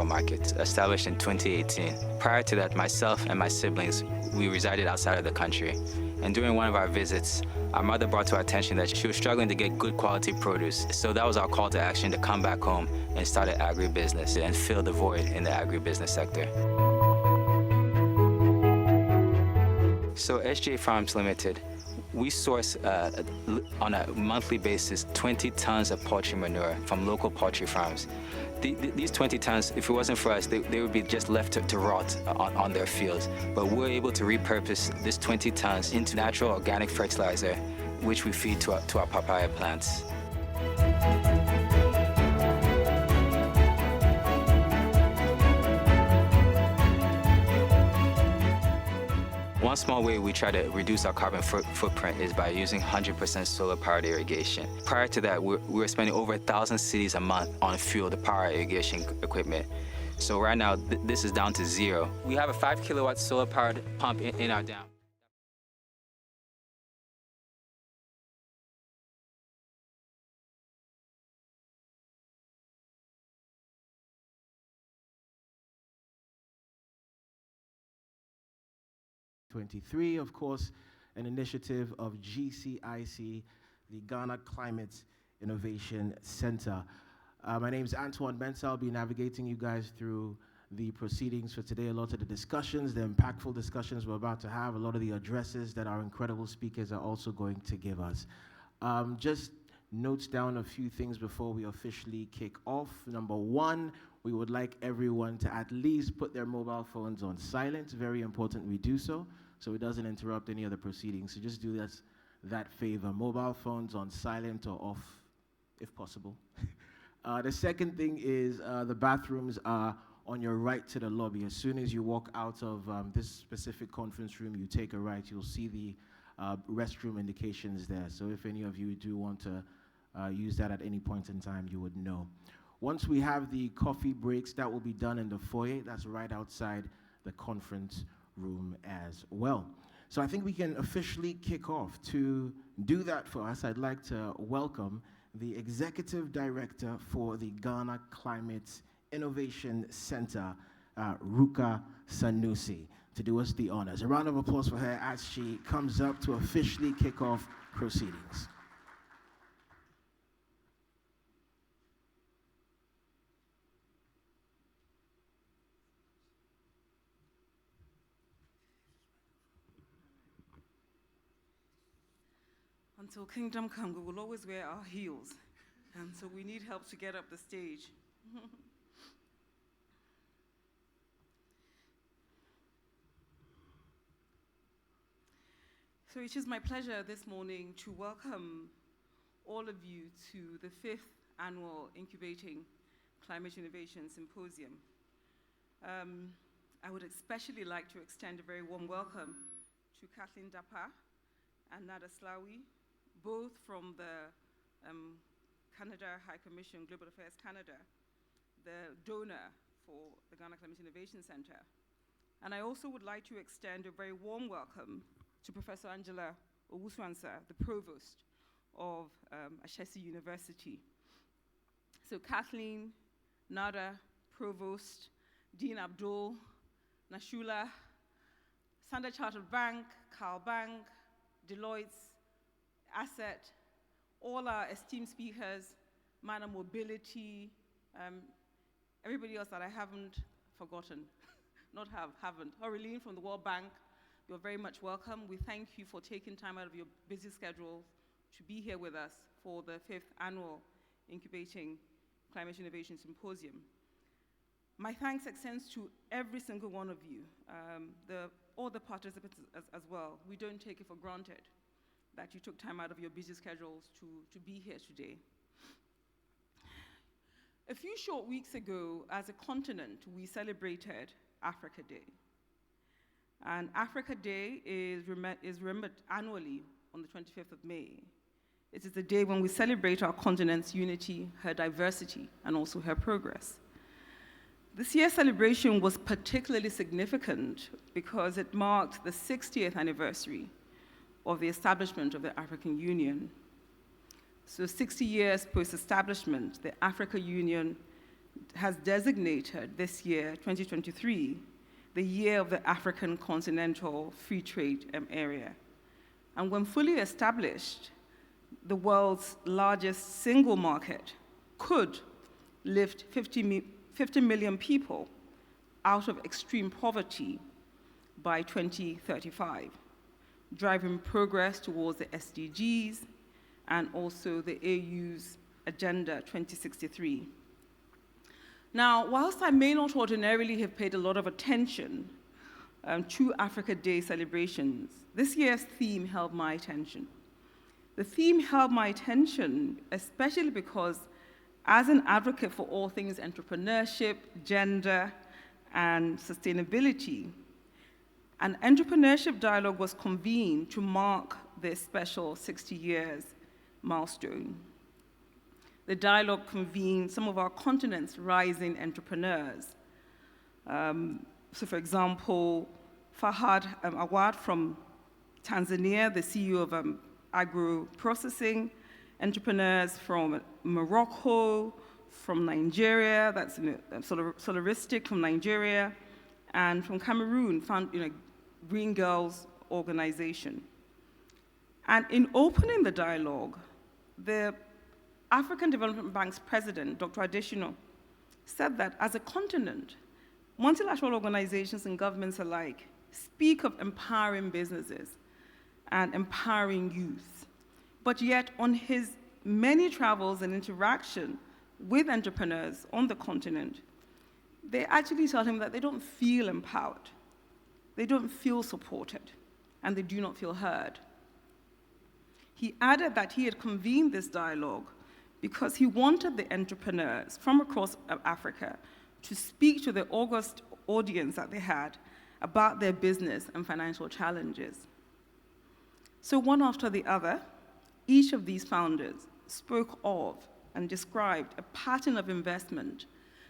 market, established in 2018. Prior to that, myself and my siblings, we resided outside of the country. And during one of our visits, our mother brought to our attention that she was struggling to get good quality produce. So that was our call to action to come back home and start an agribusiness and fill the void in the agribusiness sector. So SJ Farms Limited, we source on a monthly basis 20 tons of poultry manure from local poultry farms. These 20 tons, if it wasn't for us, they would be just left to rot on their fields. But we're able to repurpose this 20 tons into natural organic fertilizer, which we feed to our papaya plants. One small way we try to reduce our carbon footprint is by using 100% solar-powered irrigation. Prior to that, we were spending over 1,000 cedis a month on fuel to power our irrigation equipment. So right now, this is down to zero. We have a 5-kilowatt solar-powered pump in our dam. Of course, an initiative of GCIC, the Ghana Climate Innovation Center. My name is Antoine Mensah. I'll be navigating you guys through the proceedings for today. A lot of the discussions, the impactful discussions we're about to have, a lot of the addresses that our incredible speakers are also going to give us. Just notes down a few things before we officially kick off. Number one, we would like everyone to at least put their mobile phones on silent. Very important we do so it doesn't interrupt any of the proceedings. So just do that favor. Mobile phones on silent or off, if possible. The second thing is the bathrooms are on your right to the lobby. As soon as you walk out of this specific conference room, you take a right, you'll see the restroom indications there. So if any of you do want to use that at any point in time, you would know. Once we have the coffee breaks, that will be done in the foyer. That's right outside the conference room as well. So I think we can officially kick off. To do that for us, I'd like to welcome the Executive Director for the Ghana Climate Innovation Center, Ruka Sanusi, to do us the honors. A round of applause for her as she comes up to officially kick off proceedings. Until kingdom come, we will always wear our heels. And so we need help to get up the stage. So it is my pleasure this morning to welcome all of you to the 5th Annual Incubating Climate Innovation Symposium. I would especially like to extend a very warm welcome to Kathleen Dapa and Nada Slawi, both from the Canada High Commission, Global Affairs Canada, the donor for the Ghana Climate Innovation Center. And I also would like to extend a very warm welcome to Professor Angela Owusu-Ansah, the Provost of Ashesi University. So Kathleen, Nada, Provost, Dean Abdul, Nashula, Standard Chartered Bank, Carl Bank, Deloitte, Asset, all our esteemed speakers, Mana Mobility, everybody else that I haven't forgotten, haven't. Aureline from the World Bank, you're very much welcome. We thank you for taking time out of your busy schedule to be here with us for the 5th Annual Incubating Climate Innovation Symposium. My thanks extends to every single one of you, all the participants as well. We don't take it for granted that you took time out of your busy schedules to be here today. A few short weeks ago, as a continent, we celebrated Africa Day. And Africa Day is remembered annually on the 25th of May. It is the day when we celebrate our continent's unity, her diversity, and also her progress. This year's celebration was particularly significant because it marked the 60th anniversary of the establishment of the African Union. So 60 years post-establishment, the African Union has designated this year, 2023, the year of the African Continental Free Trade Area. And when fully established, the world's largest single market could lift 50 million people out of extreme poverty by 2035, driving progress towards the SDGs and also the AU's Agenda 2063. Now, whilst I may not ordinarily have paid a lot of attention to Africa Day celebrations, this year's theme held my attention. The theme held my attention especially because, as an advocate for all things entrepreneurship, gender, and sustainability, an entrepreneurship dialogue was convened to mark this special 60 years milestone. The dialogue convened some of our continent's rising entrepreneurs. So for example, Fahad Awad from Tanzania, the CEO of agro-processing, entrepreneurs from Morocco, from Nigeria, that's Solaristic from Nigeria, and from Cameroon, Green Girls Organization. And in opening the dialogue, the African Development Bank's president, Dr. Adesina, said that as a continent, multilateral organizations and governments alike speak of empowering businesses and empowering youth. But yet, on his many travels and interaction with entrepreneurs on the continent, they actually tell him that they don't feel empowered, they don't feel supported, and they do not feel heard. He added that he had convened this dialogue because he wanted the entrepreneurs from across Africa to speak to the august audience that they had about their business and financial challenges. So one after the other, each of these founders spoke of and described a pattern of investment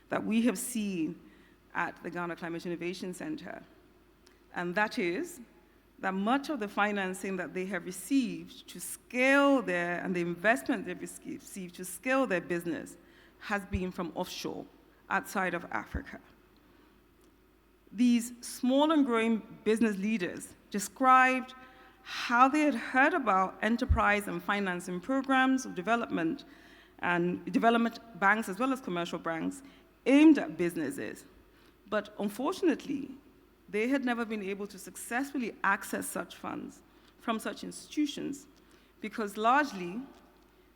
that we have seen at the Ghana Climate Innovation Center. And that is that much of the financing that they have received to scale and the investment they've received to scale their business has been from offshore, outside of Africa. These small and growing business leaders described how they had heard about enterprise and financing programs of development and development banks as well as commercial banks aimed at businesses. But unfortunately, they had never been able to successfully access such funds from such institutions because largely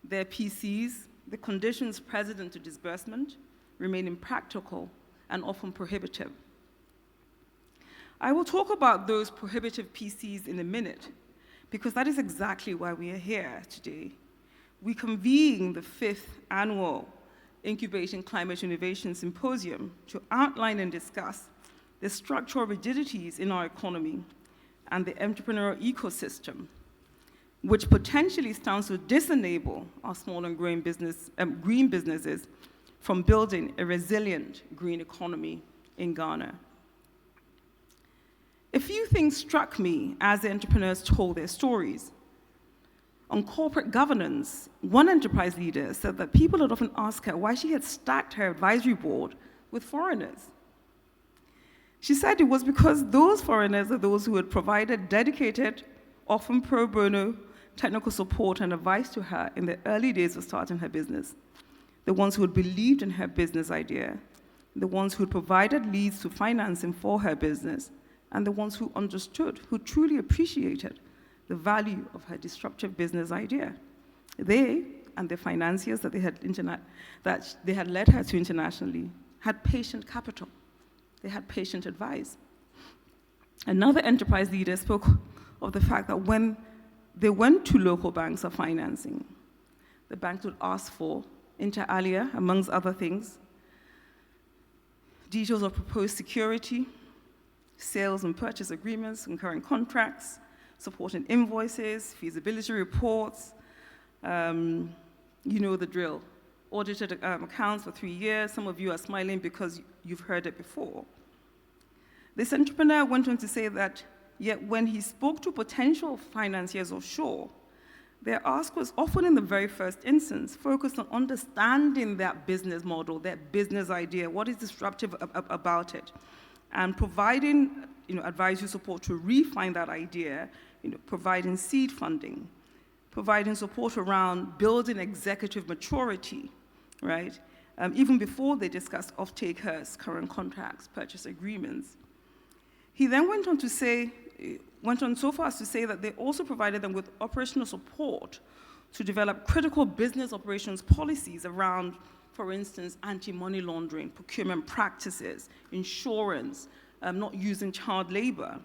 their PCs, the conditions precedent to disbursement, remain impractical and often prohibitive. I will talk about those prohibitive PCs in a minute because that is exactly why we are here today. We convene the 5th annual Incubating Climate Innovation Symposium to outline and discuss the structural rigidities in our economy and the entrepreneurial ecosystem, which potentially stands to disenable our small and growing green businesses from building a resilient green economy in Ghana. A few things struck me as the entrepreneurs told their stories. On corporate governance, one enterprise leader said that people had often asked her why she had stacked her advisory board with foreigners. She said it was because those foreigners are those who had provided dedicated, often pro bono, technical support and advice to her in the early days of starting her business, the ones who had believed in her business idea, the ones who had provided leads to financing for her business, and the ones who understood, who truly appreciated the value of her disruptive business idea. They and the financiers that they had led her to internationally had patient capital. They had patient advice. Another enterprise leader spoke of the fact that when they went to local banks for financing, the banks would ask for, inter alia, amongst other things, details of proposed security, sales and purchase agreements, concurrent contracts, supporting invoices, feasibility reports, you know the drill. Audited accounts for 3 years. Some of you are smiling because you've heard it before. This entrepreneur went on to say that, yet when he spoke to potential financiers offshore, their ask was often in the very first instance focused on understanding that business model, that business idea, what is disruptive about it, and providing advisory support to refine that idea, providing seed funding, providing support around building executive maturity, right? Even before they discussed off-takers, current contracts, purchase agreements. He then went on so far as to say that they also provided them with operational support to develop critical business operations policies around, for instance, anti-money laundering, procurement practices, insurance, not using child labor,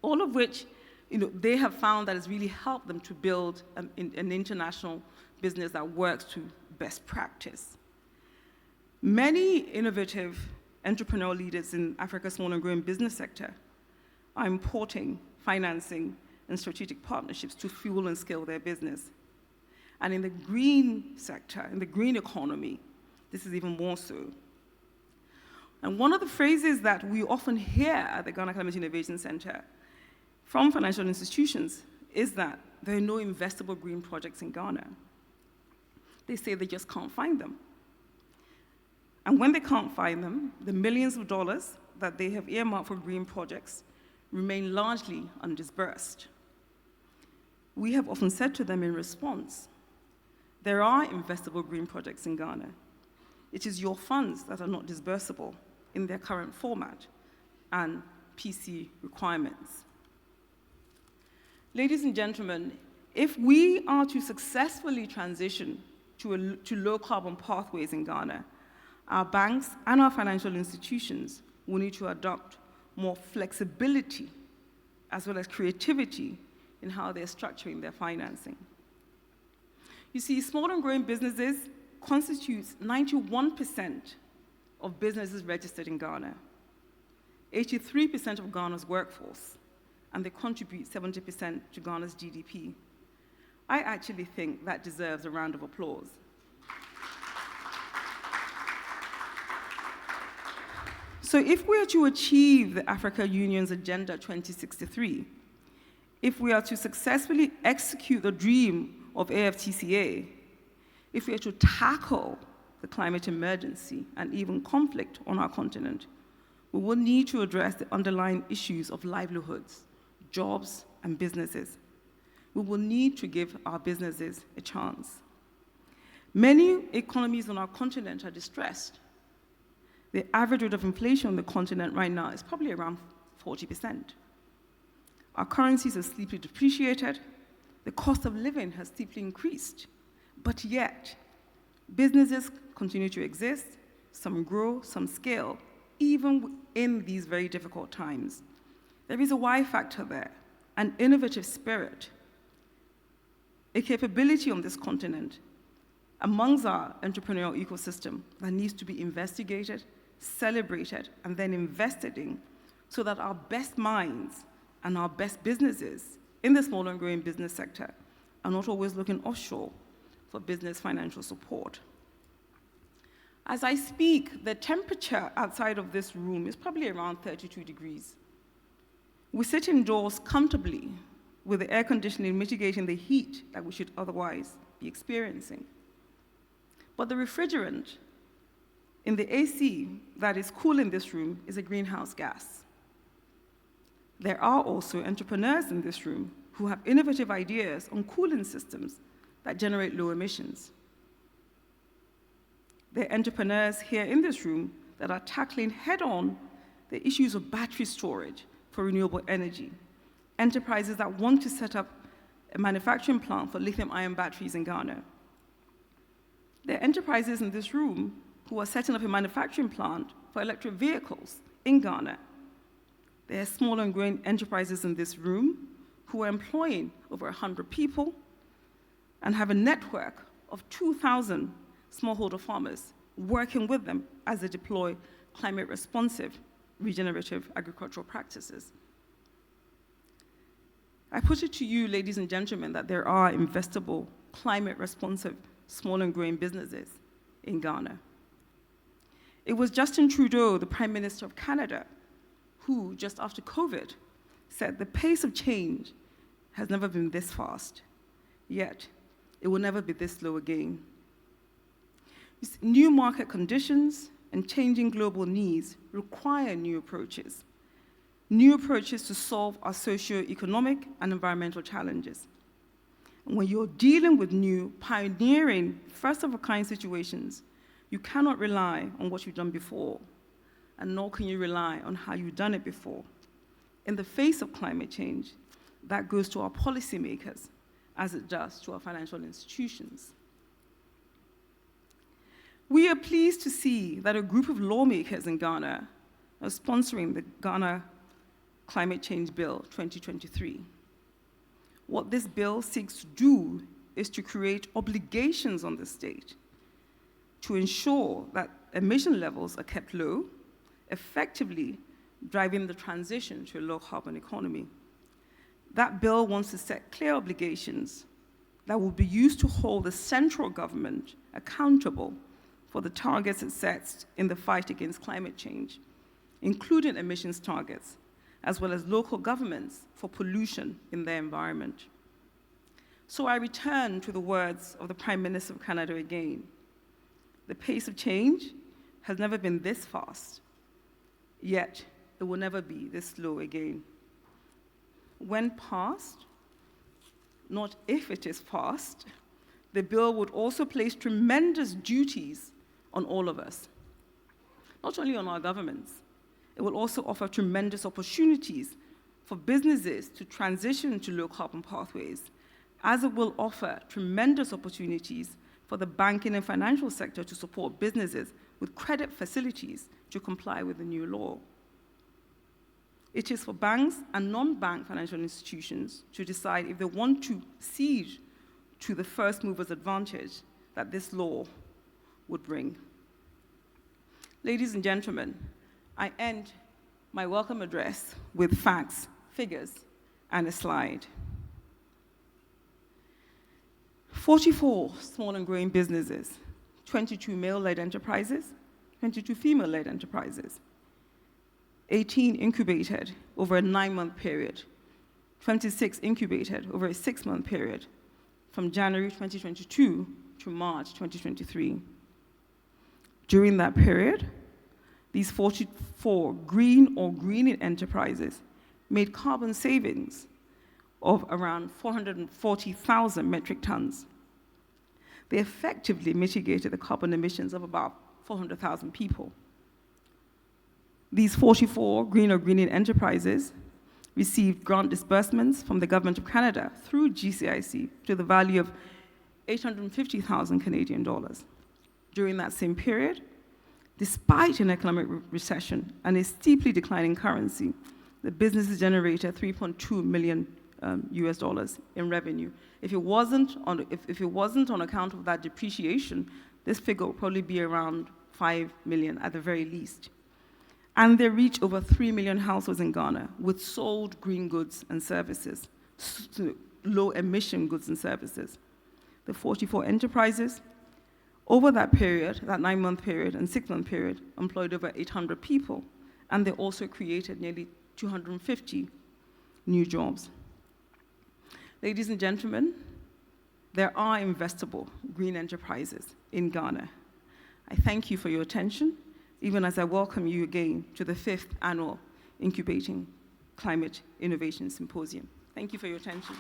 all of which they have found that has really helped them to build an international business that works to best practice. Many innovative entrepreneurial leaders in Africa's small and growing business sector are importing, financing, and strategic partnerships to fuel and scale their business. And in the green sector, in the green economy, this is even more so. And one of the phrases that we often hear at the Ghana Climate Innovation Center from financial institutions is that there are no investable green projects in Ghana. They say they just can't find them. And when they can't find them, the millions of dollars that they have earmarked for green projects remain largely undisbursed. We have often said to them in response, there are investable green projects in Ghana. It is your funds that are not disbursable in their current format and PC requirements. Ladies and gentlemen, if we are to successfully transition to low-carbon pathways in Ghana, our banks and our financial institutions will need to adopt more flexibility as well as creativity in how they're structuring their financing. You see, small and growing businesses constitutes 91% of businesses registered in Ghana, 83% of Ghana's workforce, and they contribute 70% to Ghana's GDP. I actually think that deserves a round of applause. So if we are to achieve the Africa Union's Agenda 2063, if we are to successfully execute the dream of AFTCA, if we are to tackle the climate emergency and even conflict on our continent, we will need to address the underlying issues of livelihoods, jobs, and businesses. We will need to give our businesses a chance. Many economies on our continent are distressed. The average rate of inflation on the continent right now is probably around 40%. Our currencies have steeply depreciated. The cost of living has steeply increased. But yet, businesses continue to exist, some grow, some scale, even in these very difficult times. There is a Y factor there, an innovative spirit, a capability on this continent amongst our entrepreneurial ecosystem that needs to be investigated, celebrated, and then invested in so that our best minds and our best businesses in the small and growing business sector are not always looking offshore for business financial support. As I speak, the temperature outside of this room is probably around 32 degrees. We sit indoors comfortably with the air conditioning mitigating the heat that we should otherwise be experiencing. But the refrigerant in the AC that is cooling this room is a greenhouse gas. There are also entrepreneurs in this room who have innovative ideas on cooling systems that generate low emissions. There are entrepreneurs here in this room that are tackling head-on the issues of battery storage for renewable energy, enterprises that want to set up a manufacturing plant for lithium-ion batteries in Ghana. There are enterprises in this room who are setting up a manufacturing plant for electric vehicles in Ghana. There are small and growing enterprises in this room who are employing over 100 people and have a network of 2,000 smallholder farmers working with them as they deploy climate-responsive, regenerative agricultural practices. I put it to you, ladies and gentlemen, that there are investable, climate-responsive, small and growing businesses in Ghana. It was Justin Trudeau, the Prime Minister of Canada, who, just after COVID, said the pace of change has never been this fast. Yet, it will never be this slow again. New market conditions and changing global needs require new approaches to solve our socio-economic and environmental challenges. And when you're dealing with new, pioneering, first-of-a-kind situations, you cannot rely on what you've done before, and nor can you rely on how you've done it before. In the face of climate change, that goes to our policymakers, as it does to our financial institutions. We are pleased to see that a group of lawmakers in Ghana are sponsoring the Ghana Climate Change Bill 2023. What this bill seeks to do is to create obligations on the state to ensure that emission levels are kept low, effectively driving the transition to a low-carbon economy. That bill wants to set clear obligations that will be used to hold the central government accountable for the targets it sets in the fight against climate change, including emissions targets, as well as local governments for pollution in their environment. So I return to the words of the Prime Minister of Canada again. The pace of change has never been this fast, yet it will never be this slow again. When passed, not if it is passed, the bill would also place tremendous duties on all of us, not only on our governments. It will also offer tremendous opportunities for businesses to transition to low-carbon pathways, as it will offer tremendous opportunities for the banking and financial sector to support businesses with credit facilities to comply with the new law. It is for banks and non-bank financial institutions to decide if they want to cede to the first mover's advantage that this law would bring. Ladies and gentlemen, I end my welcome address with facts, figures, and a slide. 44 small and growing businesses, 22 male-led enterprises, 22 female-led enterprises, 18 incubated over a 9-month period, 26 incubated over a 6-month period, from January 2022 to March 2023. During that period, these 44 green or greening enterprises made carbon savings of around 440,000 metric tons. They effectively mitigated the carbon emissions of about 400,000 people. These 44 green or greening enterprises received grant disbursements from the Government of Canada through GCIC to the value of 850,000 Canadian dollars. During that same period, despite an economic recession and a steeply declining currency, the businesses generated $3.2 million US dollars in revenue. If it wasn't on account of that depreciation, this figure would probably be around 5 million at the very least. And they reach over 3 million households in Ghana with sold green goods and services, low emission goods and services. The 44 enterprises, over that period, that 9-month period and 6-month period, employed over 800 people, and they also created nearly 250 new jobs. Ladies and gentlemen, there are investable green enterprises in Ghana. I thank you for your attention, even as I welcome you again to the 5th Annual Incubating Climate Innovation Symposium. Thank you for your attention.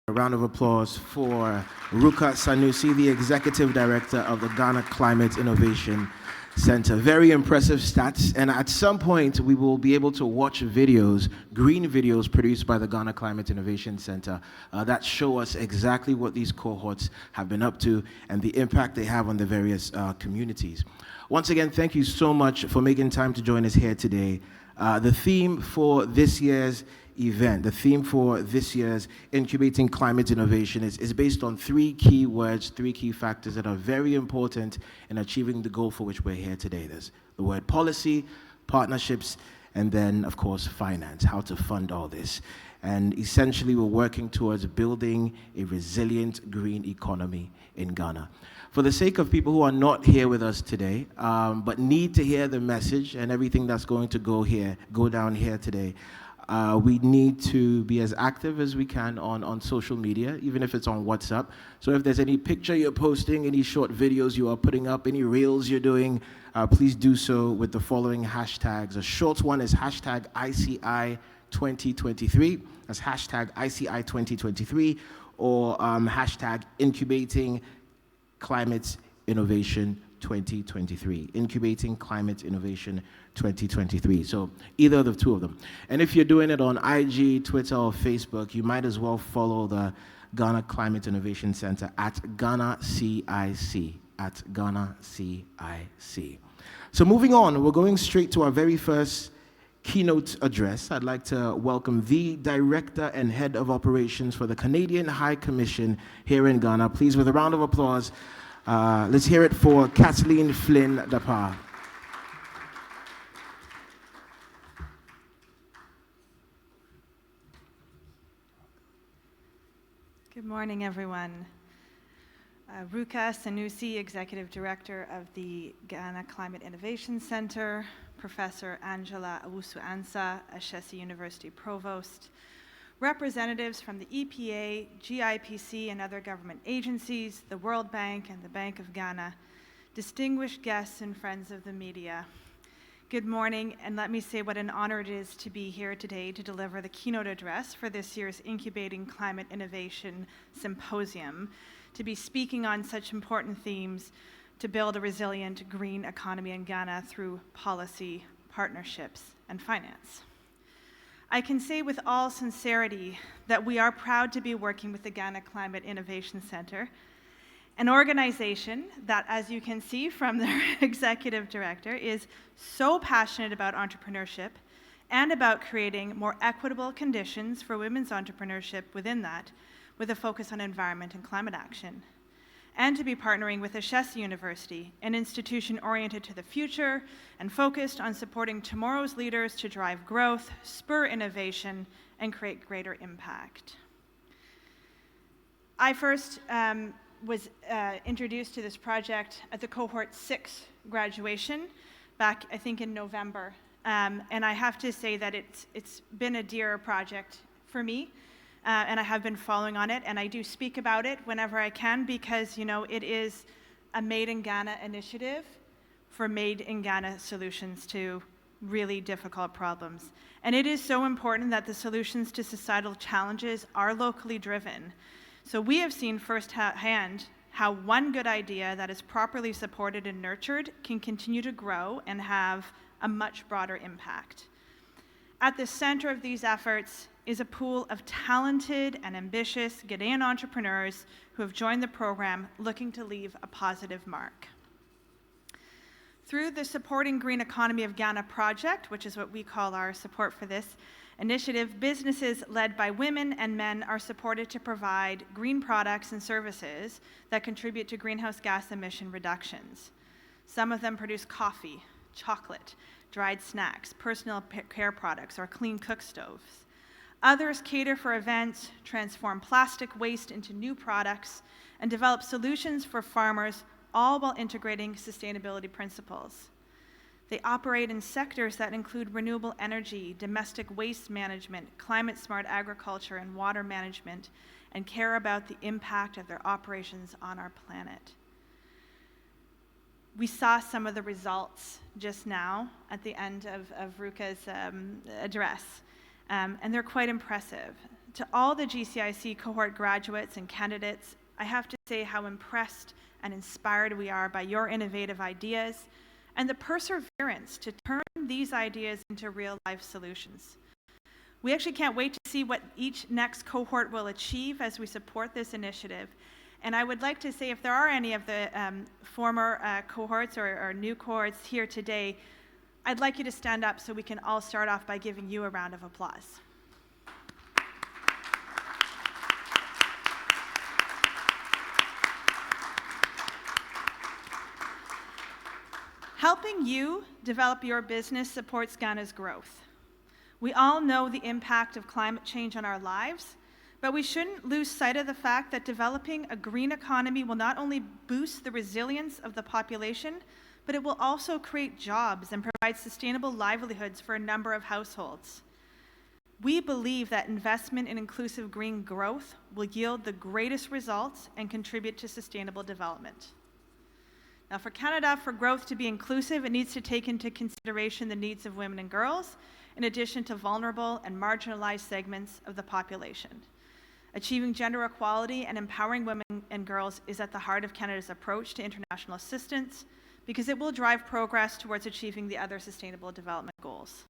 A round of applause for Ruka Sanusi, the Executive Director of the Ghana Climate Innovation Center. Very impressive stats, and at some point we will be able to watch videos, green videos produced by the Ghana Climate Innovation Center that show us exactly what these cohorts have been up to and the impact they have on the various communities. Once again, thank you so much for making time to join us here today. The theme for this year's event, the theme for this year's Incubating Climate Innovation is based on 3 key words, 3 key factors that are very important in achieving the goal for which we're here today. There's the word policy, partnerships, and then, of course, finance, how to fund all this. And essentially, we're working towards building a resilient green economy in Ghana. For the sake of people who are not here with us today, but need to hear the message and everything that's going to go down here today, we need to be as active as we can on social media, even if it's on WhatsApp. So if there's any picture you're posting, any short videos you are putting up, any reels you're doing, please do so with the following hashtags. A short one is hashtag ICI 2023. That's hashtag ICI 2023, or hashtag Incubating Climate Innovation 2023. Incubating Climate Innovation 2023. So either of the two of them. And if you're doing it on IG, Twitter, or Facebook, you might as well follow the Ghana Climate Innovation Center at Ghana CIC. At Ghana CIC. So moving on, we're going straight to our very first keynote address. I'd like to welcome the Director and Head of Operations for the Canadian High Commission here in Ghana. Please, with a round of applause, let's hear it for Kathleen Flynn Dapar. Good morning, everyone. Ruka Sanusi, Executive Director of the Ghana Climate Innovation Center, Professor Angela Awusu-Ansah, Ashesi University Provost, representatives from the EPA, GIPC, and other government agencies, the World Bank, and the Bank of Ghana, distinguished guests and friends of the media. Good morning, and let me say what an honor it is to be here today to deliver the keynote address for this year's Incubating Climate Innovation Symposium, to be speaking on such important themes to build a resilient green economy in Ghana through policy, partnerships, and finance. I can say with all sincerity that we are proud to be working with the Ghana Climate Innovation Center, an organization that, as you can see from their executive director, is so passionate about entrepreneurship and about creating more equitable conditions for women's entrepreneurship within that, with a focus on environment and climate action. And to be partnering with Ashesi University, an institution oriented to the future and focused on supporting tomorrow's leaders to drive growth, spur innovation, and create greater impact. I first was introduced to this project at the Cohort 6 graduation back, I think, in November. And I have to say that it's been a dear project for me. And I have been following on it, and I do speak about it whenever I can because, you know, it is a Made in Ghana initiative for Made in Ghana solutions to really difficult problems. And it is so important that the solutions to societal challenges are locally driven. So we have seen firsthand how one good idea that is properly supported and nurtured can continue to grow and have a much broader impact. At the center of these efforts is a pool of talented and ambitious Ghanaian entrepreneurs who have joined the program looking to leave a positive mark. Through the Supporting Green Economy of Ghana project, which is what we call our support for this initiative, businesses led by women and men are supported to provide green products and services that contribute to greenhouse gas emission reductions. Some of them produce coffee, chocolate, dried snacks, personal care products, or clean cook stoves. Others cater for events, transform plastic waste into new products, and develop solutions for farmers, all while integrating sustainability principles. They operate in sectors that include renewable energy, domestic waste management, climate-smart agriculture, and water management, and care about the impact of their operations on our planet. We saw some of the results just now at the end of Ruka's address, and they're quite impressive. To all the GCIC cohort graduates and candidates, I have to say how impressed and inspired we are by your innovative ideas and the perseverance to turn these ideas into real-life solutions. We actually can't wait to see what each next cohort will achieve as we support this initiative. And I would like to say, if there are any of the former cohorts or new cohorts here today, I'd like you to stand up so we can all start off by giving you a round of applause. Helping you develop your business supports Ghana's growth. We all know the impact of climate change on our lives, but we shouldn't lose sight of the fact that developing a green economy will not only boost the resilience of the population, but it will also create jobs and provide sustainable livelihoods for a number of households. We believe that investment in inclusive green growth will yield the greatest results and contribute to sustainable development. Now, for Canada, for growth to be inclusive, it needs to take into consideration the needs of women and girls, in addition to vulnerable and marginalized segments of the population. Achieving gender equality and empowering women and girls is at the heart of Canada's approach to international assistance, because it will drive progress towards achieving the other sustainable development goals.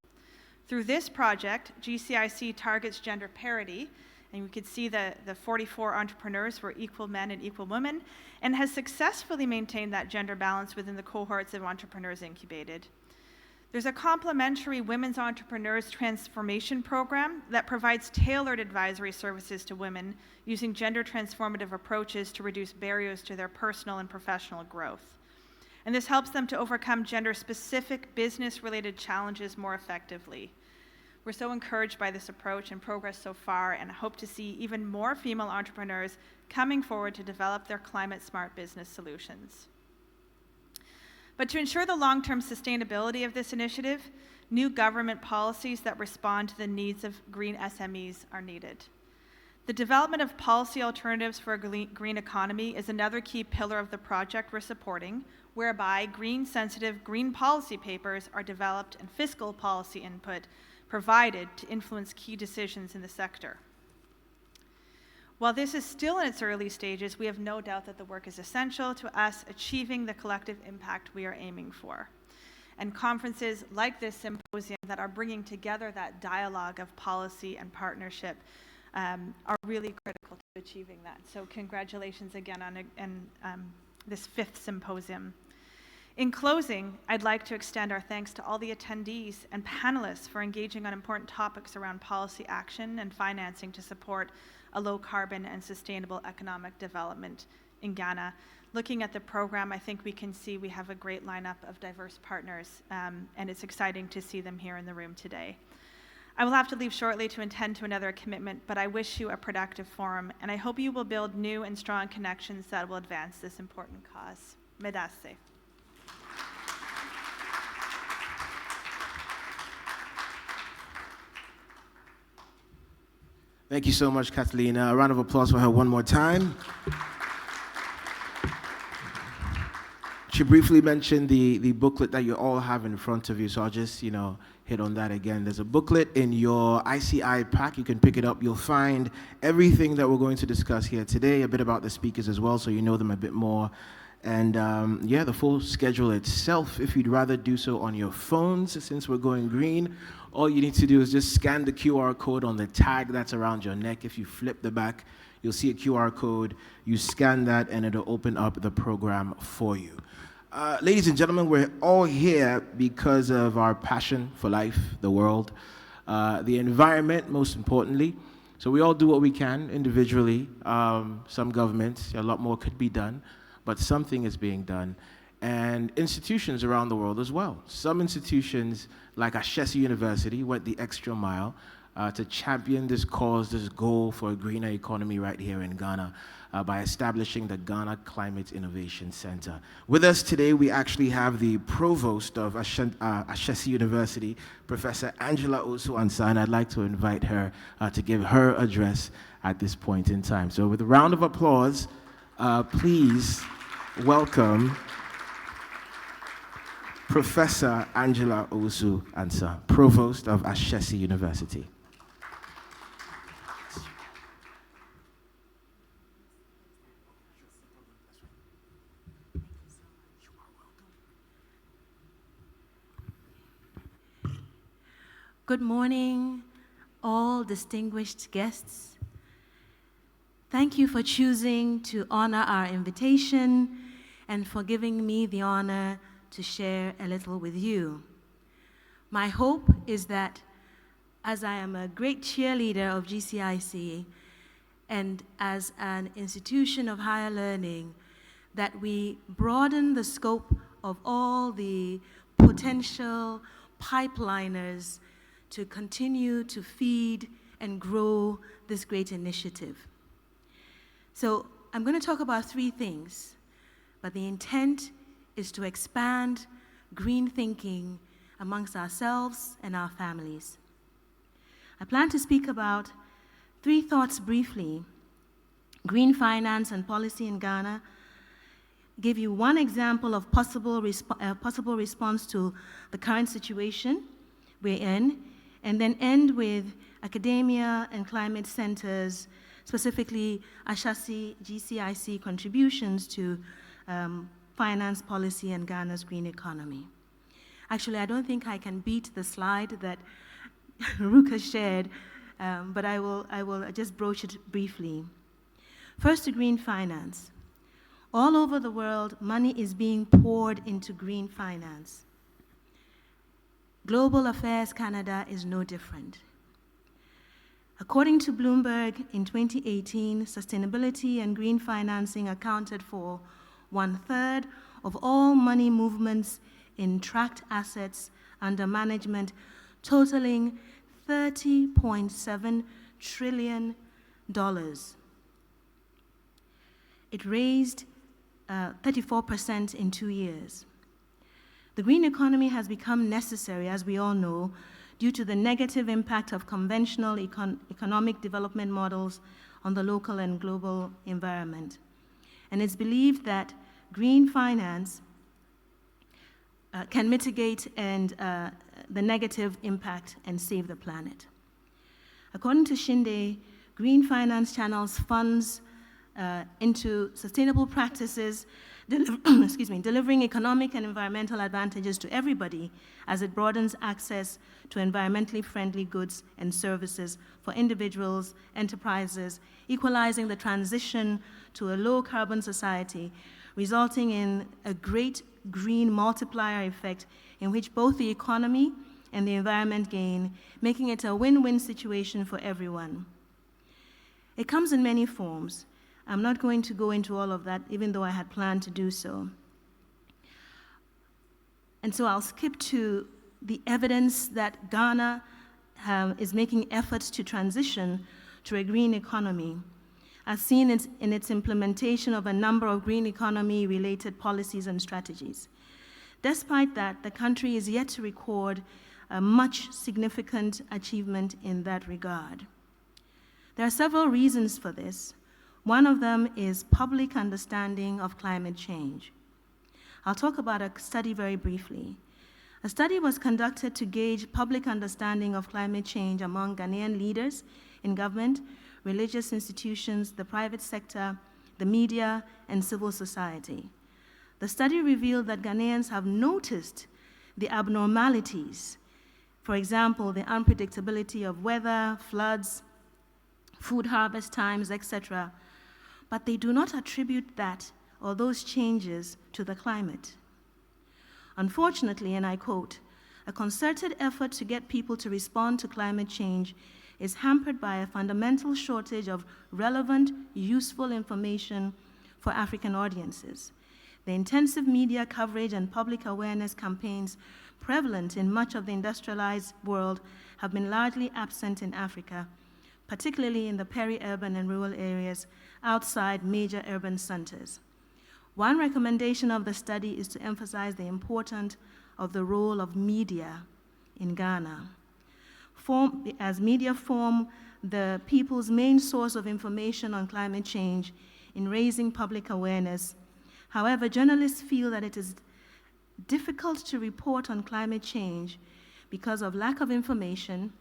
Through this project, GCIC targets gender parity, and we could see the 44 entrepreneurs were equal men and equal women, and has successfully maintained that gender balance within the cohorts of entrepreneurs incubated. There's a complementary Women's Entrepreneurs Transformation Program that provides tailored advisory services to women using gender transformative approaches to reduce barriers to their personal and professional growth. And this helps them to overcome gender-specific business-related challenges more effectively. We're so encouraged by this approach and progress so far, and hope to see even more female entrepreneurs coming forward to develop their climate-smart business solutions. But to ensure the long-term sustainability of this initiative, new government policies that respond to the needs of green SMEs are needed. The development of policy alternatives for a green economy is another key pillar of the project we're supporting, whereby green-sensitive green policy papers are developed and fiscal policy input provided to influence key decisions in the sector. While this is still in its early stages, we have no doubt that the work is essential to us achieving the collective impact we are aiming for. And conferences like this symposium that are bringing together that dialogue of policy and partnership are really critical to achieving that. So congratulations again on this 5th symposium. In closing, I'd like to extend our thanks to all the attendees and panelists for engaging on important topics around policy action and financing to support a low-carbon and sustainable economic development in Ghana. Looking at the program, I think we can see we have a great lineup of diverse partners, and it's exciting to see them here in the room today. I will have to leave shortly to attend to another commitment, but I wish you a productive forum, and I hope you will build new and strong connections that will advance this important cause. Medase. Thank you so much, Catalina. A round of applause for her one more time. She briefly mentioned the booklet that you all have in front of you, so I'll just, hit on that again. There's a booklet in your ICI pack. You can pick it up. You'll find everything that we're going to discuss here today, a bit about the speakers as well, so you know them a bit more. And the full schedule itself, if you'd rather do so on your phones, since we're going green, all you need to do is just scan the QR code on the tag that's around your neck. If you flip the back, you'll see a QR code. You scan that, and it'll open up the program for you. Ladies and gentlemen, we're all here because of our passion for life, the world, the environment, most importantly. So we all do what we can individually. Some governments, a lot more could be done, but something is being done. And institutions around the world as well. Some institutions, like Ashesi University, went the extra mile to champion this cause, this goal for a greener economy right here in Ghana by establishing the Ghana Climate Innovation Center. With us today, we actually have the provost of Ashesi University, Professor Angela Osu-Ansah, and I'd like to invite her to give her address at this point in time. So with a round of applause, please welcome Professor Angela Osu-Ansah, Provost of Ashesi University. Good morning, all distinguished guests. Thank you for choosing to honor our invitation and for giving me the honor to share a little with you. My hope is that as I am a great cheerleader of GCIC and as an institution of higher learning, that we broaden the scope of all the potential pipeliners to continue to feed and grow this great initiative. So I'm going to talk about three things, but the intent is to expand green thinking amongst ourselves and our families. I plan to speak about three thoughts briefly: green finance and policy in Ghana, give you one example of possible response to the current situation we're in, and then end with academia and climate centers, specifically Ashasi GCIC contributions to finance policy and Ghana's green economy. Actually, I don't think I can beat the slide that Ruka shared, but I will just broach it briefly. First, to green finance. All over the world, money is being poured into green finance. Global Affairs Canada is no different. According to Bloomberg, in 2018, sustainability and green financing accounted for 1/3 of all money movements in tracked assets under management, totaling $30.7 trillion. It raised 34% in 2 years. The green economy has become necessary, as we all know, due to the negative impact of conventional economic development models on the local and global environment. And it's believed that green finance can mitigate the negative impact and save the planet. According to Shinde, green finance channels funds into sustainable practices, delivering economic and environmental advantages to everybody as it broadens access to environmentally friendly goods and services for individuals, enterprises, equalizing the transition to a low-carbon society, resulting in a great green multiplier effect in which both the economy and the environment gain, making it a win-win situation for everyone. It comes in many forms. I'm not going to go into all of that, even though I had planned to do so. And so I'll skip to the evidence that Ghana is making efforts to transition to a green economy, as seen in its implementation of a number of green economy-related policies and strategies. Despite that, the country is yet to record a much significant achievement in that regard. There are several reasons for this. One of them is public understanding of climate change. I'll talk about a study very briefly. A study was conducted to gauge public understanding of climate change among Ghanaian leaders in government, religious institutions, the private sector, the media, and civil society. The study revealed that Ghanaians have noticed the abnormalities, for example, the unpredictability of weather, floods, food harvest times, etc., but they do not attribute that or those changes to the climate. Unfortunately, and I quote, "A concerted effort to get people to respond to climate change is hampered by a fundamental shortage of relevant, useful information for African audiences. The intensive media coverage and public awareness campaigns prevalent in much of the industrialized world have been largely absent in Africa, particularly in the peri-urban and rural areas outside major urban centers. One recommendation of the study is to emphasize the importance of the role of media in Ghana. As media form the people's main source of information on climate change in raising public awareness. However, journalists feel that it is difficult to report on climate change because of lack of information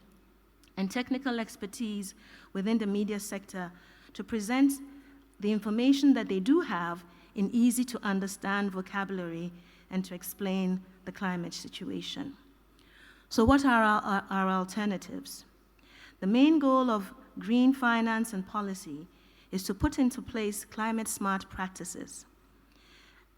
and technical expertise within the media sector to present the information that they do have in easy-to-understand vocabulary and to explain the climate situation. So what are our alternatives? The main goal of green finance and policy is to put into place climate-smart practices.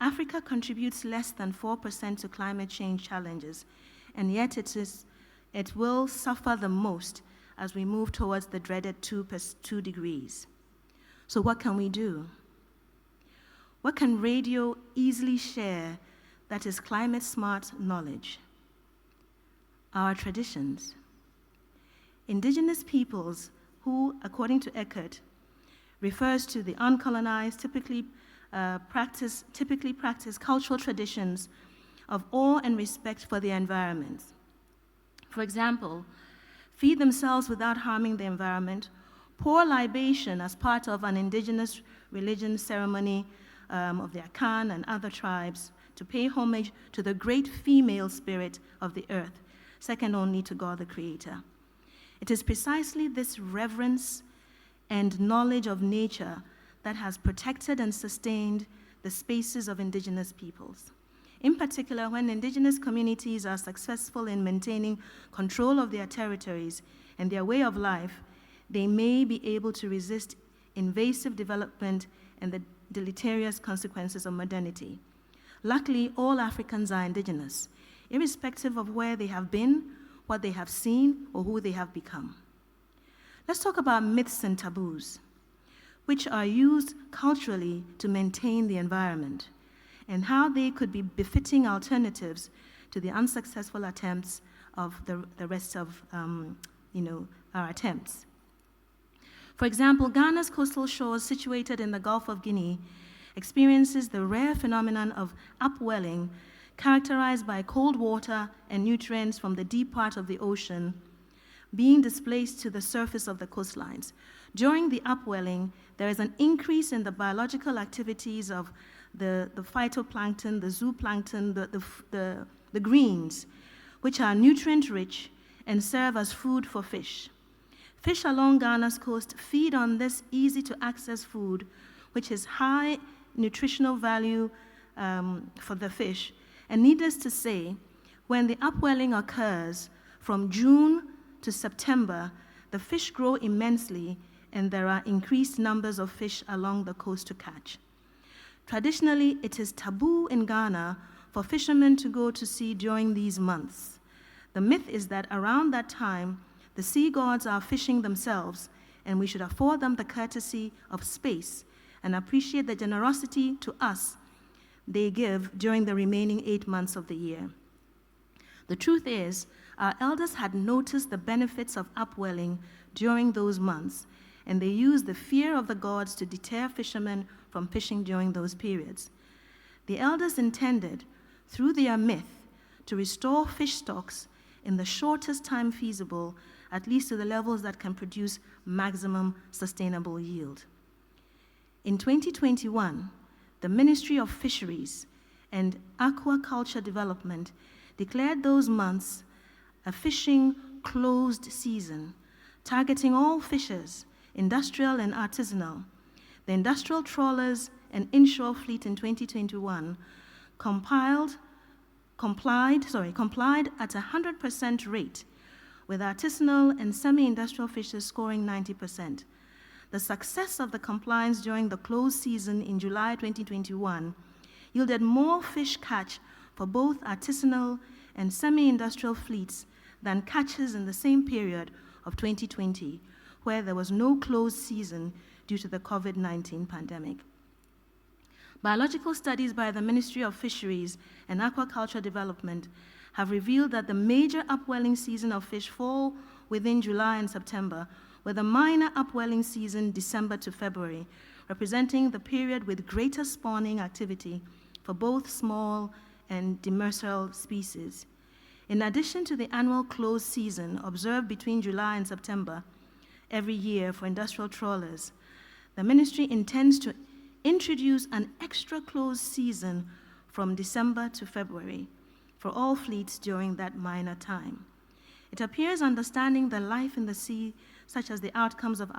Africa contributes less than 4% to climate change challenges, and yet it will suffer the most as we move towards the dreaded 2 degrees. So what can we do? What can radio easily share that is climate-smart knowledge. Our traditions. Indigenous peoples who, according to Eckert, refers to the uncolonized, typically practice cultural traditions of awe and respect for the environment. For example, feed themselves without harming the environment, pour libation as part of an indigenous religion ceremony of the Akan and other tribes to pay homage to the great female spirit of the earth, second only to God the Creator. It is precisely this reverence and knowledge of nature that has protected and sustained the spaces of indigenous peoples. In particular, when indigenous communities are successful in maintaining control of their territories and their way of life, they may be able to resist invasive development and the deleterious consequences of modernity. Luckily, all Africans are indigenous, irrespective of where they have been, what they have seen, or who they have become. Let's talk about myths and taboos, which are used culturally to maintain the environment, and how they could be befitting alternatives to the unsuccessful attempts of the rest of our attempts. For example, Ghana's coastal shores situated in the Gulf of Guinea experiences the rare phenomenon of upwelling characterized by cold water and nutrients from the deep part of the ocean being displaced to the surface of the coastlines. During the upwelling, there is an increase in the biological activities of the phytoplankton, the zooplankton, the greens, which are nutrient-rich and serve as food for fish. Fish along Ghana's coast feed on this easy-to-access food, which is high nutritional value for the fish. And needless to say, when the upwelling occurs from June to September, the fish grow immensely and there are increased numbers of fish along the coast to catch. Traditionally, it is taboo in Ghana for fishermen to go to sea during these months. The myth is that around that time, the sea gods are fishing themselves, and we should afford them the courtesy of space and appreciate the generosity to us they give during the remaining 8 months of the year. The truth is, our elders had noticed the benefits of upwelling during those months, and they used the fear of the gods to deter fishermen from fishing during those periods. The elders intended, through their myth, to restore fish stocks in the shortest time feasible, at least to the levels that can produce maximum sustainable yield. In 2021, the Ministry of Fisheries and Aquaculture Development declared those months a fishing closed season, targeting all fishers, industrial and artisanal. The industrial trawlers and inshore fleet in 2021 complied at 100% rate, with artisanal and semi-industrial fishers scoring 90%. The success of the compliance during the closed season in July 2021 yielded more fish catch for both artisanal and semi-industrial fleets than catches in the same period of 2020, where there was no closed season due to the COVID-19 pandemic. Biological studies by the Ministry of Fisheries and Aquaculture Development have revealed that the major upwelling season of fish fall within July and September, with a minor upwelling season December to February, representing the period with greater spawning activity for both small and demersal species. In addition to the annual closed season observed between July and September every year for industrial trawlers, the ministry intends to introduce an extra closed season from December to February for all fleets during that minor time. It appears understanding the life in the sea, such as the outcomes of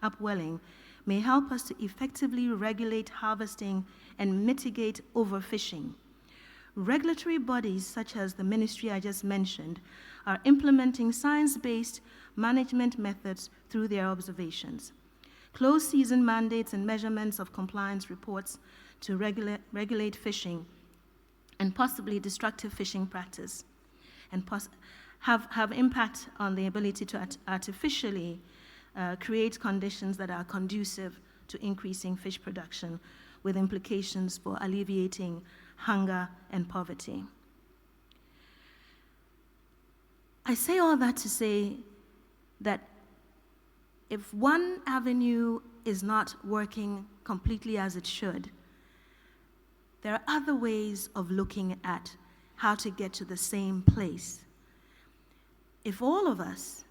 upwelling, may help us to effectively regulate harvesting and mitigate overfishing. Regulatory bodies, such as the ministry I just mentioned, are implementing science-based management methods through their observations. Closed season mandates and measurements of compliance reports to regulate fishing and possibly destructive fishing practice, and have impact on the ability to artificially create conditions that are conducive to increasing fish production, with implications for alleviating hunger, and poverty. I say all that to say that if one avenue is not working completely as it should, there are other ways of looking at how to get to the same place. If all of us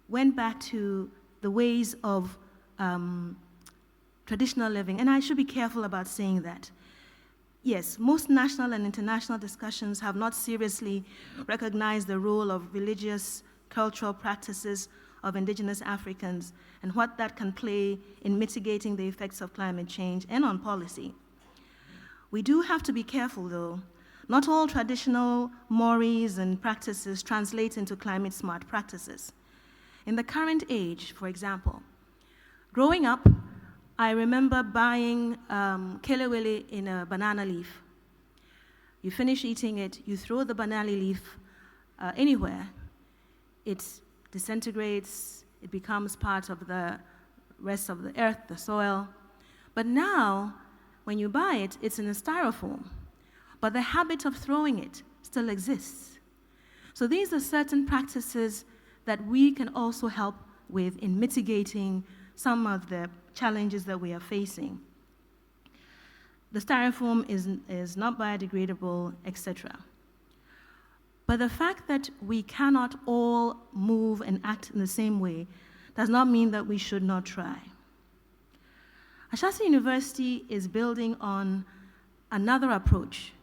went back to the ways of traditional living, and I should be careful about saying that. Yes, most national and international discussions have not seriously recognized the role of religious, cultural practices of indigenous Africans and what that can play in mitigating the effects of climate change and on policy. We do have to be careful, though. Not all traditional mores and practices translate into climate-smart practices. In the current age, for example, growing up, I remember buying kelewele in a banana leaf. You finish eating it, you throw the banana leaf anywhere. It disintegrates, it becomes part of the rest of the earth, the soil. But now, when you buy it, it's in a styrofoam. But the habit of throwing it still exists. So these are certain practices that we can also help with in mitigating some of the challenges that we are facing. The styrofoam is not biodegradable, etc. But the fact that we cannot all move and act in the same way does not mean that we should not try. Ashesi University is building on another approach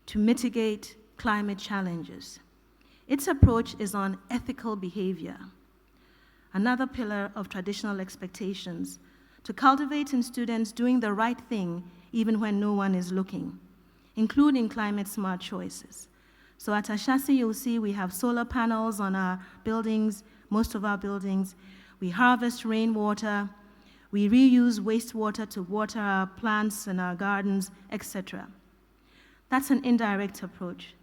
to mitigate climate challenges. Its approach is on ethical behavior, another pillar of traditional expectations, to cultivate in students doing the right thing even when no one is looking, including climate-smart choices. So at Ashesi, you'll see we have solar panels on our buildings, most of our buildings. We harvest rainwater. We reuse wastewater to water our plants and our gardens, etc. That's an indirect approach.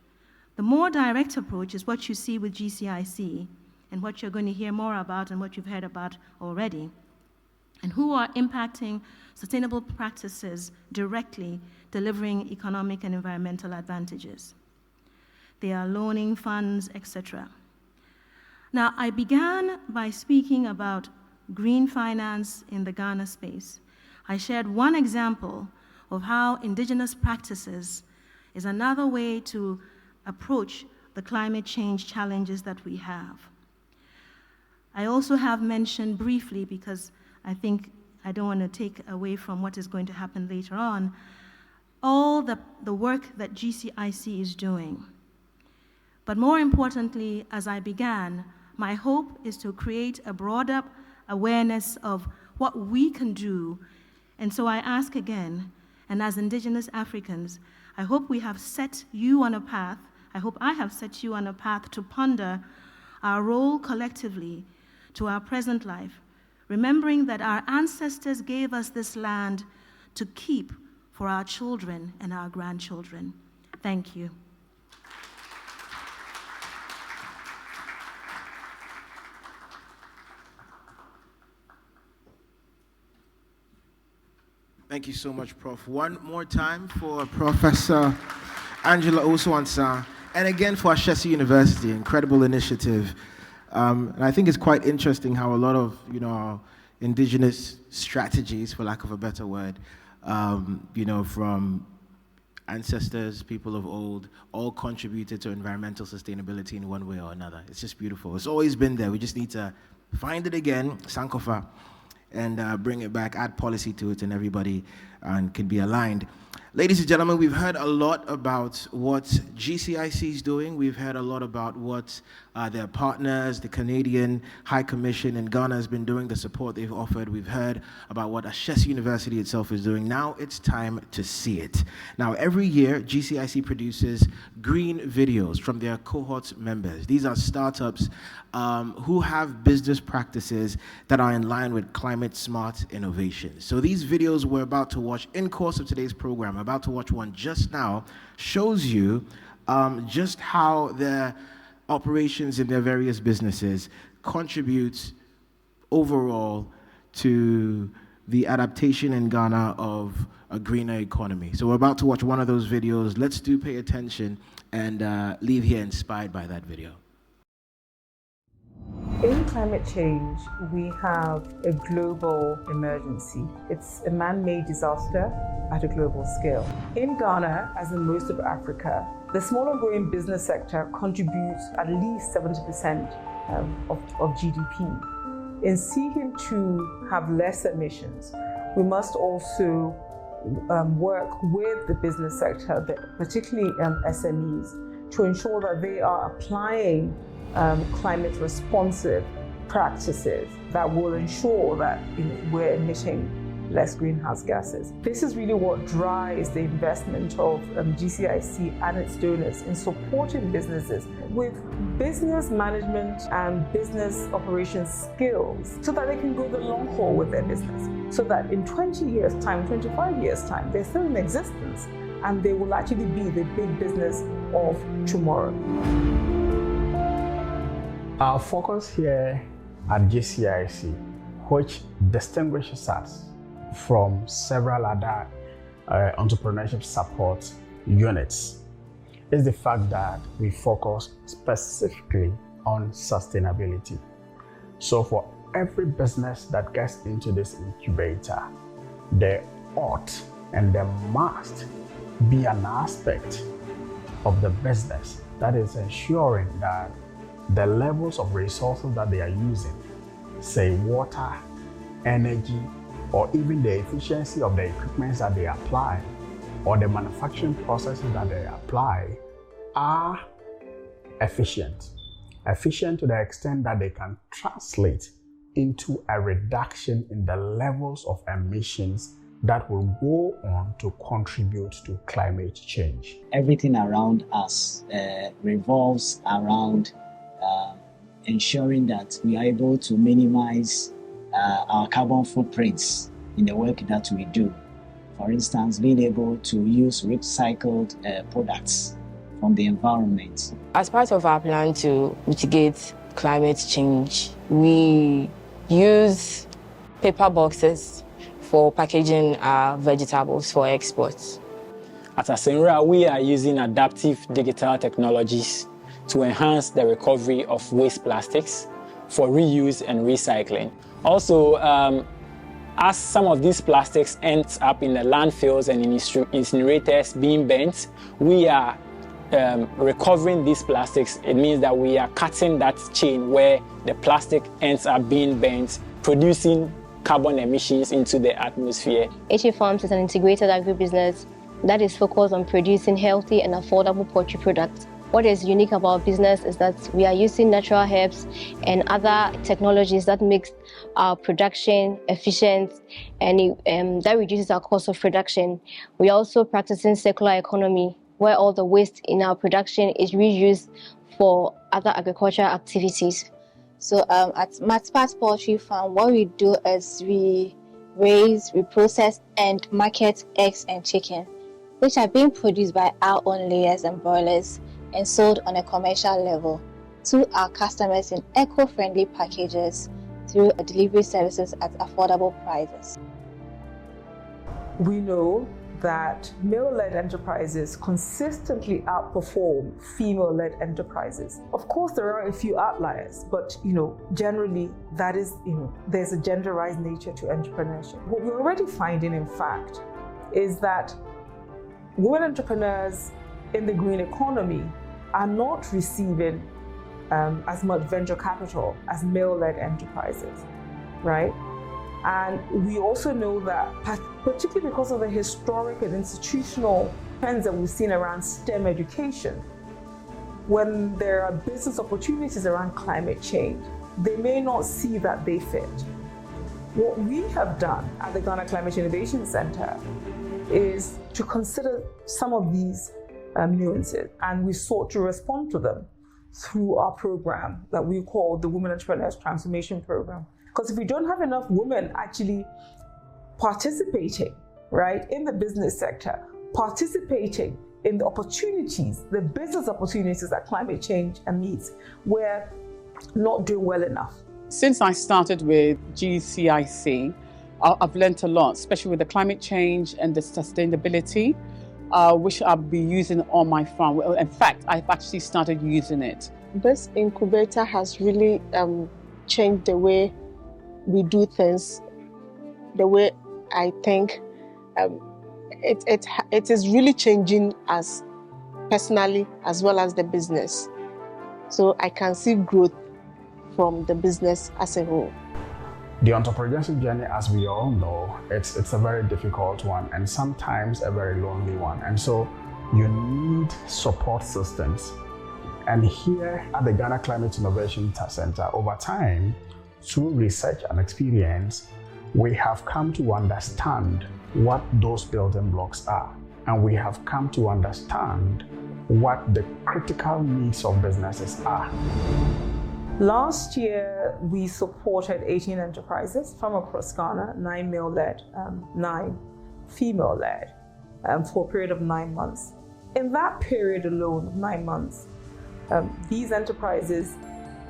The more direct approach is what you see with GCIC and what you're going to hear more about and what you've heard about already, and who are impacting sustainable practices directly, delivering economic and environmental advantages. They are loaning funds, etc. Now, I began by speaking about green finance in the Ghana space. I shared one example of how indigenous practices is another way to approach the climate change challenges that we have. I also have mentioned briefly, because I think I don't want to take away from what is going to happen later on, all the work that GCIC is doing. But more importantly, as I began, my hope is to create a broader awareness of what we can do. And so I ask again, and as indigenous Africans, I hope we have set you on a path, I hope I have set you on a path to ponder our role collectively to our present life, remembering that our ancestors gave us this land to keep for our children and our grandchildren. Thank you. Thank you so much, Prof. One more time for Professor Angela Osuansa, and again for Ashesi University, incredible initiative. And I think it's quite interesting how a lot of, our indigenous strategies, for lack of a better word, from ancestors, people of old, all contributed to environmental sustainability in one way or another. It's just beautiful. It's always been there. We just need to find it again, Sankofa, and bring it back, add policy to it, and everybody can be aligned. Ladies and gentlemen, we've heard a lot about what GCIC is doing. We've heard a lot about what their partners, the Canadian High Commission in Ghana has been doing, the support they've offered. We've heard about what Ashesi University itself is doing. Now it's time to see it. Now, every year, GCIC produces green videos from their cohort members. These are startups who have business practices that are in line with climate-smart innovation. So these videos we're about to watch in course of today's program, about to watch one just now, shows you just how their operations in their various businesses contribute overall to the adaptation in Ghana of a greener economy. So we're about to watch one of those videos. Let's do pay attention and leave here inspired by that video. In climate change, we have a global emergency. It's a man-made disaster at a global scale. In Ghana, as in most of Africa, the small and growing business sector contributes at least 70% of GDP. In seeking to have less emissions, we must also work with the business sector, particularly SMEs, to ensure that they are applying climate responsive practices that will ensure that we're emitting less greenhouse gases. This is really what drives the investment of GCIC and its donors in supporting businesses with business management and business operations skills so that they can go the long haul with their business, so that in 20 years' time, 25 years' time, they're still in existence and they will actually be the big business of tomorrow. Our focus here at GCIC, which distinguishes us from several other entrepreneurship support units, is the fact that we focus specifically on sustainability. So for every business that gets into this incubator, there ought and there must be an aspect of the business that is ensuring that the levels of resources that they are using, say water, energy, or even the efficiency of the equipment that they apply, or the manufacturing processes that they apply, are efficient. Efficient to the extent that they can translate into a reduction in the levels of emissions that will go on to contribute to climate change. Everything around us revolves around ensuring that we are able to minimize our carbon footprints in the work that we do. For instance, being able to use recycled products from the environment. As part of our plan to mitigate climate change, we use paper boxes for packaging our vegetables for exports. At Asenra, we are using adaptive digital technologies to enhance the recovery of waste plastics for reuse and recycling. Also, as some of these plastics end up in the landfills and in incinerators being burnt, we are recovering these plastics. It means that we are cutting that chain where the plastic ends up being burnt, producing carbon emissions into the atmosphere. HA Farms is an integrated agribusiness that is focused on producing healthy and affordable poultry products. What is unique about our business is that we are using natural herbs and other technologies that makes our production efficient and that reduces our cost of production. We are also practicing circular economy, where all the waste in our production is reused for other agricultural activities. So at Matspat Poultry Farm, what we do is we raise, we process and market eggs and chicken, which are being produced by our own layers and broilers and sold on a commercial level to our customers in eco-friendly packages through delivery services at affordable prices. We know that male-led enterprises consistently outperform female-led enterprises. Of course, there are a few outliers, but generally that is, there's a genderized nature to entrepreneurship. What we're already finding, in fact, is that women entrepreneurs in the green economy are not receiving as much venture capital as male-led enterprises, right? And we also know that, particularly because of the historic and institutional trends that we've seen around STEM education, when there are business opportunities around climate change, they may not see that they fit. What we have done at the Ghana Climate Innovation Center is to consider some of these nuances, and we sought to respond to them through our program that we call the Women Entrepreneurs Transformation Program. Because if we don't have enough women actually participating, right, in the business sector, participating in the opportunities, the business opportunities that climate change meets, we're not doing well enough. Since I started with GCIC, I've learned a lot, especially with the climate change and the sustainability, which I'll be using on my farm. Well, in fact, I've actually started using it. This incubator has really changed the way we do things, the way I think. It is really changing us personally as well as the business. So I can see growth from the business as a whole. The entrepreneurship journey, as we all know, it's a very difficult one and sometimes a very lonely one. And so you need support systems. And here at the Ghana Climate Innovation Center, over time, through research and experience, we have come to understand what those building blocks are. And we have come to understand what the critical needs of businesses are. Last year, we supported 18 enterprises from across Ghana, 9 male-led, 9 female-led, for a period of 9 months. In that period alone, 9 months, these enterprises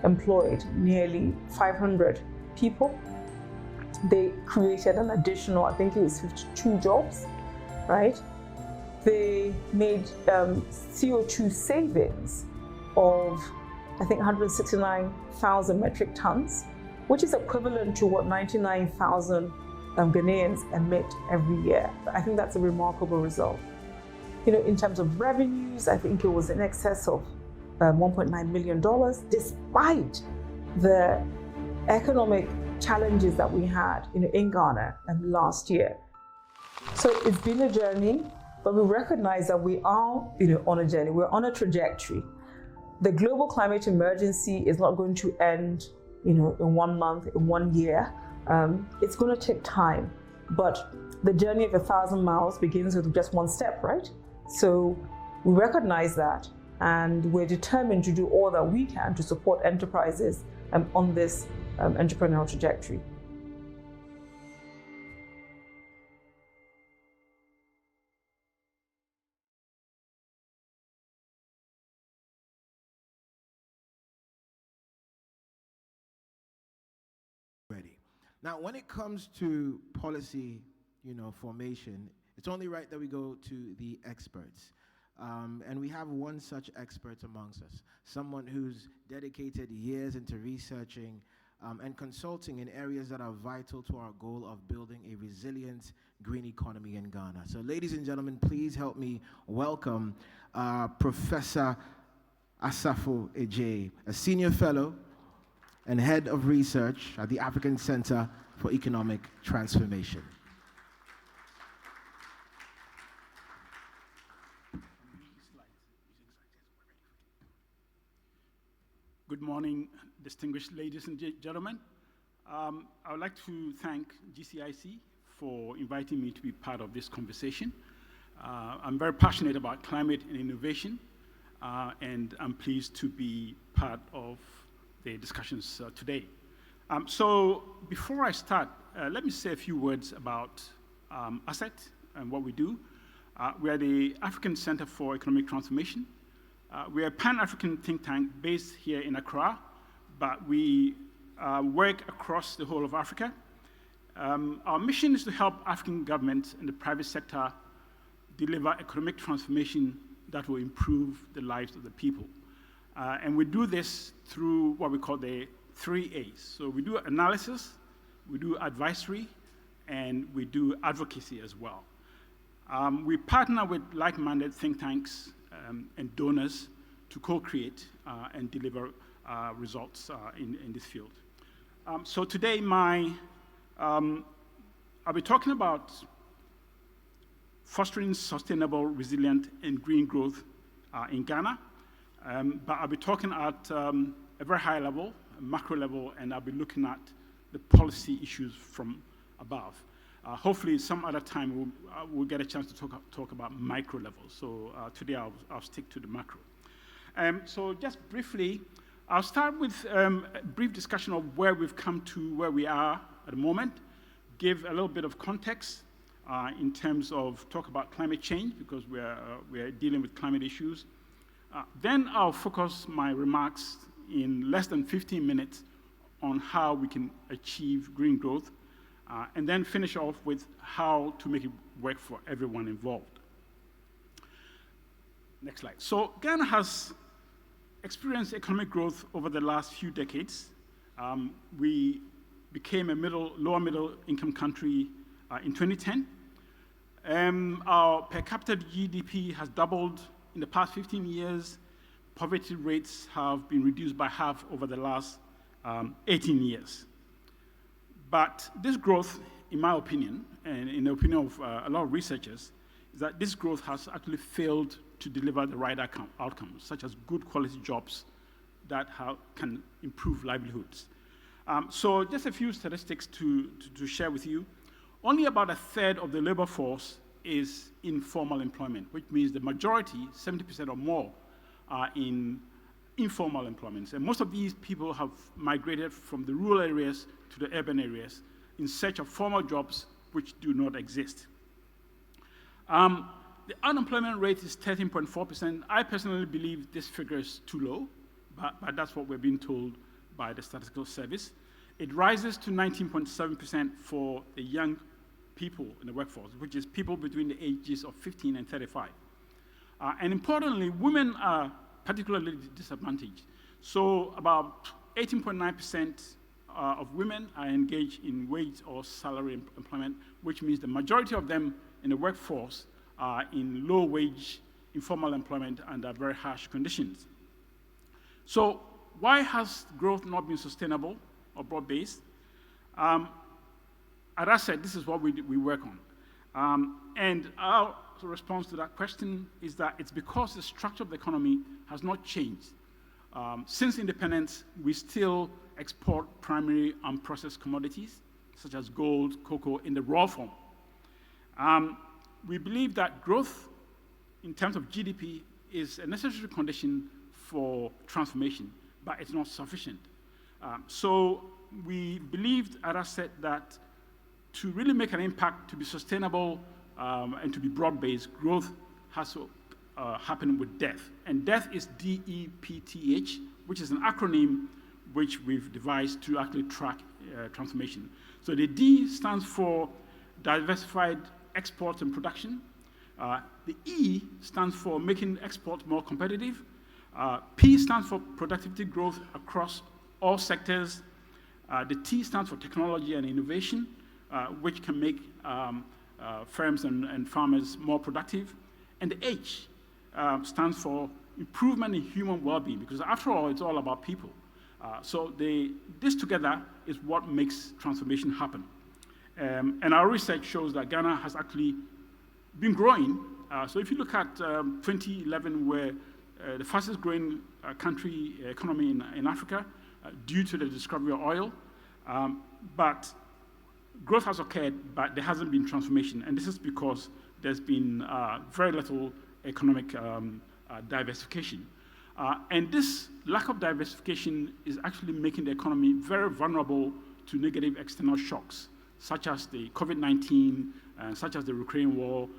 employed nearly 500 people. They created an additional, I think it was 52 jobs, right? They made CO2 savings of, I think, 169,000 metric tons, which is equivalent to what 99,000 Ghanaians emit every year. I think that's a remarkable result. You know, in terms of revenues, I think it was in excess of $1.9 million, despite the economic challenges that we had, in Ghana last year. So it's been a journey, but we recognize that we are, on a journey. We're on a trajectory. The global climate emergency is not going to end, in 1 month, in 1 year. It's going to take time, but the journey of 1,000 miles begins with just one step, right? So we recognize that, and we're determined to do all that we can to support enterprises on this entrepreneurial trajectory. Ready. Now, when it comes to policy, formation, it's only right that we go to the experts. And we have one such expert amongst us, someone who's dedicated years into researching and consulting in areas that are vital to our goal of building a resilient green economy in Ghana. So, ladies and gentlemen, please help me welcome Professor Asafo Ejay, a senior fellow and head of research at the African Center for Economic Transformation. Good morning, distinguished ladies and gentlemen. I would like to thank GCIC for inviting me to be part of this conversation. I'm very passionate about climate and innovation, and I'm pleased to be part of the discussions today. So before I start, let me say a few words about ASSET and what we do. We are the African Center for Economic Transformation. We are a Pan-African think tank based here in Accra, but we work across the whole of Africa. Our mission is to help African governments and the private sector deliver economic transformation that will improve the lives of the people. And we do this through what we call the 3 A's. So we do analysis, we do advisory, and we do advocacy as well. We partner with like-minded think tanks and donors to co-create and deliver results in this field. So today, I'll be talking about fostering sustainable, resilient, and green growth in Ghana. But I'll be talking at a very high level, a macro level, and I'll be looking at the policy issues from above. Hopefully, some other time we'll get a chance to talk about micro levels. So today I'll stick to the macro. So just briefly, I'll start with a brief discussion of where we've come to, where we are at the moment, give a little bit of context in terms of talk about climate change, because we're dealing with climate issues. Then I'll focus my remarks in less than 15 minutes on how we can achieve green growth. and then finish off with how to make it work for everyone involved. Next slide. So Ghana has experienced economic growth over the last few decades. We became a lower middle income country in 2010. Our per capita GDP has doubled in the past 15 years. Poverty rates have been reduced by half over the last 18 years. But this growth, in my opinion, and in the opinion of a lot of researchers, is that this growth has actually failed to deliver the right outcomes, such as good quality jobs that can improve livelihoods. So just a few statistics to share with you. Only about a third of the labor force is in formal employment, which means the majority, 70% or more, are in informal employments. And most of these people have migrated from the rural areas to the urban areas in search of formal jobs which do not exist. The unemployment rate is 13.4%. I personally believe this figure is too low, but that's what we're being told by the Statistical Service. It rises to 19.7% for the young people in the workforce, which is people between the ages of 15 and 35. And importantly, women are particularly disadvantaged. So about 18.9% of women are engaged in wage or salary employment, which means the majority of them in the workforce are in low-wage, informal employment under very harsh conditions. So why has growth not been sustainable or broad-based? As I said, this is what we work on. And our response to that question is that it's because the structure of the economy has not changed. Since independence, we still export primary unprocessed commodities, such as gold, cocoa, in the raw form. We believe that growth in terms of GDP is a necessary condition for transformation, but it's not sufficient. So we believed, as I said, that to really make an impact, to be sustainable, and to be broad-based, growth has to happen with DEPTH. And DEPTH is D-E-P-T-H, which is an acronym which we've devised to actually track transformation. So the D stands for diversified exports and production. The E stands for making exports more competitive. P stands for productivity growth across all sectors. The T stands for technology and innovation, which can make firms and farmers more productive. And the H stands for improvement in human well-being, because after all, it's all about people. So this together is what makes transformation happen. And our research shows that Ghana has actually been growing. So if you look at 2011, we're the fastest growing economy in Africa due to the discovery of oil. But growth has occurred, but there hasn't been transformation. And this is because there's been very little economic diversification. And this lack of diversification is actually making the economy very vulnerable to negative external shocks, such as the COVID-19, such as the Ukraine war,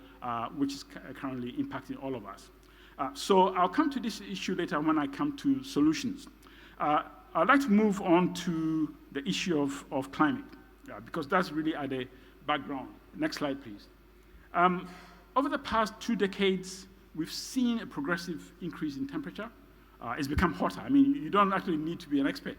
which is currently impacting all of us. So I'll come to this issue later when I come to solutions. I'd like to move on to the issue of climate, because that's really at the background. Next slide, please. Over the past 2 decades, we've seen a progressive increase in temperature. It's become hotter. I mean, you don't actually need to be an expert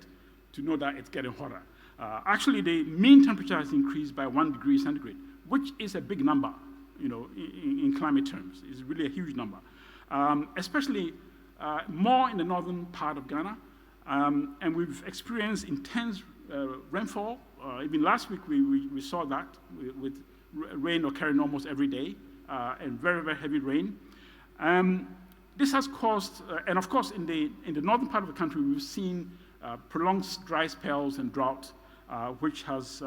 to know that it's getting hotter. Actually, the mean temperature has increased by 1 degree centigrade, which is a big number, in climate terms. It's really a huge number, especially more in the northern part of Ghana. And we've experienced intense rainfall. Even last week, we saw that with rain occurring almost every day, and very, very heavy rain. This has caused, and of course, in the northern part of the country, we've seen prolonged dry spells and drought, which has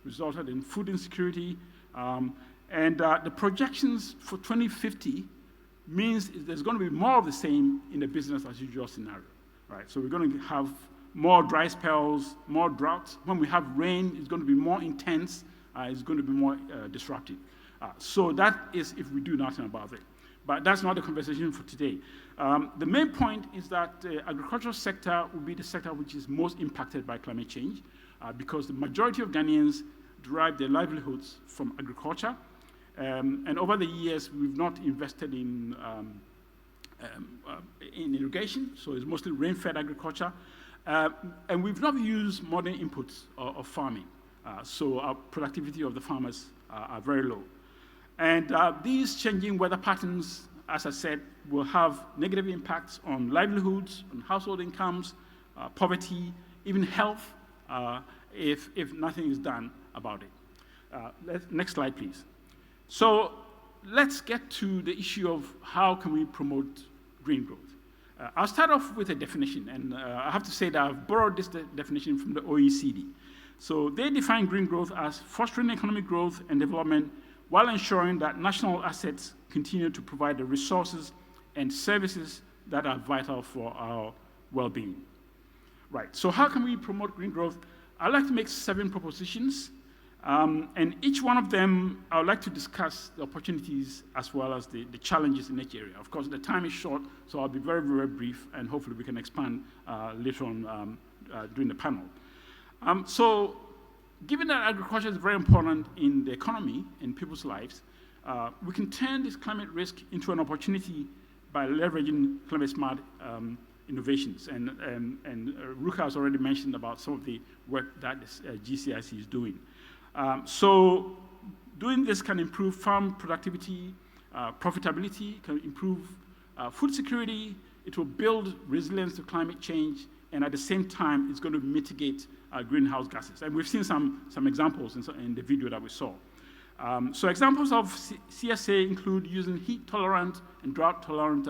resulted in food insecurity. And the projections for 2050 means there's going to be more of the same in the business as usual scenario, right? So we're going to have more dry spells, more droughts. When we have rain, it's going to be more intense. It's going to be more disruptive. So that is if we do nothing about it. But that's not the conversation for today. The main point is that the agricultural sector will be the sector which is most impacted by climate change, because the majority of Ghanaians derive their livelihoods from agriculture. And over the years, we've not invested in irrigation, so it's mostly rain-fed agriculture. And we've not used modern inputs of farming. So our productivity of the farmers are very low. And these changing weather patterns, as I said, will have negative impacts on livelihoods, on household incomes, poverty, even health, if nothing is done about it. Next slide, please. So let's get to the issue of how can we promote green growth. I'll start off with a definition, and I have to say that I've borrowed this definition from the OECD. So they define green growth as fostering economic growth and development while ensuring that national assets continue to provide the resources and services that are vital for our well-being. Right, so how can we promote green growth? I'd like to make 7 propositions, and each one of them, I would like to discuss the opportunities as well as the challenges in each area. Of course, the time is short, so I'll be very, very brief, and hopefully we can expand later on during the panel. So, given that agriculture is very important in the economy, in people's lives, we can turn this climate risk into an opportunity by leveraging climate-smart innovations. And Ruka has already mentioned about some of the work that GCIC is doing. So doing this can improve farm productivity, profitability, can improve food security, it will build resilience to climate change, and at the same time, it's going to mitigate greenhouse gases. And we've seen some examples in the video that we saw. So examples of CSA include using heat-tolerant and drought-tolerant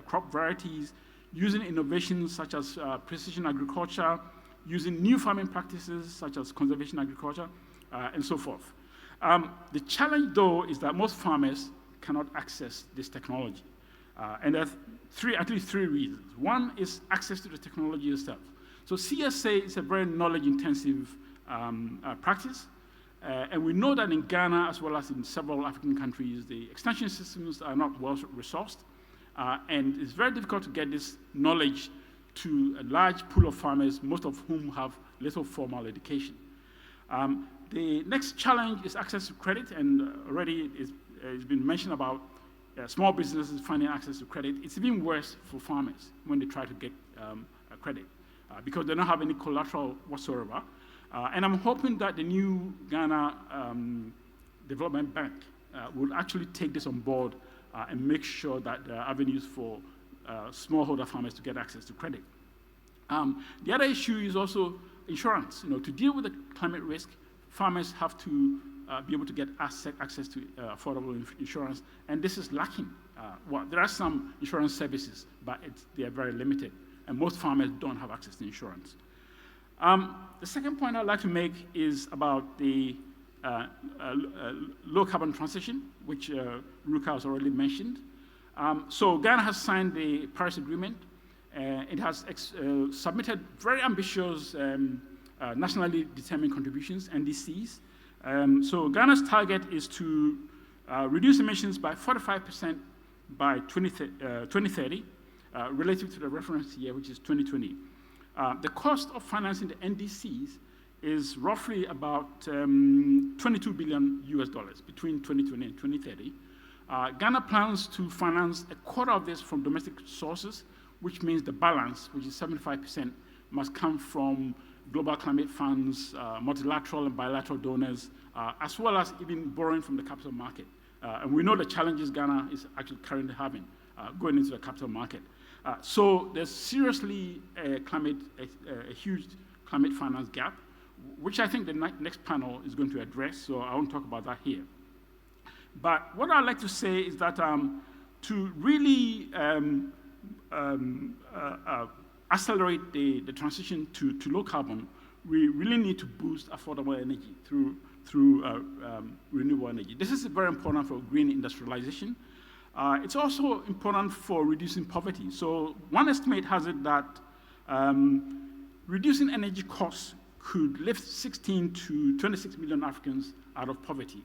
crop varieties, using innovations such as precision agriculture, using new farming practices such as conservation agriculture, and so forth. The challenge, though, is that most farmers cannot access this technology. And there are at least three reasons. One is access to the technology itself. So CSA is a very knowledge-intensive practice. And we know that in Ghana, as well as in several African countries, the extension systems are not well resourced. And it's very difficult to get this knowledge to a large pool of farmers, most of whom have little formal education. The next challenge is access to credit, and already it's been mentioned about small businesses finding access to credit. It's even worse for farmers when they try to get credit because they don't have any collateral whatsoever. And I'm hoping that the new Ghana Development Bank will actually take this on board and make sure that there are avenues for smallholder farmers to get access to credit. The other issue is also insurance. To deal with the climate risk, farmers have to be able to get access to affordable insurance, and this is lacking. Well, there are some insurance services, but they are very limited, and most farmers don't have access to insurance. The second point I'd like to make is about the low-carbon transition, which Ruka has already mentioned. So Ghana has signed the Paris Agreement. It has submitted very ambitious nationally determined contributions, NDCs. So Ghana's target is to reduce emissions by 45% by 2030, relative to the reference year, which is 2020. The cost of financing the NDCs is roughly about $22 billion between 2020 and 2030. Ghana plans to finance a quarter of this from domestic sources, which means the balance, which is 75%, must come from global climate funds, multilateral and bilateral donors, as well as even borrowing from the capital market. And we know the challenges Ghana is actually currently having going into the capital market. So there's seriously a huge climate finance gap, which I think the next panel is going to address, so I won't talk about that here. But what I'd like to say is that to really accelerate the transition to low carbon, we really need to boost affordable energy through renewable energy. This is very important for green industrialization. It's also important for reducing poverty. So one estimate has it that reducing energy costs could lift 16 to 26 million Africans out of poverty.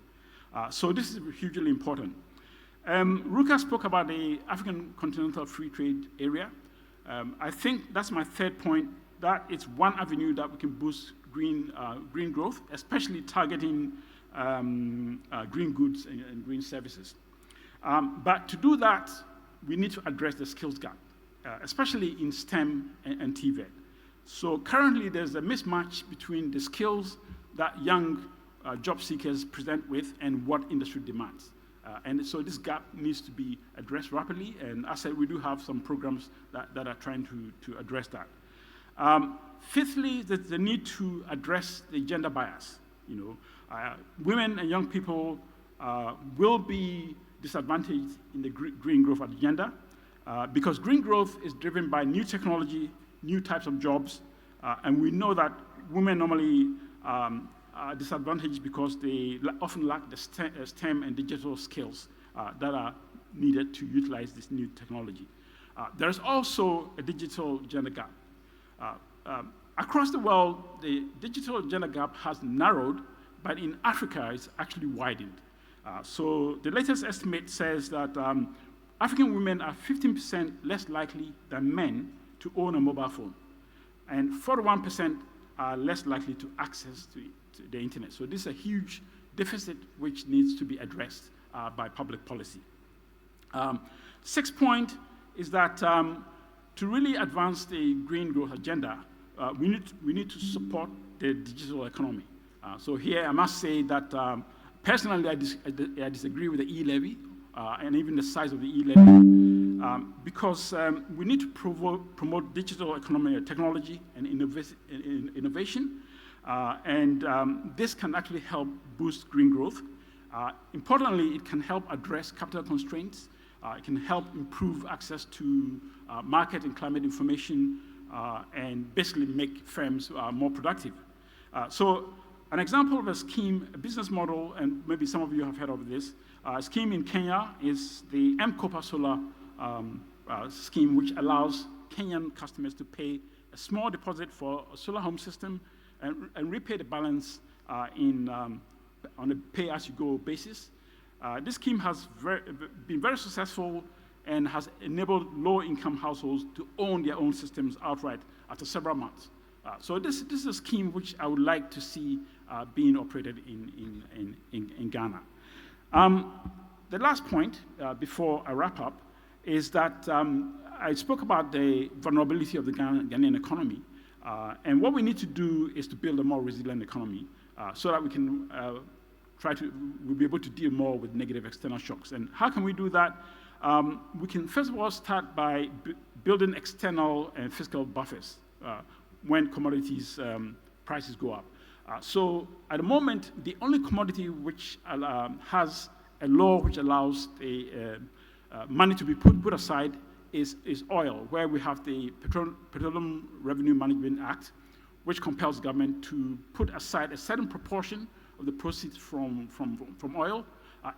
So this is hugely important. Ruka spoke about the African Continental Free Trade Area. I think that's my third point, that it's one avenue that we can boost green growth, especially targeting green goods and green services. But to do that, we need to address the skills gap, especially in STEM and TVET. So currently, there's a mismatch between the skills that young job seekers present with and what industry demands. And so this gap needs to be addressed rapidly. And as I said, we do have some programs that are trying to address that. Fifthly, the need to address the gender bias. Women and young people will be disadvantaged in the green growth agenda because green growth is driven by new technology, new types of jobs, and we know that women normally are disadvantaged because they often lack the STEM and digital skills that are needed to utilize this new technology. There's also a digital gender gap. Across the world, the digital gender gap has narrowed, but in Africa, it's actually widened. So the latest estimate says that African women are 15% less likely than men to own a mobile phone, and 41% are less likely to access to the internet. So this is a huge deficit which needs to be addressed by public policy. Sixth point is that to really advance the green growth agenda, we need to support the digital economy. So here I must say that personally I disagree with the e-levy and even the size of the e-levy because we need to promote digital economy, technology and innovation. This can actually help boost green growth. Importantly, it can help address capital constraints. It can help improve access to market and climate information and basically make firms more productive. So an example of a scheme, a business model, and maybe some of you have heard of this, a scheme in Kenya is the M-Kopa Solar scheme, which allows Kenyan customers to pay a small deposit for a solar home system and repay the balance on a pay-as-you-go basis. This scheme has been very successful and has enabled low-income households to own their own systems outright after several months. So this is a scheme which I would like to see being operated in Ghana. The last point, before I wrap up, is that I spoke about the vulnerability of the Ghanaian economy. And what we need to do is to build a more resilient economy so that we can we'll be able to deal more with negative external shocks. And how can we do that? We can first of all start by building external and fiscal buffers when commodities prices go up. So at the moment, the only commodity which has a law which allows the money to be put aside is oil, where we have the Petroleum Revenue Management Act, which compels government to put aside a certain proportion of the proceeds from oil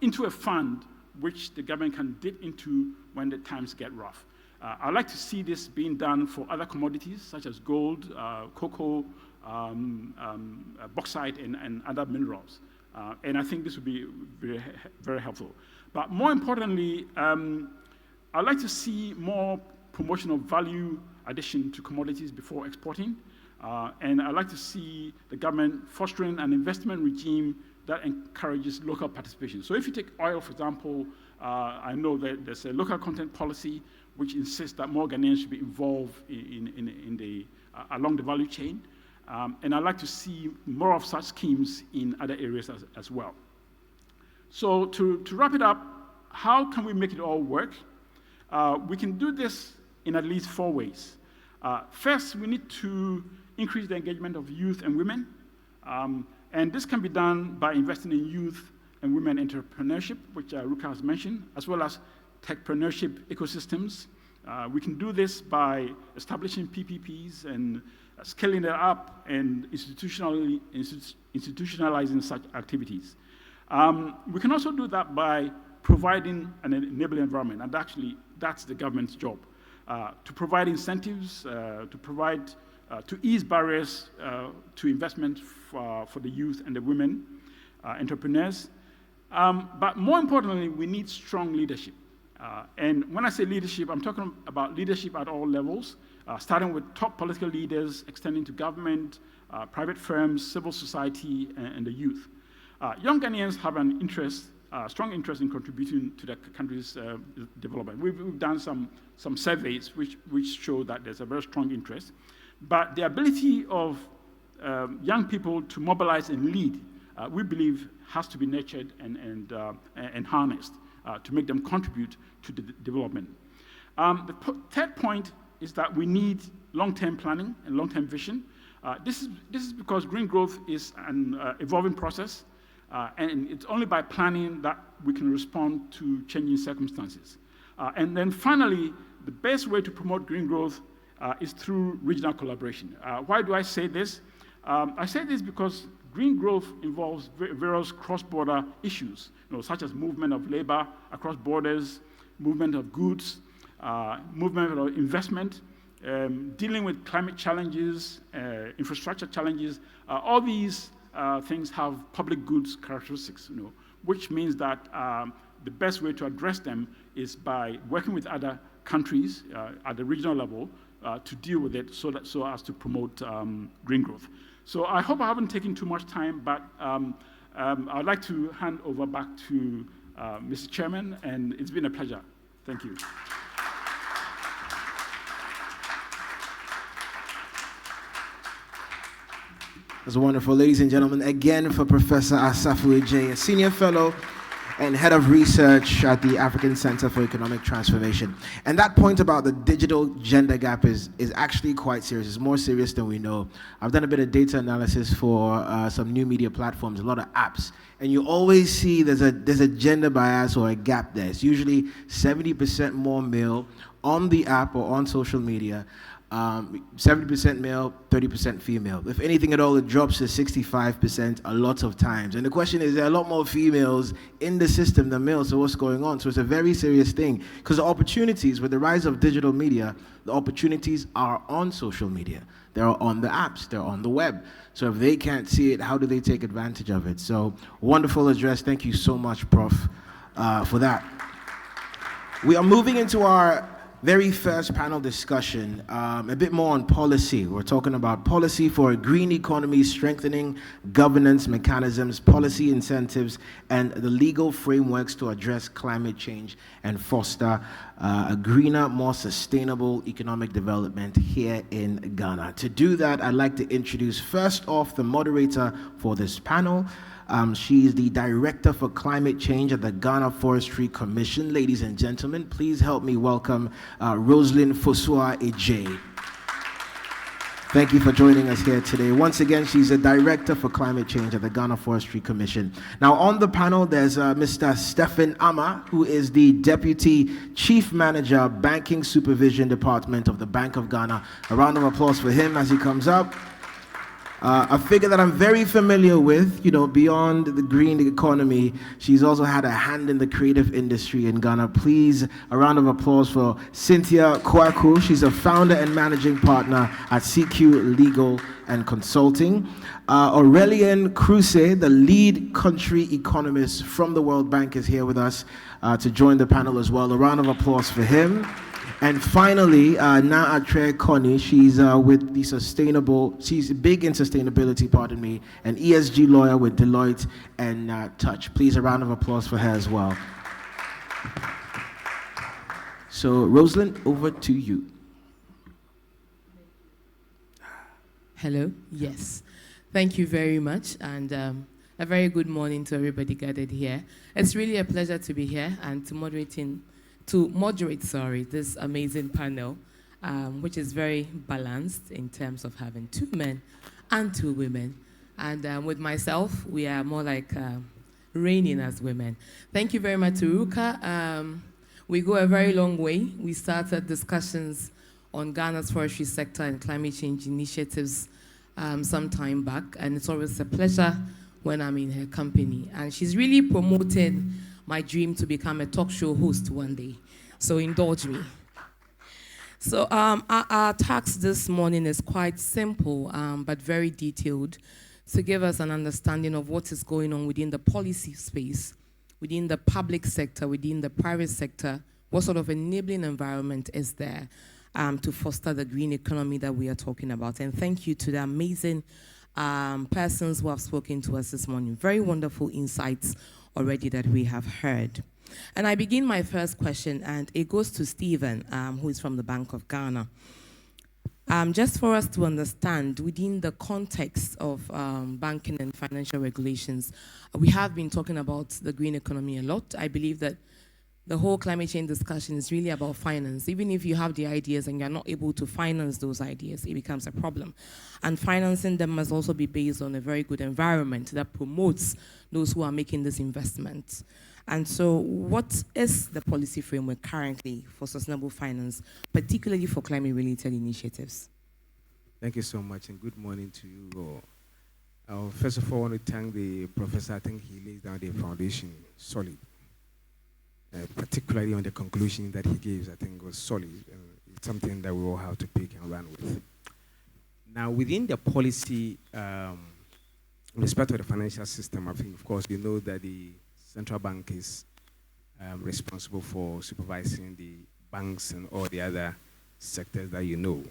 into a fund which the government can dip into when the times get rough. I'd like to see this being done for other commodities such as gold, cocoa, bauxite, and other minerals. And I think this would be very, very helpful. But more importantly, I'd like to see more promotion of value addition to commodities before exporting. And I'd like to see the government fostering an investment regime that encourages local participation. So if you take oil, for example, I know that there's a local content policy which insists that more Ghanaians should be involved along the value chain. And I'd like to see more of such schemes in other areas as well. So to wrap it up, how can we make it all work? We can do this in at least 4 ways. First, we need to increase the engagement of youth and women. And this can be done by investing in youth and women entrepreneurship, which Ruka has mentioned, as well as techpreneurship ecosystems. We can do this by establishing PPPs and scaling it up and institutionalizing such activities. We can also do that by providing an enabling environment, and actually that's the government's job, to provide incentives, to ease barriers to investment for the youth and the women entrepreneurs. But more importantly, we need strong leadership. And when I say leadership, I'm talking about leadership at all levels, starting with top political leaders, extending to government, private firms, civil society, and the youth. Young Ghanaians have an interest, strong interest in contributing to the country's development. We've done some surveys which show that there's a very strong interest. But the ability of young people to mobilize and lead, we believe, has to be nurtured and harnessed to make them contribute to the development. The third point is that we need long-term planning and long-term vision. This is because green growth is an evolving process, and it's only by planning that we can respond to changing circumstances. And then finally, the best way to promote green growth is through regional collaboration. Why do I say this? I say this because green growth involves various cross-border issues, such as movement of labor across borders, movement of goods, movement of investment, dealing with climate challenges, infrastructure challenges. All these things have public goods characteristics, which means that the best way to address them is by working with other countries at the regional level to deal with it so as to promote green growth. So I hope I haven't taken too much time, but I'd like to hand over back to Mr. Chairman, and it's been a pleasure. Thank you. That's wonderful. Ladies and gentlemen, again for Professor Asafu J, a senior fellow and head of research at the African Center for Economic Transformation. And that point about the digital gender gap is actually quite serious. It's more serious than we know. I've done a bit of data analysis for some new media platforms, a lot of apps, and you always see there's a gender bias or a gap there. It's usually 70% more male on the app or on social media. 70% male, 30% female. If anything at all, it drops to 65% a lot of times. And the question is, there are a lot more females in the system than males, so what's going on? So it's a very serious thing, because the opportunities, with the rise of digital media, the opportunities are on social media. They're on the apps, they're on the web. So if they can't see it, how do they take advantage of it? So wonderful address. Thank you so much, Prof, for that. We are moving into our very first panel discussion, a bit more on policy. We're talking about policy for a green economy, strengthening governance mechanisms, policy incentives, and the legal frameworks to address climate change and foster a greener, more sustainable economic development here in Ghana. To do that, I'd like to introduce first off the moderator for this panel. She is the Director for Climate Change at the Ghana Forestry Commission. Ladies and gentlemen, please help me welcome Rosalind Fosuah-Ejay. Thank you for joining us here today. Once again, she's a Director for Climate Change at the Ghana Forestry Commission. Now on the panel, there's Mr. Stephen Ama, who is the Deputy Chief Manager, Banking Supervision Department of the Bank of Ghana. A round of applause for him as he comes up. A figure that I'm very familiar with, beyond the green economy, she's also had a hand in the creative industry in Ghana. Please, a round of applause for Cynthia Kwaku. She's a founder and managing partner at CQ Legal and Consulting. Aurelien Kruse, the lead country economist from the World Bank, is here with us to join the panel as well. A round of applause for him. And finally, Naatre Connie, she's with the she's big in sustainability, pardon me, an ESG lawyer with Deloitte and Touch. Please, a round of applause for her as well. So, Rosalind, over to you. Hello, yes. Thank you very much, and a very good morning to everybody gathered here. It's really a pleasure to be here and to moderate this amazing panel, which is very balanced in terms of having 2 men and 2 women. And with myself, we are more like reigning as women. Thank you very much to Ruka. We go a very long way. We started discussions on Ghana's forestry sector and climate change initiatives some time back, and it's always a pleasure when I'm in her company. And she's really promoted my dream to become a talk show host one day. So indulge me. So our task this morning is quite simple, but very detailed, to give us an understanding of what is going on within the policy space, within the public sector, within the private sector, What sort of enabling environment is there to foster the green economy that we are talking about? And thank you to the amazing persons who have spoken to us this morning. Very wonderful insights already that we have heard. And I begin my first question, and it goes to Stephen, who is from the Bank of Ghana. Just for us to understand, within the context of banking and financial regulations, we have been talking about the green economy a lot. I believe that the whole climate change discussion is really about finance. Even if you have the ideas and you're not able to finance those ideas, it becomes a problem. And financing them must also be based on a very good environment that promotes those who are making this investment. And so what is the policy framework currently for sustainable finance, particularly for climate-related initiatives? Thank you so much, and good morning to you all. First of all, I want to thank the professor. I think he lays down the foundation solid. Particularly on the conclusion that he gives, I think was solid. It's something that we all have to pick and run with. Now, within the policy, with respect to the financial system, I think, of course, you know that the central bank is responsible for supervising the banks and all the other sectors that you know.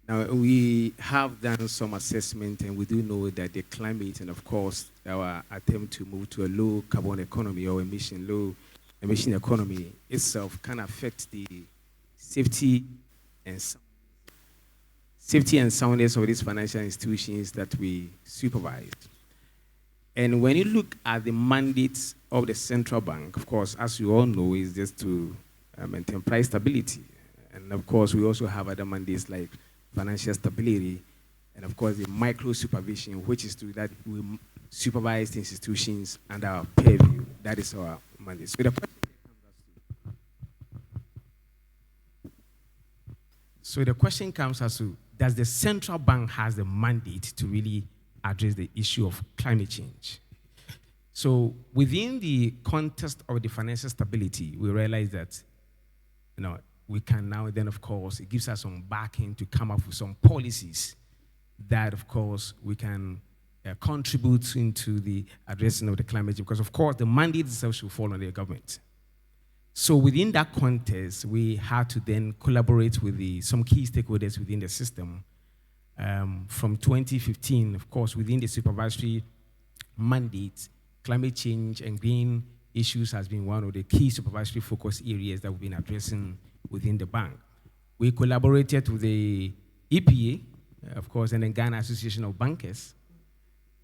Now, we have done some assessment, and we do know that the climate and, of course, our attempt to move to a low carbon economy or low emission economy itself can affect the safety and soundness of these financial institutions that we supervise. And when you look at the mandates of the central bank, of course, as you all know, is just to maintain price stability. And, of course, we also have other mandates like financial stability, and of course the micro supervision, which is to that we supervise the institutions under our purview. That is our mandate. So the question comes as to, does the central bank has the mandate to really address the issue of climate change? So within the context of the financial stability, we realize that, we can now then, of course, it gives us some backing to come up with some policies that, of course, we can contribute into the addressing of the climate change, because, of course, the mandate itself should fall on the government. So within that context, we had to then collaborate with some key stakeholders within the system. From 2015, of course, within the supervisory mandate, climate change and green issues has been one of the key supervisory focus areas that we've been addressing within the bank. We collaborated with the EPA, of course, and the Ghana Association of Bankers,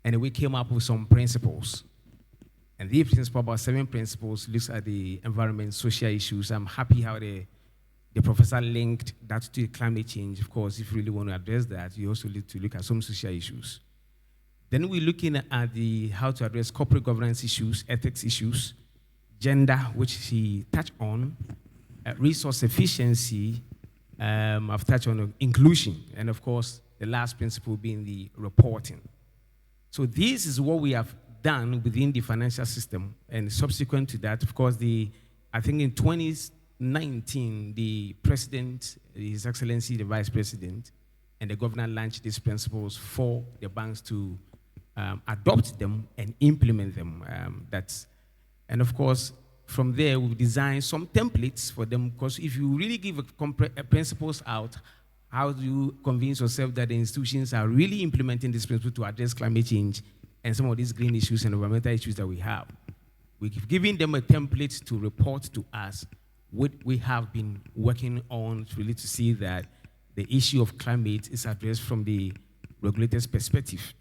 and we came up with some principles. And the principle, about 7 principles, looks at the environment, social issues. I'm happy how the professor linked that to climate change. Of course, if you really want to address that, you also need to look at some social issues. Then we're looking at how to address corporate governance issues, ethics issues, gender, which he touched on, resource efficiency, I've touched on inclusion, and of course, the last principle being the reporting. So this is what we have done within the financial system, and subsequent to that, of course, I think in 2019, the President, His Excellency, the Vice President, and the Governor launched these principles for the banks to adopt them and implement them. And of course, from there, we've designed some templates for them, because if you really give principles out, how do you convince yourself that the institutions are really implementing this principle to address climate change and some of these green issues and environmental issues that we have? We've given them a template to report to us what we have been working on, really to see that the issue of climate is addressed from the regulator's perspective.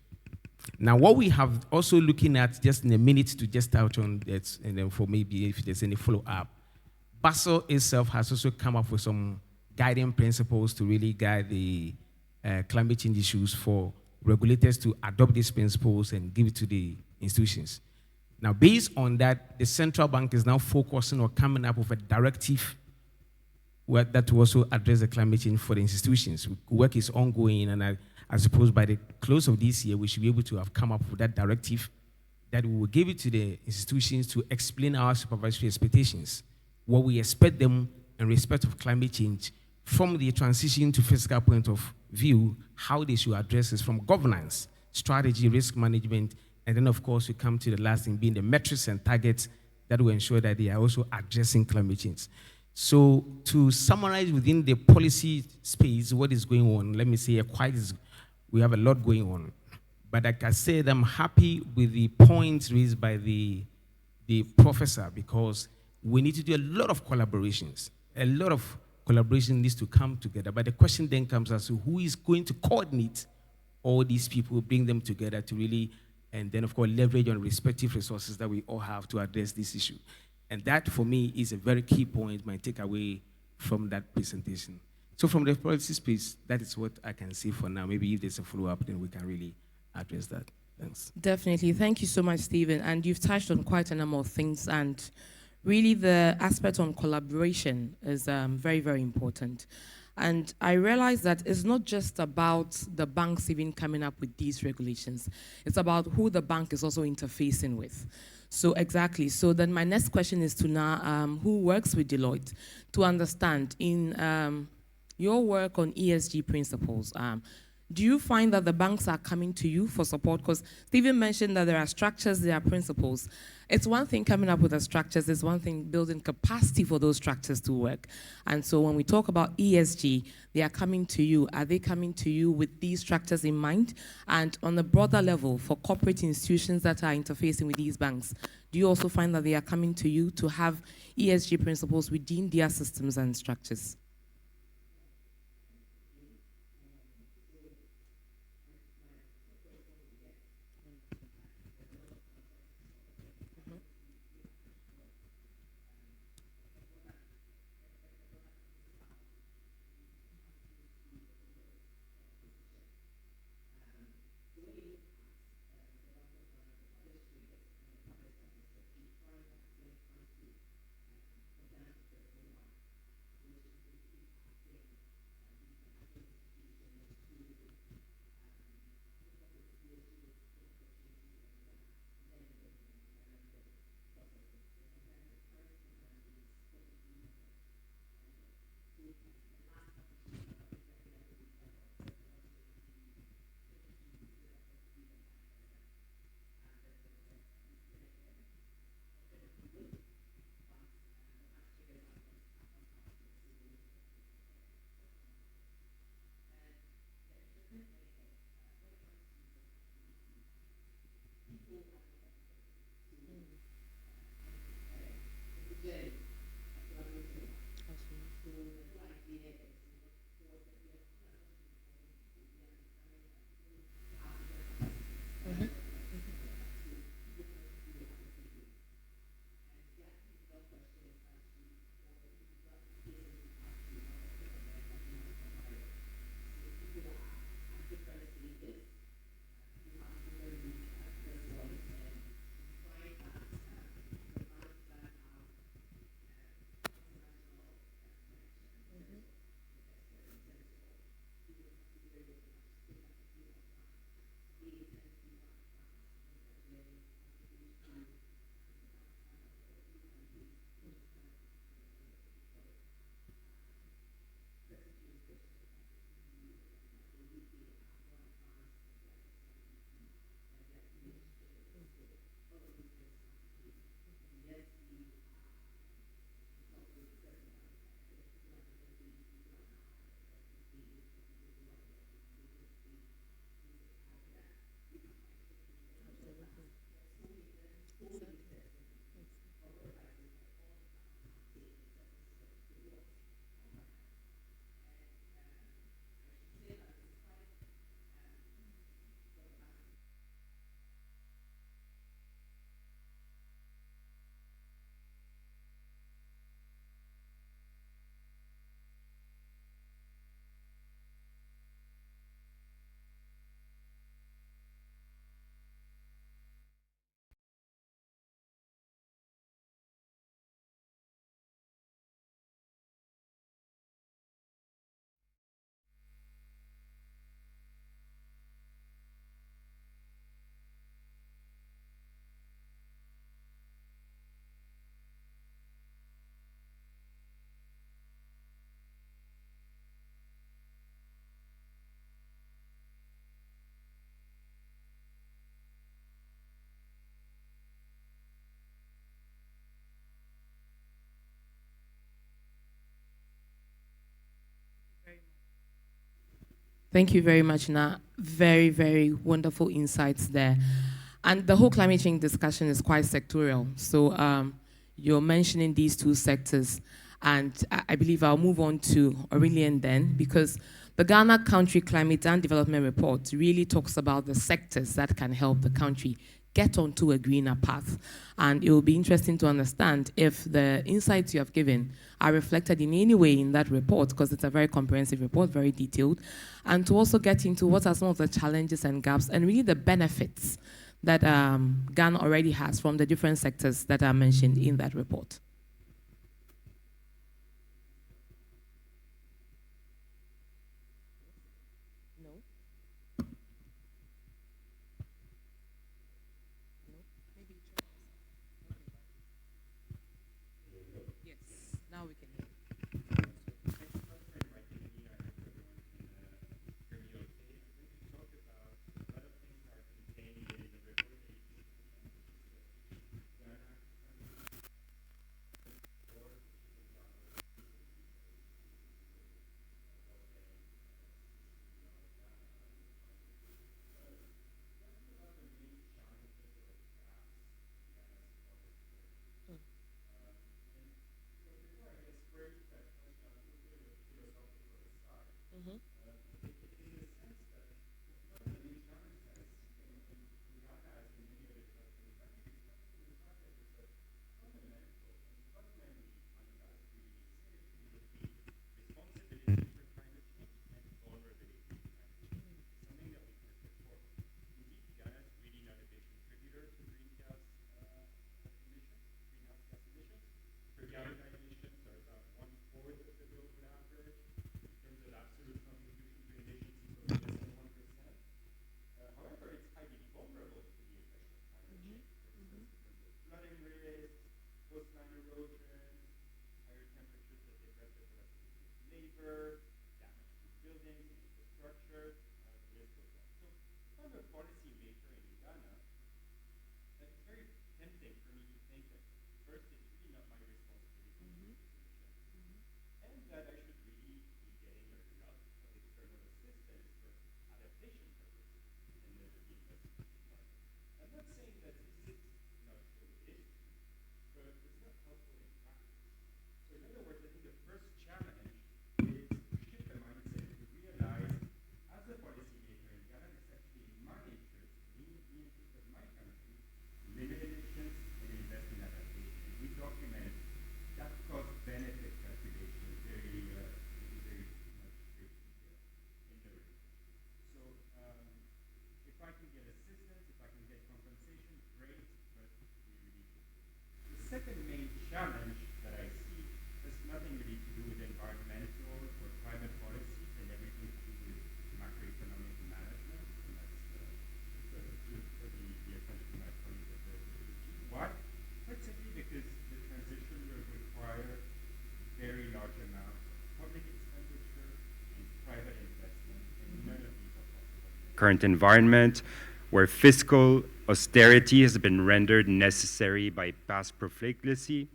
Now, what we have also looking at, just in a minute to just touch on that, and then for maybe if there's any follow-up, Basel itself has also come up with some guiding principles to really guide the climate change issues for regulators to adopt these principles and give it to the institutions. Now, based on that, the central bank is now focusing on coming up with a directive that will also address the climate change for the institutions. Work is ongoing, and I suppose by the close of this year, we should be able to have come up with that directive that we will give it to the institutions to explain our supervisory expectations, what we expect them in respect of climate change, from the transition to fiscal point of view, how they should address this from governance, strategy, risk management, and then, of course, we come to the last thing being the metrics and targets that will ensure that they are also addressing climate change. So to summarize within the policy space, what is going on, let me say we have a lot going on. But like I said, I'm happy with the points raised by the professor, because we need to do a lot of collaborations. A lot of collaboration needs to come together. But the question then comes as to who is going to coordinate all these people, bring them together to really, and then of course leverage on respective resources that we all have to address this issue. And that for me is a very key point, my takeaway from that presentation. So from the policy space, that is what I can say for now. Maybe if there's a follow-up, then we can really address that. Thanks. Definitely. Thank you so much, Stephen. And you've touched on quite a number of things, and really the aspect on collaboration is very, very important. And I realize that it's not just about the banks even coming up with these regulations. It's about who the bank is also interfacing with. So exactly. So then my next question is to now, who works with Deloitte, to understand in your work on ESG principles, do you find that the banks are coming to you for support? Because Stephen mentioned that there are structures, there are principles. It's one thing coming up with the structures, it's one thing building capacity for those structures to work. And so when we talk about ESG, they are coming to you. Are they coming to you with these structures in mind? And on a broader level, for corporate institutions that are interfacing with these banks, do you also find that they are coming to you to have ESG principles within their systems and structures? Thank you very much, Na. Very, very wonderful insights there. And the whole climate change discussion is quite sectorial. So you're mentioning these two sectors. And I believe I'll move on to Aurelian then, because the Ghana Country Climate and Development Report really talks about the sectors that can help the country get onto a greener path. And it will be interesting to understand if the insights you have given are reflected in any way in that report, because it's a very comprehensive report, very detailed, and to also get into what are some of the challenges and gaps and really the benefits that Ghana already has from the different sectors that are mentioned in that report. Now we can hear. Second main challenge that I see has nothing really to do with environmental or climate policies and everything to do with macroeconomic management. And that's good for the attention of my colleagues at the DG. Why? Quite simply because the transition will require very large amounts of public expenditure and private investment, and none of these are possible in the current environment, where fiscal austerity has been rendered necessary by past profligacy,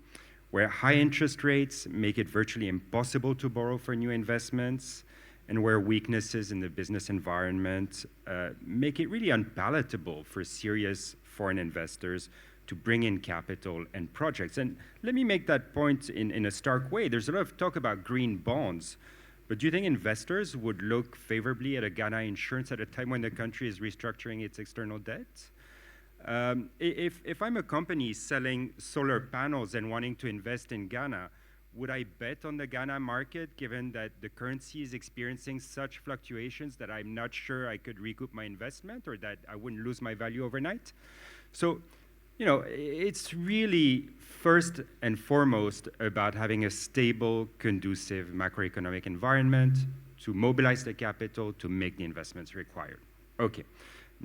where high interest rates make it virtually impossible to borrow for new investments, and where weaknesses in the business environment make it really unpalatable for serious foreign investors to bring in capital and projects. And let me make that point in a stark way. There's a lot of talk about green bonds, but do you think investors would look favorably at a Ghana insurance at a time when the country is restructuring its external debt? If I'm a company selling solar panels and wanting to invest in Ghana, would I bet on the Ghana market given that the currency is experiencing such fluctuations that I'm not sure I could recoup my investment or that I wouldn't lose my value overnight? So, you know, it's really first and foremost about having a stable, conducive macroeconomic environment to mobilize the capital to make the investments required. Okay.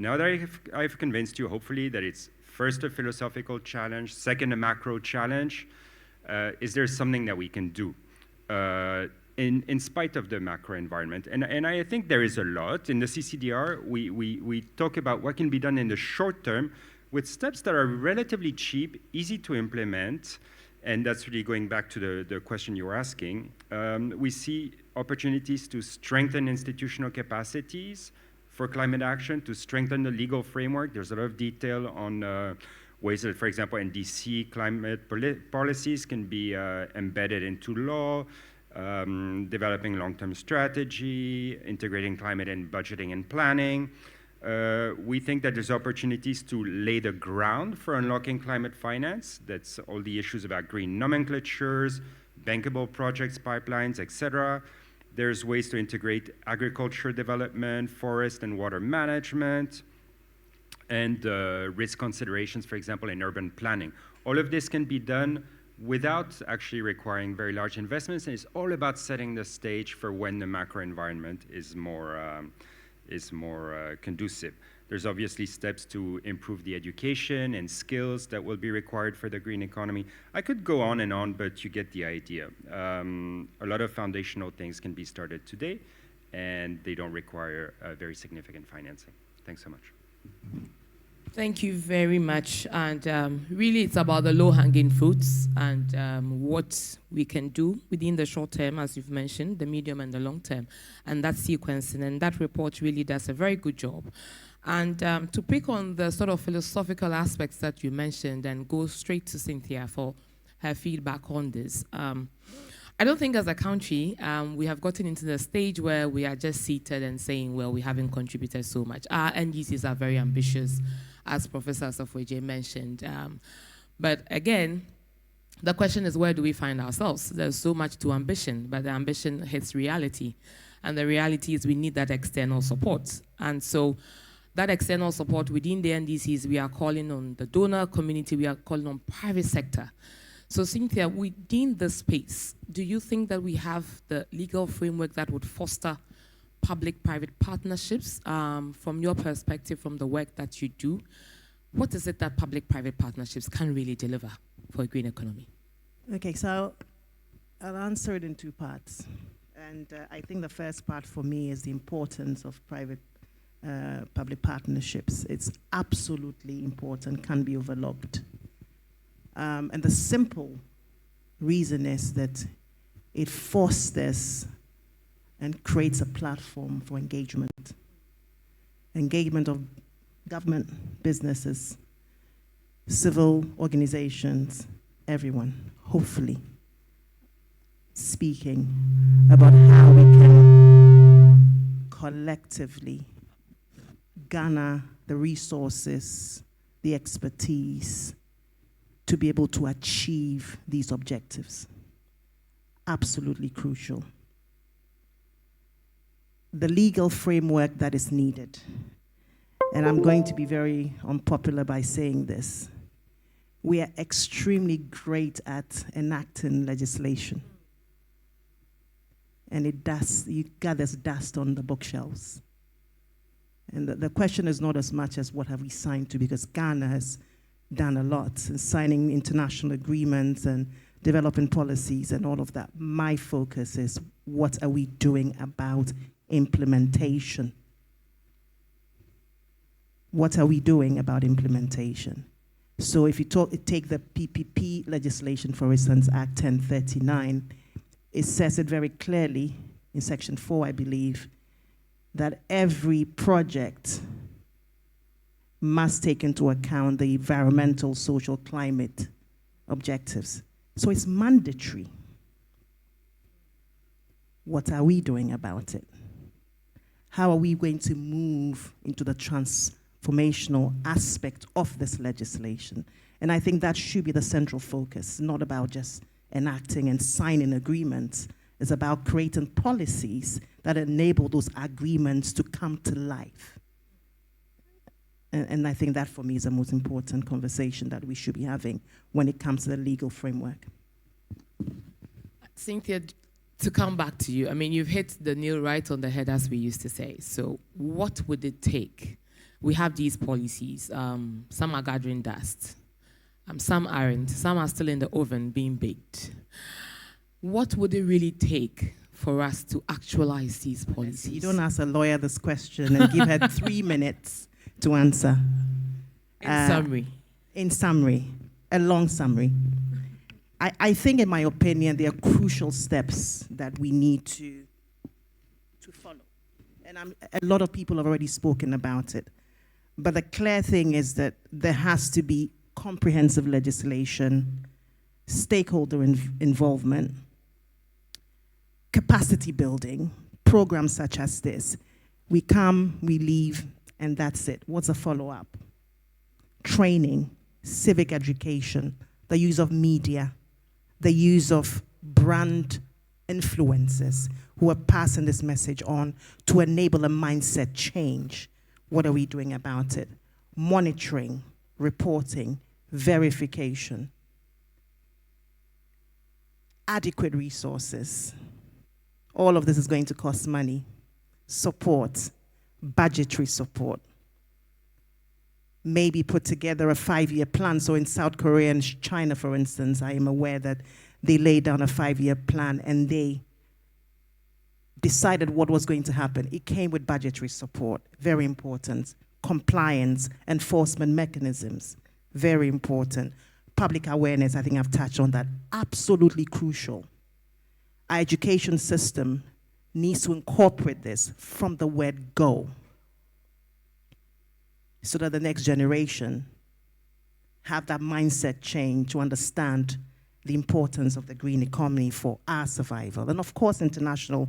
Now that I've convinced you, hopefully, that it's first a philosophical challenge, second a macro challenge, is there something that we can do in spite of the macro environment? And I think there is a lot. In the CCDR, we talk about what can be done in the short term with steps that are relatively cheap, easy to implement, and that's really going back to the question you were asking. We see opportunities to strengthen institutional capacities for climate action, to strengthen the legal framework. There's a lot of detail on ways that, for example, in DC, climate policies can be embedded into law, developing long-term strategy, integrating climate in budgeting and planning. We think that there's opportunities to lay the ground for unlocking climate finance. That's all the issues about green nomenclatures, bankable projects, pipelines, etc. There's ways to integrate agriculture development, forest and water management, and risk considerations, for example, in urban planning. All of this can be done without actually requiring very large investments, and it's all about setting the stage for when the macro environment is more conducive. There's obviously steps to improve the education and skills that will be required for the green economy. I could go on and on, but you get the idea. A lot of foundational things can be started today, and they don't require very significant financing. Thanks so much. Thank you very much. And really, it's about the low-hanging fruits and what we can do within the short term, as you've mentioned, the medium and the long term, and that sequencing. And that report really does a very good job. And to pick on the sort of philosophical aspects that you mentioned and go straight to Cynthia for her feedback on this. I don't think as a country, we have gotten into the stage where we are just seated and saying, well, we haven't contributed so much. Our NGCs are very ambitious, as Professor Sofweje mentioned. But again, the question is, where do we find ourselves? There's so much to ambition, but the ambition hits reality. And the reality is we need that external support. And so that external support within the NDCs, we are calling on the donor community, we are calling on private sector. So Cynthia, within the space, do you think that we have the legal framework that would foster public-private partnerships? From your perspective, from the work that you do, what is it that public-private partnerships can really deliver for a green economy? Okay, so I'll answer it in two parts. And I think the first part for me is the importance of private-public partnerships. It's absolutely important, can't be overlooked. And the simple reason is that it fosters and creates a platform for engagement. Engagement of government, businesses, civil organizations, everyone, hopefully, speaking about how we can collectively garner the resources, the expertise, to be able to achieve these objectives. Absolutely crucial. The legal framework that is needed, and I'm going to be very unpopular by saying this, we are extremely great at enacting legislation. And it gathers dust on the bookshelves. And the question is not as much as what have we signed to, because Ghana has done a lot in signing international agreements and developing policies and all of that. My focus is, what are we doing about implementation? What are we doing about implementation? So if you take the PPP legislation, for instance, Act 1039, it says it very clearly in Section 4, I believe, that every project must take into account the environmental, social, climate objectives. So it's mandatory. What are we doing about it? How are we going to move into the transformational aspect of this legislation? And I think that should be the central focus, not about just enacting and signing agreements. It's about creating policies that enable those agreements to come to life. And I think that, for me, is the most important conversation that we should be having when it comes to the legal framework. Cynthia, to come back to you, I mean, you've hit the nail right on the head, as we used to say. So what would it take? We have these policies. Some are gathering dust. Some aren't. Some are still in the oven being baked. What would it really take for us to actualize these policies? You don't ask a lawyer this question and give her 3 minutes to answer. In summary, a long summary. I think, in my opinion, there are crucial steps that we need to And a lot of people have already spoken about it. But the clear thing is that there has to be comprehensive legislation, stakeholder involvement, capacity building, programs such as this. We come, we leave, and that's it. What's the follow-up? Training, civic education, the use of media, the use of brand influencers who are passing this message on to enable a mindset change. What are we doing about it? Monitoring, reporting, verification, adequate resources. All of this is going to cost money. Support, budgetary support. Maybe put together a 5-year plan. So in South Korea and China, for instance, I am aware that they laid down a 5-year plan and they decided what was going to happen. It came with budgetary support, very important. Compliance, enforcement mechanisms, very important. Public awareness, I think I've touched on that, absolutely crucial. Our education system needs to incorporate this from the word go, so that the next generation have that mindset change to understand the importance of the green economy for our survival. And of course, international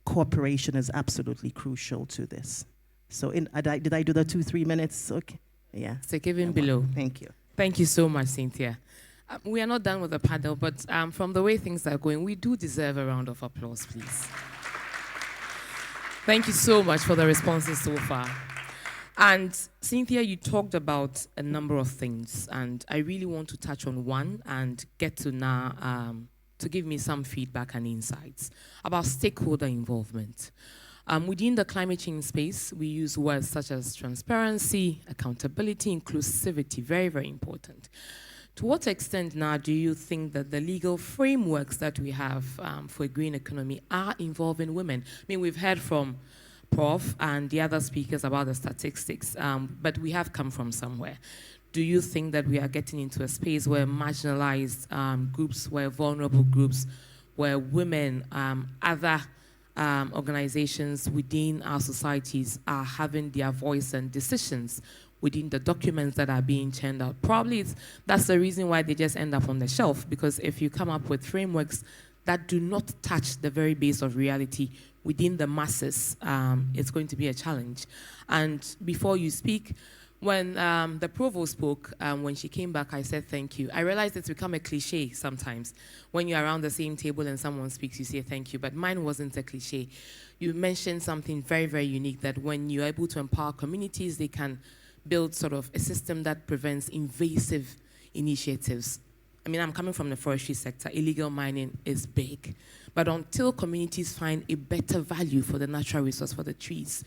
cooperation is absolutely crucial to this. So did I do the 2-3 minutes? Okay, yeah. So given below. Thank you. Thank you so much, Cynthia. We are not done with the panel, but from the way things are going, we do deserve a round of applause, please. Thank you so much for the responses so far. And Cynthia, you talked about a number of things, and I really want to touch on one and get to now to give me some feedback and insights about stakeholder involvement. Within the climate change space, we use words such as transparency, accountability, inclusivity, very, very important. To what extent now do you think that the legal frameworks that we have for a green economy are involving women? I mean, we've heard from Prof. and the other speakers about the statistics, but we have come from somewhere. Do you think that we are getting into a space where marginalized groups, where vulnerable groups, where women, other organizations within our societies are having their voice and decisions within the documents that are being churned out? Probably that's the reason why they just end up on the shelf, because if you come up with frameworks that do not touch the very base of reality within the masses, it's going to be a challenge. And before you speak, when the provost spoke, when she came back, I said thank you. I realized it's become a cliche sometimes. When you're around the same table and someone speaks, you say thank you, but mine wasn't a cliche. You mentioned something very, very unique, that when you're able to empower communities, they can build sort of a system that prevents invasive initiatives. I mean, I'm coming from the forestry sector. Illegal mining is big. But until communities find a better value for the natural resource, for the trees,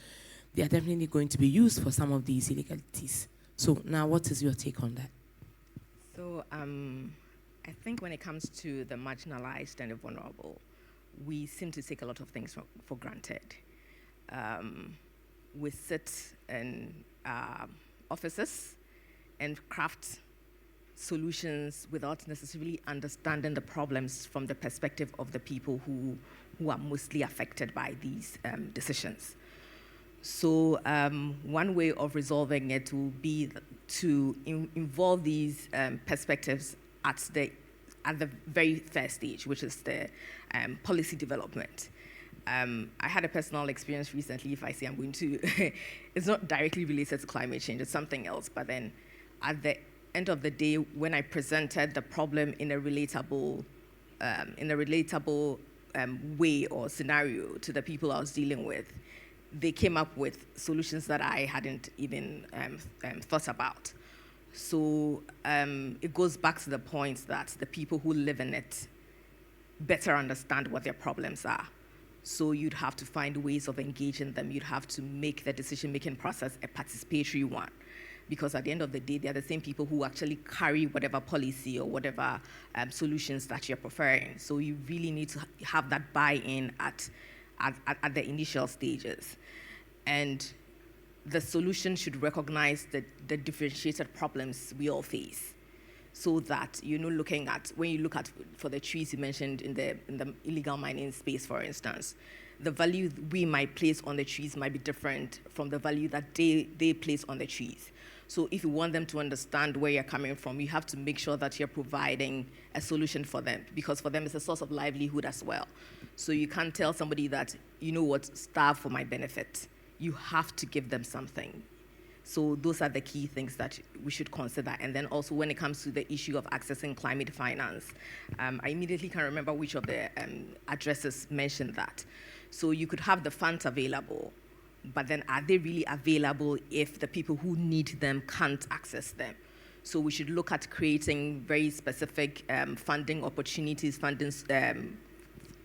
they are definitely going to be used for some of these illegalities. So now, what is your take on that? So I think when it comes to the marginalized and the vulnerable, we seem to take a lot of things for granted. We sit in offices and craft solutions without necessarily understanding the problems from the perspective of the people who are mostly affected by these decisions. So one way of resolving it will be to involve these perspectives at the very first stage, which is the policy development. I had a personal experience recently. If I say I'm going to, it's not directly related to climate change, it's something else. But then at the end of the day, when I presented the problem in a relatable way or scenario to the people I was dealing with, they came up with solutions that I hadn't even thought about. So it goes back to the point that the people who live in it better understand what their problems are. So you'd have to find ways of engaging them. You'd have to make the decision-making process a participatory one. Because at the end of the day, they're the same people who actually carry whatever policy or whatever solutions that you're preferring. So you really need to have that buy-in at the initial stages. And the solution should recognize the differentiated problems we all face. So that, when you look at, for the trees you mentioned in the illegal mining space, for instance, the value we might place on the trees might be different from the value that they place on the trees. So if you want them to understand where you're coming from, you have to make sure that you're providing a solution for them, because for them it's a source of livelihood as well. So you can't tell somebody that, you know what, starve for my benefit. You have to give them something. So those are the key things that we should consider. And then also when it comes to the issue of accessing climate finance, I immediately can remember which of the addresses mentioned that. So you could have the funds available, but then are they really available if the people who need them can't access them? So we should look at creating very specific funding opportunities,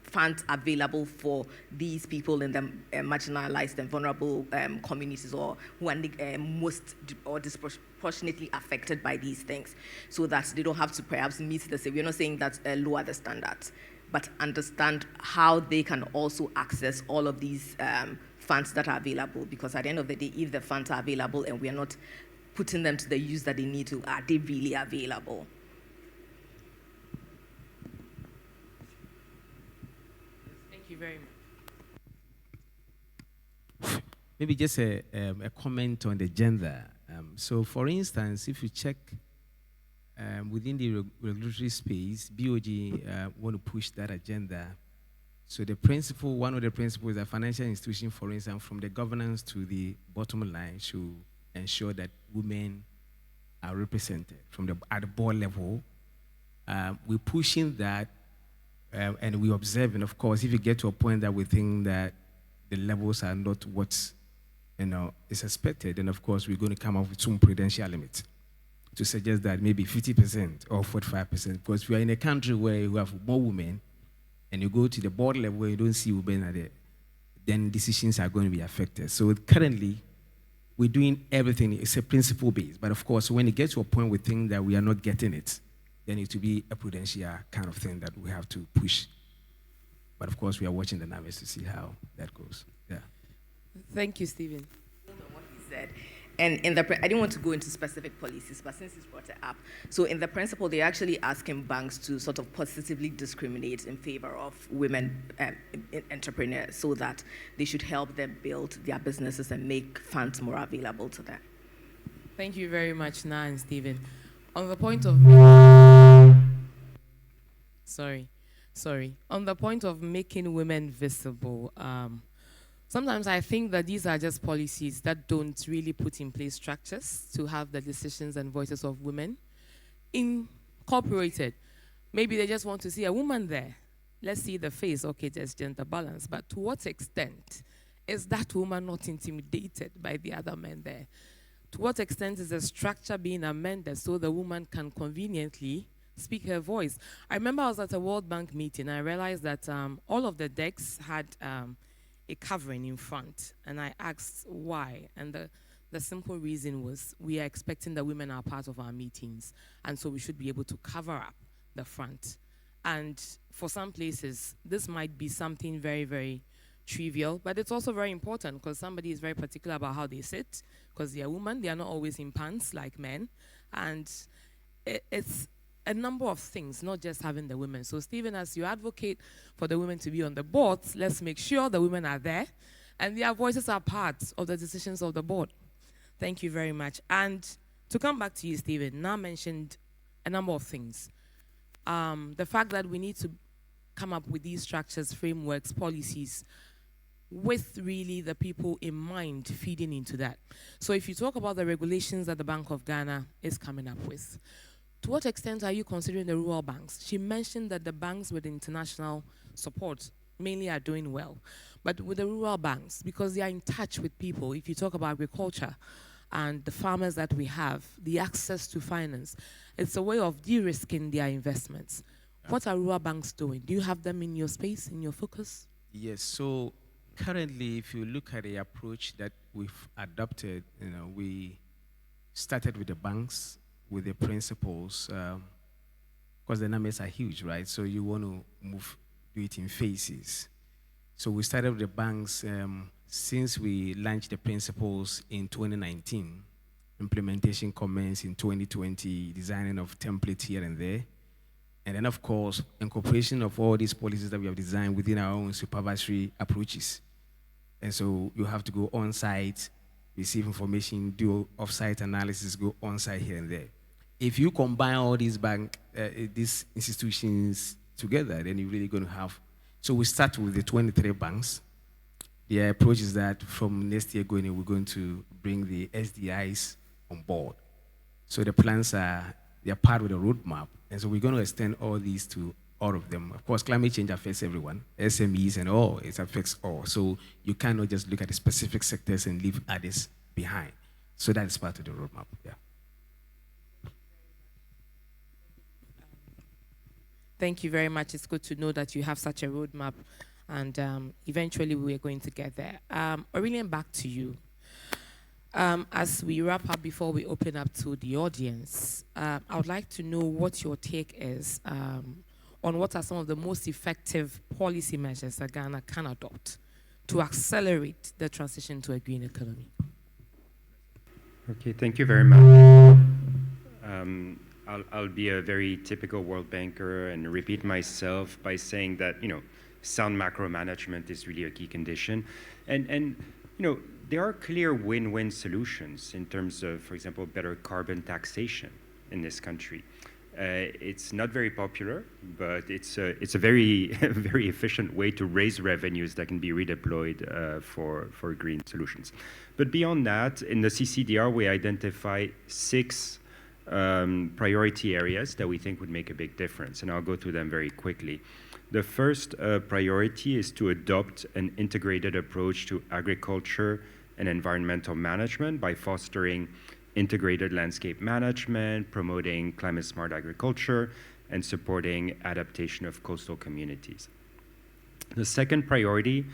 funds available for these people in the marginalized and vulnerable communities, or who are most or disproportionately affected by these things, so that they don't have to perhaps meet the same. We're not saying that lower the standards, but understand how they can also access all of these funds that are available, because at the end of the day, if the funds are available and we are not putting them to the use that they need to, are they really available? Thank you very much. Maybe just a comment on the gender. So for instance, if you check within the regulatory space, BOG want to push that agenda. So the principle, one of the principles is that financial institutions, for instance, from the governance to the bottom line, should ensure that women are represented at the board level. We're pushing that, and we're observing, of course, if you get to a point that we think that the levels are not what is expected, then of course we're going to come up with some prudential limits to suggest that maybe 50% or 45%, because we are in a country where you have more women, and you go to the board level where you don't see women at it, then decisions are going to be affected. So currently, we're doing everything. It's a principle base. But of course, when it gets to a point we think that we are not getting it, then it will be a prudential kind of thing that we have to push. But of course, we are watching the numbers to see how that goes. Yeah. Thank you, Stephen. What he said. And in the, I didn't want to go into specific policies, but since he's brought it up, so in the principle, they're actually asking banks to sort of positively discriminate in favor of women entrepreneurs, so that they should help them build their businesses and make funds more available to them. Thank you very much, Na and Stephen. On the point of on the point of making women visible, sometimes I think that these are just policies that don't really put in place structures to have the decisions and voices of women incorporated. Maybe they just want to see a woman there. Let's see the face. Okay, there's gender balance. But to what extent is that woman not intimidated by the other men there? To what extent is the structure being amended so the woman can conveniently speak her voice? I remember I was at a World Bank meeting. I realized that all of the decks had a covering in front, and I asked why, and the simple reason was we are expecting that women are part of our meetings, and so we should be able to cover up the front. And for some places, this might be something very, very trivial, but it's also very important because somebody is very particular about how they sit, because they are women, they are not always in pants like men, and it's a number of things, not just having the women. So Stephen, as you advocate for the women to be on the boards, let's make sure the women are there and their voices are part of the decisions of the board. Thank you very much. And to come back to you, Stephen, now mentioned a number of things. The fact that we need to come up with these structures, frameworks, policies, with really the people in mind feeding into that. So if you talk about the regulations that the Bank of Ghana is coming up with, to what extent are you considering the rural banks? She mentioned that the banks with international support mainly are doing well, but with the rural banks, because they are in touch with people, if you talk about agriculture and the farmers that we have, the access to finance, it's a way of de-risking their investments. What are rural banks doing? Do you have them in your space, in your focus? Yes, so currently, if you look at the approach that we've adopted, we started with the banks, with the principles, because the numbers are huge, right? So you want to do it in phases. So we started with the banks since we launched the principles in 2019. Implementation commenced in 2020, designing of templates here and there. And then, of course, incorporation of all these policies that we have designed within our own supervisory approaches. And so you have to go on-site, receive information, do off-site analysis, go on-site here and there. If you combine all these these institutions together, then you're really going to have. So we start with the 23 banks. The approach is that from next year going in, we're going to bring the SDIs on board. So the plans they're part of the roadmap. And so we're going to extend all these to all of them. Of course, climate change affects everyone, SMEs and all, it affects all. So you cannot just look at the specific sectors and leave others behind. So that is part of the roadmap, yeah. Thank you very much. It's good to know that you have such a roadmap, and eventually we are going to get there. Aurelian, back to you. As we wrap up, before we open up to the audience, I would like to know what your take is on what are some of the most effective policy measures that Ghana can adopt to accelerate the transition to a green economy. Okay, thank you very much. I'll be a very typical world banker and repeat myself by saying that, sound macro management is really a key condition. And there are clear win-win solutions in terms of, for example, better carbon taxation in this country. It's not very popular, but it's a very, very efficient way to raise revenues that can be redeployed for green solutions. But beyond that, in the CCDR, we identify 6 priority areas that we think would make a big difference, and I'll go through them very quickly. The first priority is to adopt an integrated approach to agriculture and environmental management by fostering integrated landscape management, promoting climate-smart agriculture, and supporting adaptation of coastal communities. The second priority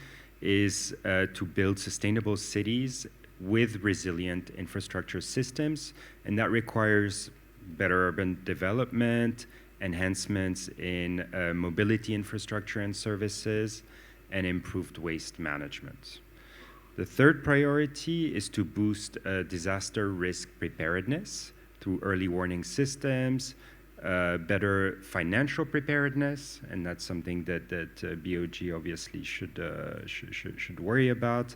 is to build sustainable cities with resilient infrastructure systems, and that requires better urban development, enhancements in mobility infrastructure and services, and improved waste management. The third priority is to boost disaster risk preparedness through early warning systems, better financial preparedness, and that's something that BOG obviously should worry about,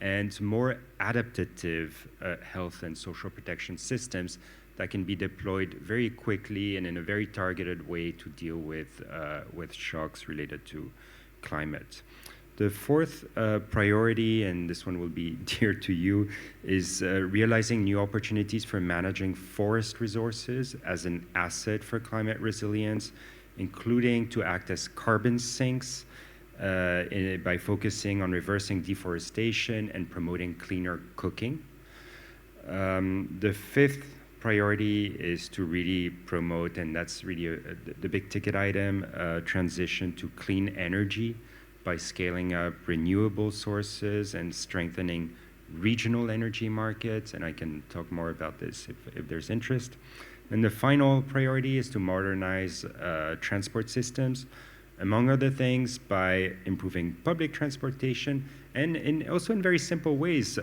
and more adaptive health and social protection systems that can be deployed very quickly and in a very targeted way to deal with shocks related to climate. The fourth priority, and this one will be dear to you, is realizing new opportunities for managing forest resources as an asset for climate resilience, including to act as carbon sinks by focusing on reversing deforestation and promoting cleaner cooking. The fifth priority is to really promote, and that's really the big ticket item, transition to clean energy by scaling up renewable sources and strengthening regional energy markets, and I can talk more about this if there's interest. And the final priority is to modernize transport systems, among other things, by improving public transportation and also in very simple ways,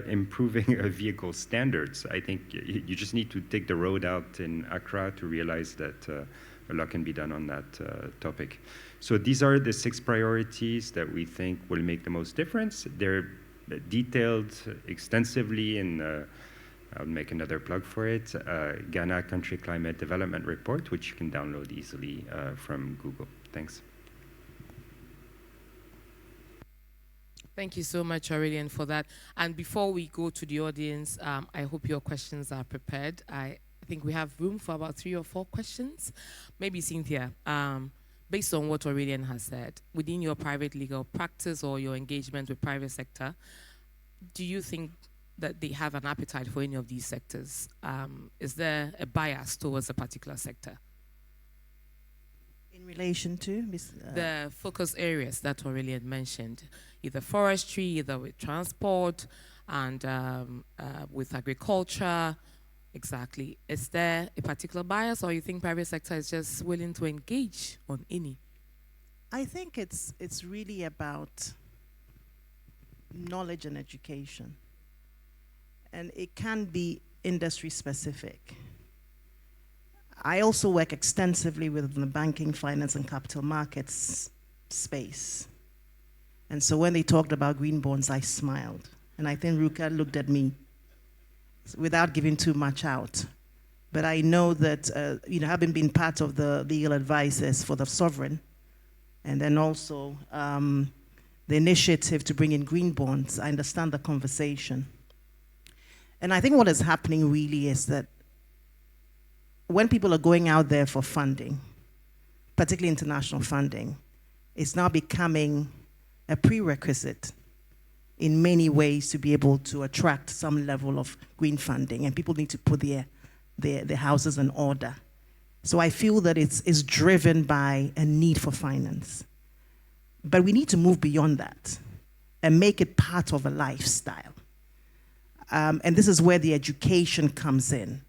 improving vehicle standards. I think you just need to take the road out in Accra to realize that a lot can be done on that topic. So these are the 6 priorities that we think will make the most difference. They're detailed extensively in, I'll make another plug for it, Ghana Country Climate Development Report, which you can download easily from Google. Thanks. Thank you so much, Aurelian, for that. And before we go to the audience, I hope your questions are prepared. I think we have room for about 3 or 4 questions. Maybe Cynthia, based on what Aurelian has said, within your private legal practice or your engagement with private sector, do you think that they have an appetite for any of these sectors? Is there a bias towards a particular sector? In relation to the focus areas that Aurelian mentioned, either forestry, either with transport, and with agriculture. Exactly. Is there a particular bias, or you think private sector is just willing to engage on any? I think it's really about knowledge and education, and it can be industry specific. I also work extensively with the banking, finance, and capital markets space. And so when they talked about green bonds, I smiled. And I think Ruka looked at me without giving too much out. But I know that, having been part of the legal advisors for the sovereign, and then also the initiative to bring in green bonds, I understand the conversation. And I think what is happening really is that when people are going out there for funding, particularly international funding, it's now becoming a prerequisite in many ways to be able to attract some level of green funding, and people need to put their houses in order. So I feel that it's driven by a need for finance. But we need to move beyond that and make it part of a lifestyle. And this is where the education comes in.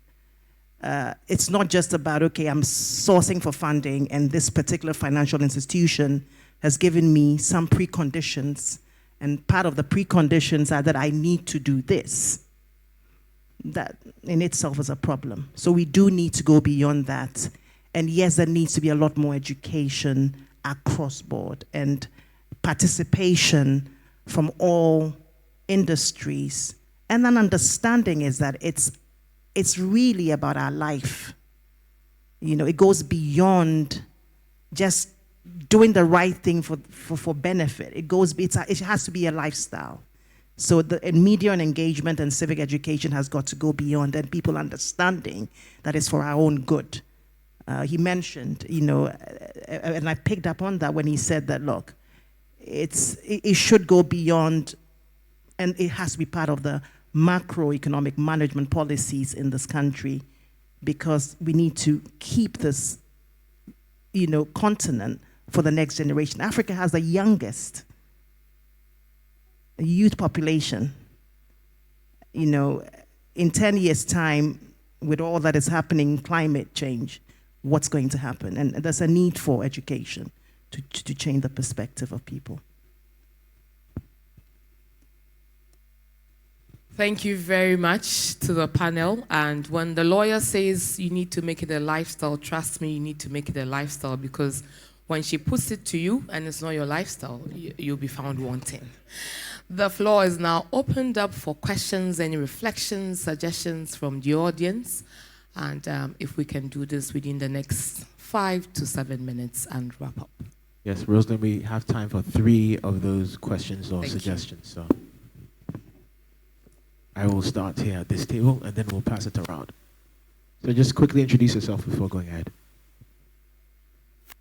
It's not just about, okay, I'm sourcing for funding and this particular financial institution has given me some preconditions, and part of the preconditions are that I need to do this. That in itself is a problem. So we do need to go beyond that. And yes, there needs to be a lot more education across board and participation from all industries. And an understanding is that it's really about our life. It goes beyond just doing the right thing for benefit. It has to be a lifestyle. So the media and engagement and civic education has got to go beyond, and people understanding that it's for our own good. He mentioned, and I picked up on that when he said that, look, it should go beyond, and it has to be part of the macroeconomic management policies in this country, because we need to keep this, continent for the next generation. Africa has the youngest youth population. In 10 years' time, with all that is happening, climate change, what's going to happen? And there's a need for education to change the perspective of people. Thank you very much to the panel. And when the lawyer says you need to make it a lifestyle, trust me, you need to make it a lifestyle, because when she puts it to you and it's not your lifestyle, you'll be found wanting. The floor is now opened up for questions, any reflections, suggestions from the audience. And if we can do this within the next 5 to 7 minutes and wrap up. Yes, Rosalind, we have time for 3 of those questions or suggestions. So I will start here at this table, and then we'll pass it around. So just quickly introduce yourself before going ahead.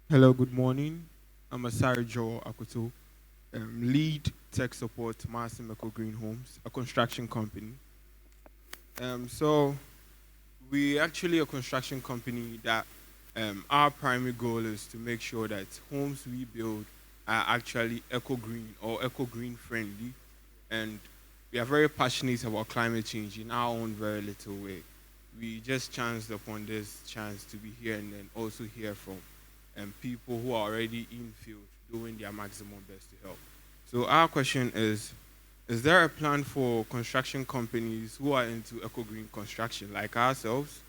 Hello, good morning. I'm Asari Joe Akutu, lead tech support Masimeko Green Homes, a construction company. So we're actually a construction company that our primary goal is to make sure that homes we build are actually eco-green or eco-green friendly. And we are very passionate about climate change in our own very little way. We just chanced upon this chance to be here and then also hear from people who are already in field doing their maximum best to help. So our question is there a plan for construction companies who are into eco-green construction like ourselves?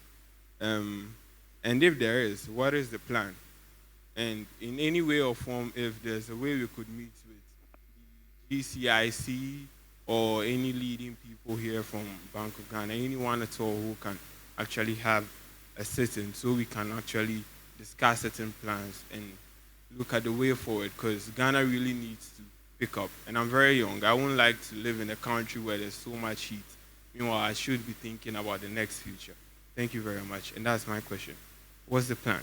And if there is, what is the plan? And in any way or form, if there's a way we could meet with GCIC or any leading people here from Bank of Ghana, anyone at all who can actually have a sit-in so we can actually discuss certain plans and look at the way forward, because Ghana really needs to pick up. And I'm very young. I wouldn't like to live in a country where there's so much heat. Meanwhile, I should be thinking about the next future. Thank you very much. And that's my question. What's the plan?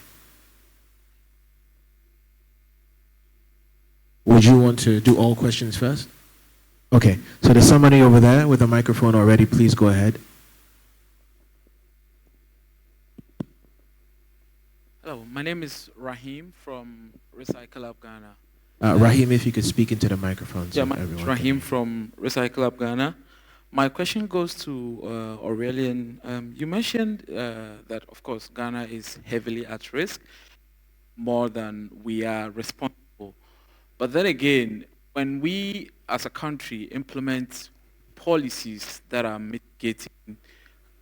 Would you want to do all questions first? Okay, so there's somebody over there with a microphone already. Please go ahead. Hello, my name is Rahim from Recycle Up Ghana. Rahim, if you could speak into the microphone. So yeah, my name is Rahim from Recycle Up Ghana. My question goes to Aurelian. You mentioned that, of course, Ghana is heavily at risk, more than we are responsible. But then again, when we as a country implement policies that are mitigating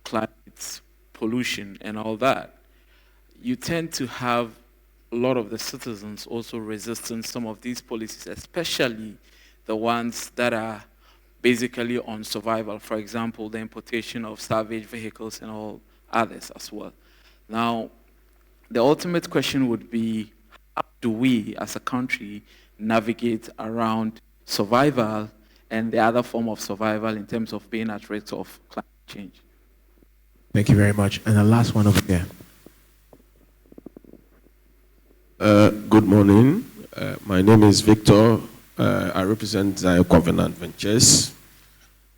climate pollution and all that, you tend to have a lot of the citizens also resisting some of these policies, especially the ones that are basically on survival. For example, the importation of salvage vehicles and all others as well. Now, the ultimate question would be, how do we as a country navigate around survival and the other form of survival in terms of being at risk of climate change? Thank you very much. And the last one over there. Good morning. My name is Victor. I represent Zion Covenant Ventures.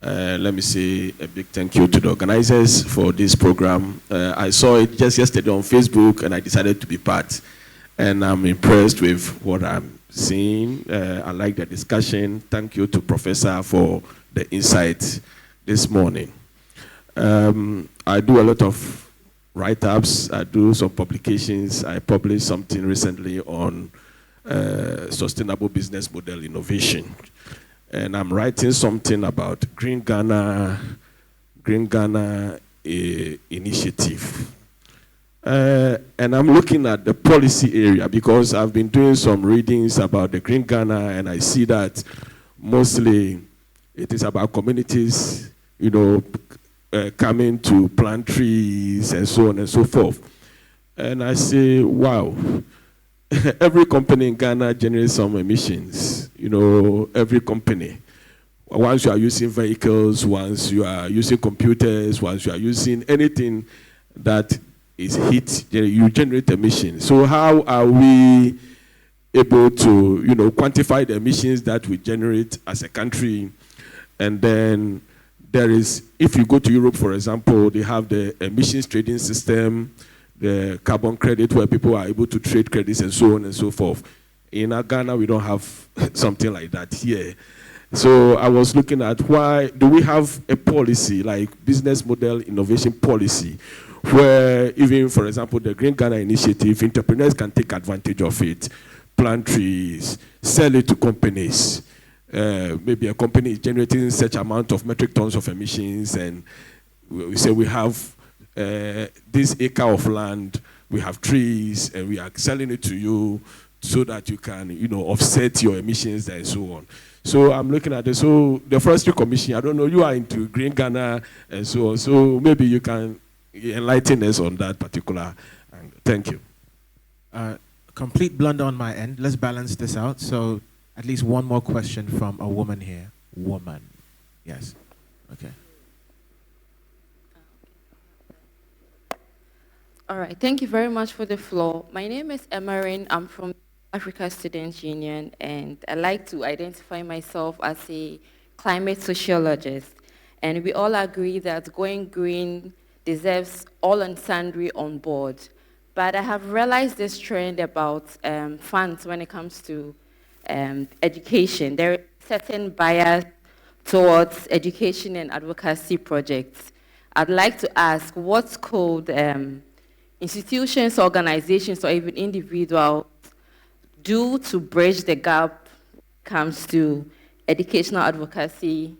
Let me say a big thank you to the organizers for this program. I saw it just yesterday on Facebook and I decided to be part. And I'm impressed with what I'm seeing. I like the discussion. Thank you to Professor for the insight this morning. I do a lot of write-ups. I do some publications. I published something recently on sustainable business model innovation. And I'm writing something about Green Ghana initiative. And I'm looking at the policy area because I've been doing some readings about the Green Ghana, and I see that mostly it is about communities, coming to plant trees and so on and so forth. And I say, wow, every company in Ghana generates some emissions, every company. Once you are using vehicles, once you are using computers, once you are using anything that is heat, you generate emissions. So how are we able to, quantify the emissions that we generate as a country? And then there is, if you go to Europe, for example, they have the emissions trading system, the carbon credit where people are able to trade credits and so on and so forth. In Ghana, we don't have something like that here. So I was looking at why do we have a policy like business model innovation policy where even, for example, the Green Ghana initiative, entrepreneurs can take advantage of it, plant trees, sell it to companies. Maybe a company is generating such amount of metric tons of emissions, and we say we have this acre of land, we have trees, and we are selling it to you so that you can, offset your emissions and so on. So I'm looking at this. So the Forestry Commission, I don't know, you are into Green Ghana and so on. So maybe you can enlighten us on that particular angle. Thank you. Complete blunder on my end. Let's balance this out. So at least one more question from a woman here. Woman. Yes. Okay. All right. Thank you very much for the floor. My name is Emmarin. I'm from Africa Students Union, and I like to identify myself as a climate sociologist. And we all agree that going green deserves all and sundry on board. But I have realized this trend about funds when it comes to education. There is certain bias towards education and advocacy projects. I'd like to ask, what could institutions, organizations, or even individuals do to bridge the gap when it comes to educational advocacy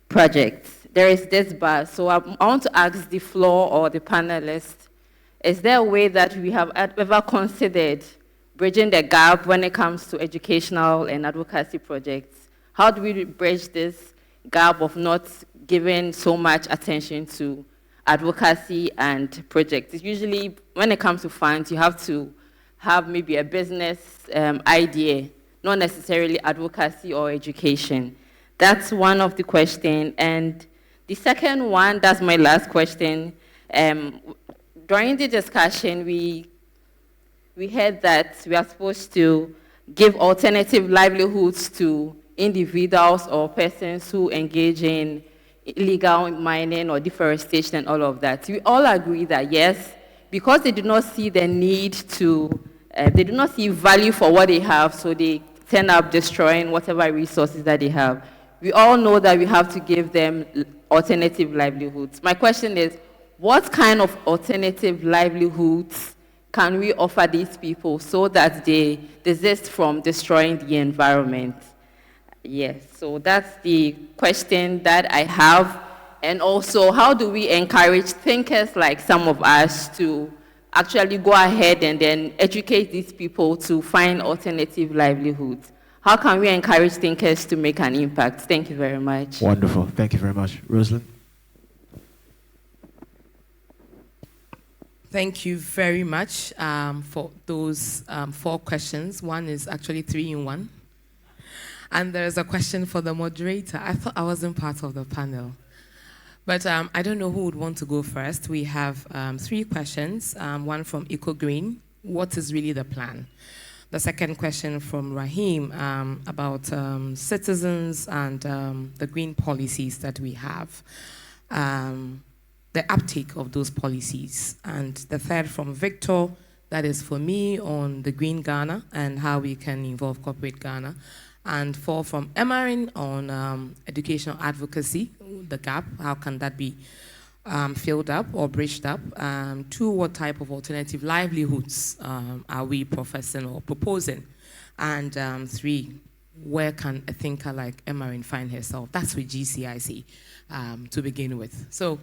projects? There is this bar, so I want to ask the floor or the panelists, is there a way that we have ever considered bridging the gap when it comes to educational and advocacy projects? How do we bridge this gap of not giving so much attention to advocacy and projects? It's usually, when it comes to funds, you have to have maybe a business idea, not necessarily advocacy or education. That's one of the questions. And the second one, that's my last question. During the discussion, we heard that we are supposed to give alternative livelihoods to individuals or persons who engage in illegal mining or deforestation and all of that. We all agree that yes, because they do not see the need to, they do not see value for what they have, so they end up destroying whatever resources that they have. We all know that we have to give them alternative livelihoods. My question is, what kind of alternative livelihoods can we offer these people so that they desist from destroying the environment? Yes, so that's the question that I have. And also, how do we encourage thinkers like some of us to actually go ahead and then educate these people to find alternative livelihoods? How can we encourage thinkers to make an impact? Thank you very much. Wonderful. Thank you very much. Rosalind? Thank you very much for those 4 questions. One is actually 3 in 1. And there's a question for the moderator. I thought I wasn't part of the panel. But I don't know who would want to go first. We have 3 questions. One from EcoGreen. What is really the plan? The second question from Rahim about citizens and the green policies that we have. The uptake of those policies. And the third from Victor, that is for me, on the Green Ghana and how we can involve corporate Ghana. And 4 from Emmarin on educational advocacy, the gap, how can that be filled up or bridged up? 2, what type of alternative livelihoods are we professing or proposing? And 3, where can a thinker like Emmarin find herself? That's with GCIC to begin with. So,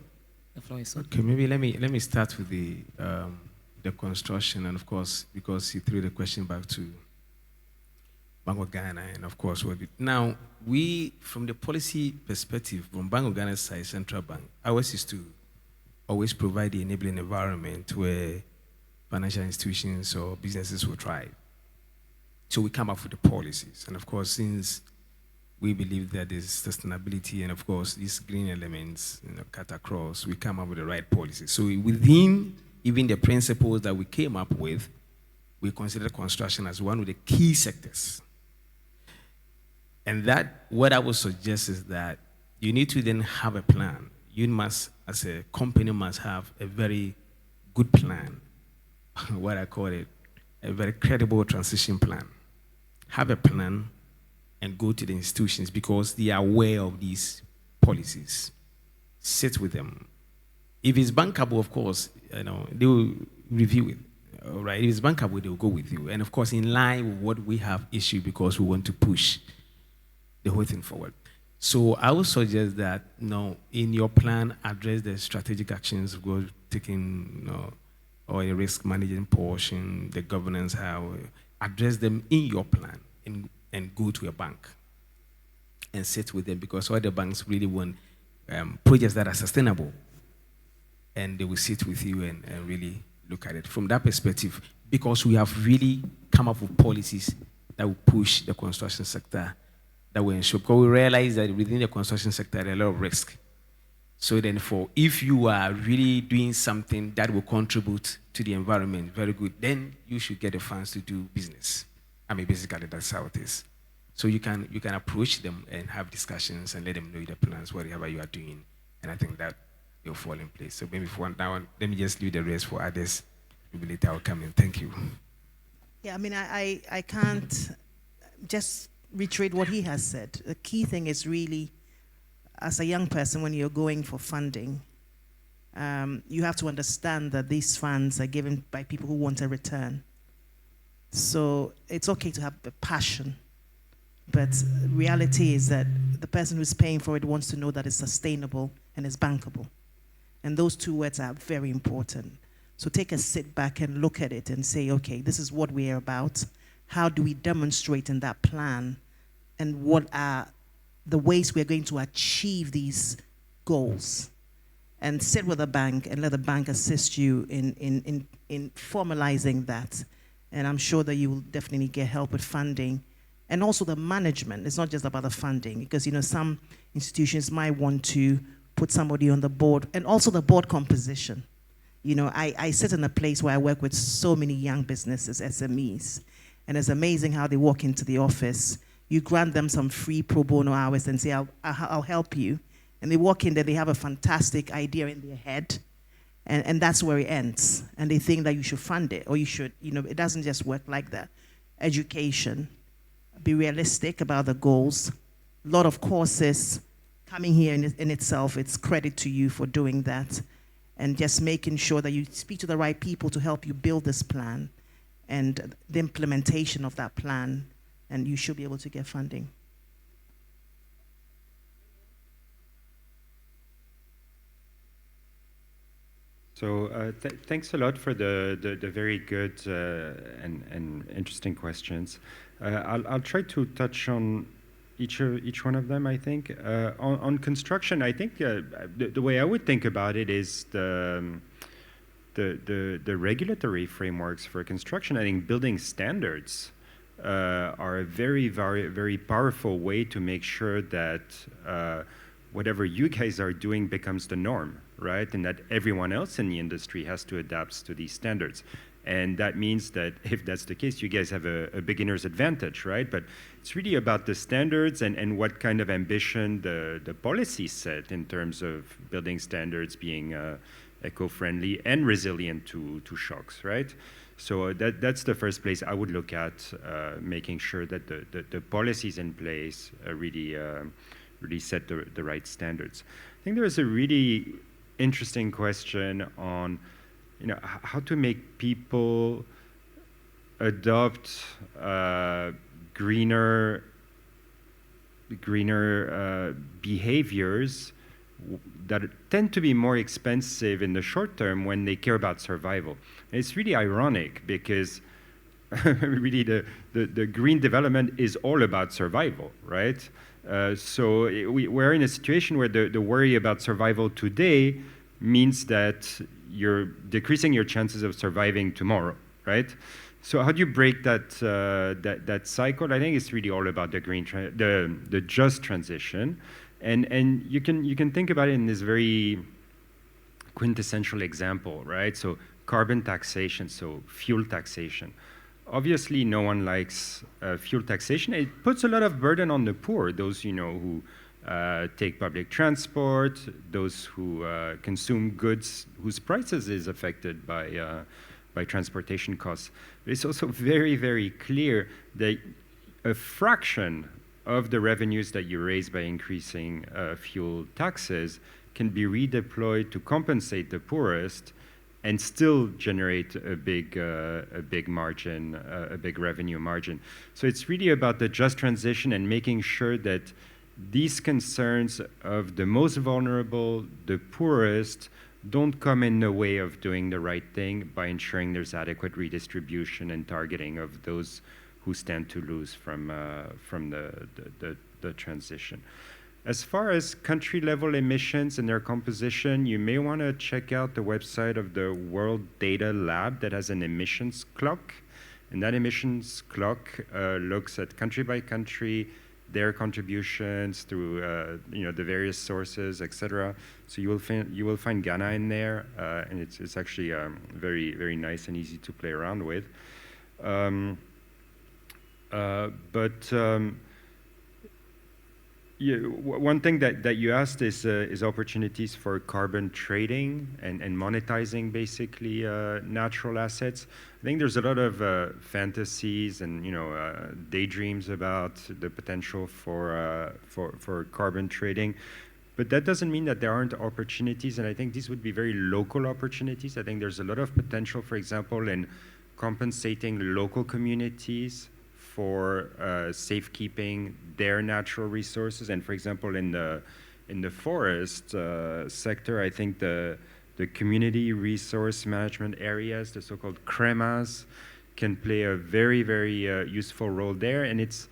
the floor is open. Okay, maybe let me start with the construction, and of course, because you threw the question back to Bank of Ghana, and of course, now we, from the policy perspective, from Bank of Ghana's side, Central Bank, ours is to always provide the enabling environment where financial institutions or businesses will thrive. So we come up with the policies, and of course, since we believe that there's sustainability and, of course, these green elements, cut across, we come up with the right policies. So within even the principles that we came up with, we consider construction as one of the key sectors. And that, what I would suggest is that you need to then have a plan. You must, as a company, must have a very good plan, what I call it, a very credible transition plan. Have a plan and go to the institutions because they are aware of these policies. Sit with them. If it's bankable, of course, they will review it. All right. If it's bankable, they will go with you. And of course, in line with what we have issued because we want to push the whole thing forward. So I would suggest that, in your plan, address the strategic actions, go taking, or a risk management portion, the governance, how address them in your plan. And go to a bank and sit with them because all the banks really want projects that are sustainable. And they will sit with you and really look at it from that perspective because we have really come up with policies that will push the construction sector, that will ensure, because we realize that within the construction sector, there are a lot of risk. So then if you are really doing something that will contribute to the environment, very good, then you should get the funds to do business. Basically, that's how it is. So you can approach them and have discussions and let them know the plans, whatever you are doing. And I think that will fall in place. So maybe for now, let me just leave the rest for others. Maybe later I'll come in. Thank you. Yeah, I can't just reiterate what he has said. The key thing is really, as a young person, when you're going for funding, you have to understand that these funds are given by people who want a return. So it's okay to have a passion, but reality is that the person who's paying for it wants to know that it's sustainable and it's bankable. And those 2 words are very important. So take a sit back and look at it and say, okay, this is what we are about. How do we demonstrate in that plan? And what are the ways we're going to achieve these goals? And sit with the bank and let the bank assist you in formalizing that. And I'm sure that you will definitely get help with funding. And also the management. It's not just about the funding, because some institutions might want to put somebody on the board, and also the board composition. I sit in a place where I work with so many young businesses, SMEs, and it's amazing how they walk into the office. You grant them some free pro bono hours and say, I'll help you. And they walk in there, they have a fantastic idea in their head. And that's where it ends. And they think that you should fund it, or you should, it doesn't just work like that. Education, be realistic about the goals. A lot of courses coming here in itself, it's credit to you for doing that. And just making sure that you speak to the right people to help you build this plan and the implementation of that plan, and you should be able to get funding. So thanks a lot for the very good and interesting questions. I'll try to touch on each one of them, I think. On construction, I think the way I would think about it is the regulatory frameworks for construction. I think building standards are a very, very, very powerful way to make sure that whatever you guys are doing becomes the norm, right? And that everyone else in the industry has to adapt to these standards. And that means that if that's the case, you guys have a beginner's advantage, right? But it's really about the standards and what kind of ambition the policy set in terms of building standards being eco-friendly and resilient to shocks, right? So that's the first place I would look at, making sure that the policies in place really set the right standards. I think there is a really interesting question on, how to make people adopt greener behaviors that tend to be more expensive in the short term when they care about survival. And it's really ironic because really the green development is all about survival, right? So we're in a situation where the worry about survival today means that you're decreasing your chances of surviving tomorrow, right? So how do you break that cycle? I think it's really all about the just transition, and you can think about it in this very quintessential example, right? So carbon taxation, so fuel taxation. Obviously, no one likes fuel taxation. It puts a lot of burden on the poor, those who take public transport, those who consume goods whose prices is affected by transportation costs. But it's also very, very clear that a fraction of the revenues that you raise by increasing fuel taxes can be redeployed to compensate the poorest and still generate a big margin, a big revenue margin. So it's really about the just transition and making sure that these concerns of the most vulnerable, the poorest, don't come in the way of doing the right thing by ensuring there's adequate redistribution and targeting of those who stand to lose from the transition. As far as country-level emissions and their composition, you may want to check out the website of the World Data Lab that has an emissions clock. And that emissions clock looks at country by country, their contributions through the various sources, etc. So you will find Ghana in there, and it's actually very, very nice and easy to play around with. One thing that you asked is opportunities for carbon trading and monetizing basically natural assets. I think there's a lot of fantasies and daydreams about the potential for carbon trading, but that doesn't mean that there aren't opportunities. And I think these would be very local opportunities. I think there's a lot of potential, for example, in compensating local communities for safekeeping their natural resources. And for example, in the forest sector, I think the community resource management areas, the so-called CREMAs, can play a very, very useful role there. And it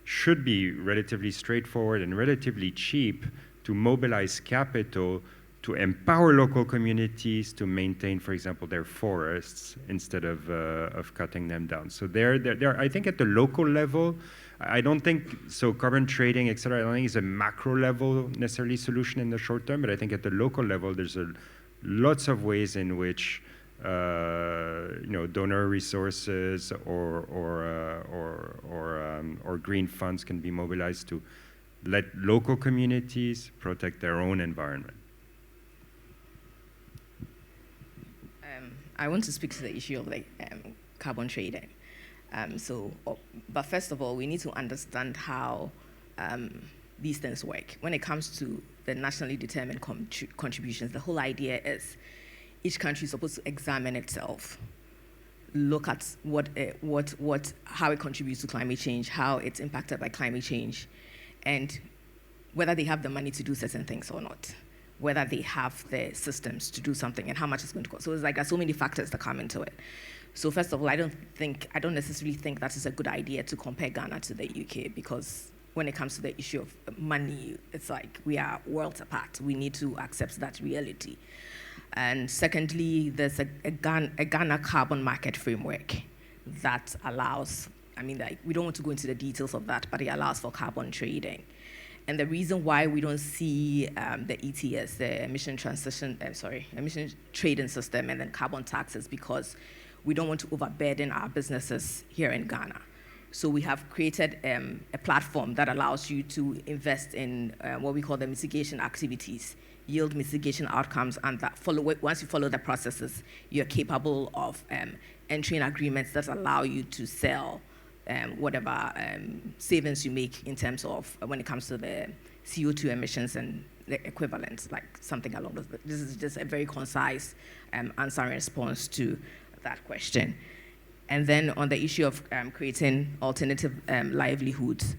should be relatively straightforward and relatively cheap to mobilize capital to empower local communities to maintain, for example, their forests instead of cutting them down. So I think at the local level, I don't think, so carbon trading, et cetera, I don't think is a macro level necessarily solution in the short term, but I think at the local level, there's lots of ways in which donor resources or green funds can be mobilized to let local communities protect their own environment. I want to speak to the issue of carbon trading. But first of all, we need to understand how these things work. When it comes to the nationally determined contributions, the whole idea is each country is supposed to examine itself, look at how it contributes to climate change, how it's impacted by climate change, and whether they have the money to do certain things or not. whether they have the systems to do something and how much it's going to cost. So it's like there's so many factors that come into it. So first of all, I don't necessarily think that is a good idea to compare Ghana to the UK, because when it comes to the issue of money, it's like we are worlds apart. We need to accept that reality. And secondly, there's a Ghana carbon market framework that allows, like, we don't want to go into the details of that, but it allows for carbon trading. And the reason why we don't see the ETS, the emission trading system, and then carbon taxes, because we don't want to overburden our businesses here in Ghana. So we have created a platform that allows you to invest in what we call the mitigation activities, yield mitigation outcomes, and that once you follow the processes, you're capable of entering agreements that allow you to sell whatever savings you make in terms of when it comes to the CO2 emissions and the equivalents, like something along those. This is just a very concise answer and response to that question. And then on the issue of creating alternative livelihoods,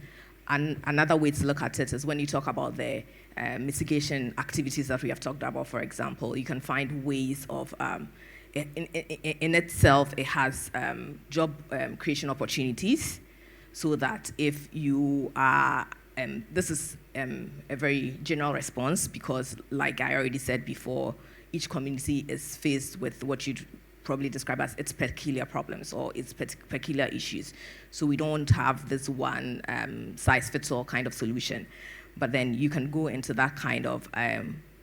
another way to look at it is when you talk about the mitigation activities that we have talked about, for example, you can find ways of, in itself, it has job creation opportunities, so that if you are, this is a very general response, because like I already said before, each community is faced with what you'd probably describe as its peculiar problems or its peculiar issues. So we don't have this one size-fits-all kind of solution. But then you can go into that kind of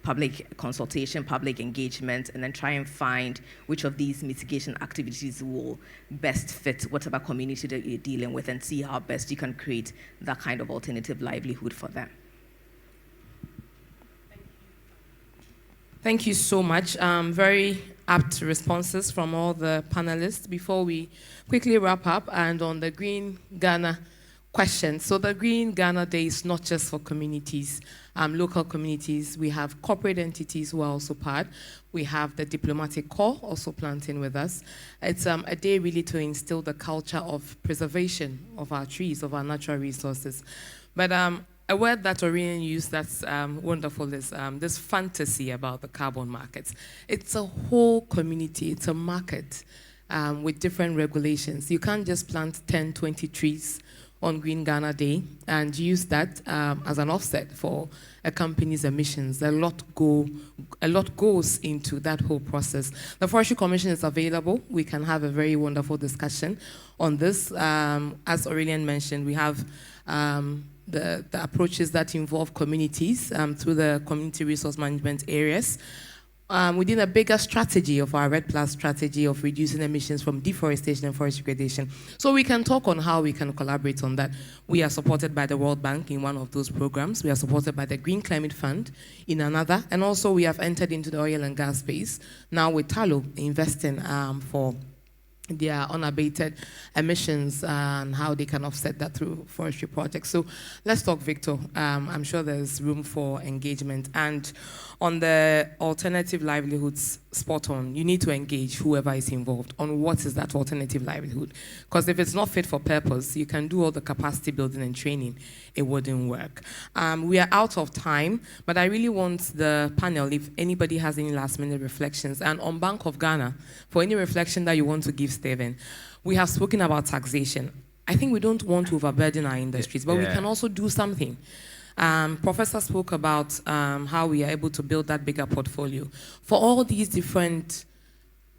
public consultation, public engagement, and then try and find which of these mitigation activities will best fit whatever community that you're dealing with, and see how best you can create that kind of alternative livelihood for them. Thank you so much. Very apt responses from all the panelists. Before we quickly wrap up, and on the Green Ghana question. So the Green Ghana Day is not just for communities, local communities. We have corporate entities who are also part. We have the diplomatic corps also planting with us. It's a day really to instill the culture of preservation of our trees, of our natural resources. But a word that Aurelian used that's wonderful is this fantasy about the carbon markets. It's a whole community, it's a market with different regulations. You can't just plant 10, 20 trees on Green Ghana Day and use that as an offset for a company's emissions. A lot goes into that whole process. The Forestry Commission is available. We can have a very wonderful discussion on this. As Aurelian mentioned, we have the approaches that involve communities through the community resource management areas. Within a bigger strategy of our RED Plus strategy of reducing emissions from deforestation and forest degradation. So we can talk on how we can collaborate on that. We are supported by the World Bank in one of those programs. We are supported by the Green Climate Fund in another. And also we have entered into the oil and gas space, now with Talo investing for their unabated emissions and how they can offset that through forestry projects. So let's talk, Victor. I'm sure there's room for engagement. And on the alternative livelihoods, spot on. You need to engage whoever is involved on what is that alternative livelihood. Because if it's not fit for purpose, you can do all the capacity building and training. It wouldn't work. We are out of time, but I really want the panel, if anybody has any last minute reflections, and on Bank of Ghana, for any reflection that you want to give Stephen, we have spoken about taxation. I think we don't want to overburden our industries, but we can also do something. Professor spoke about how we are able to build that bigger portfolio. For all these different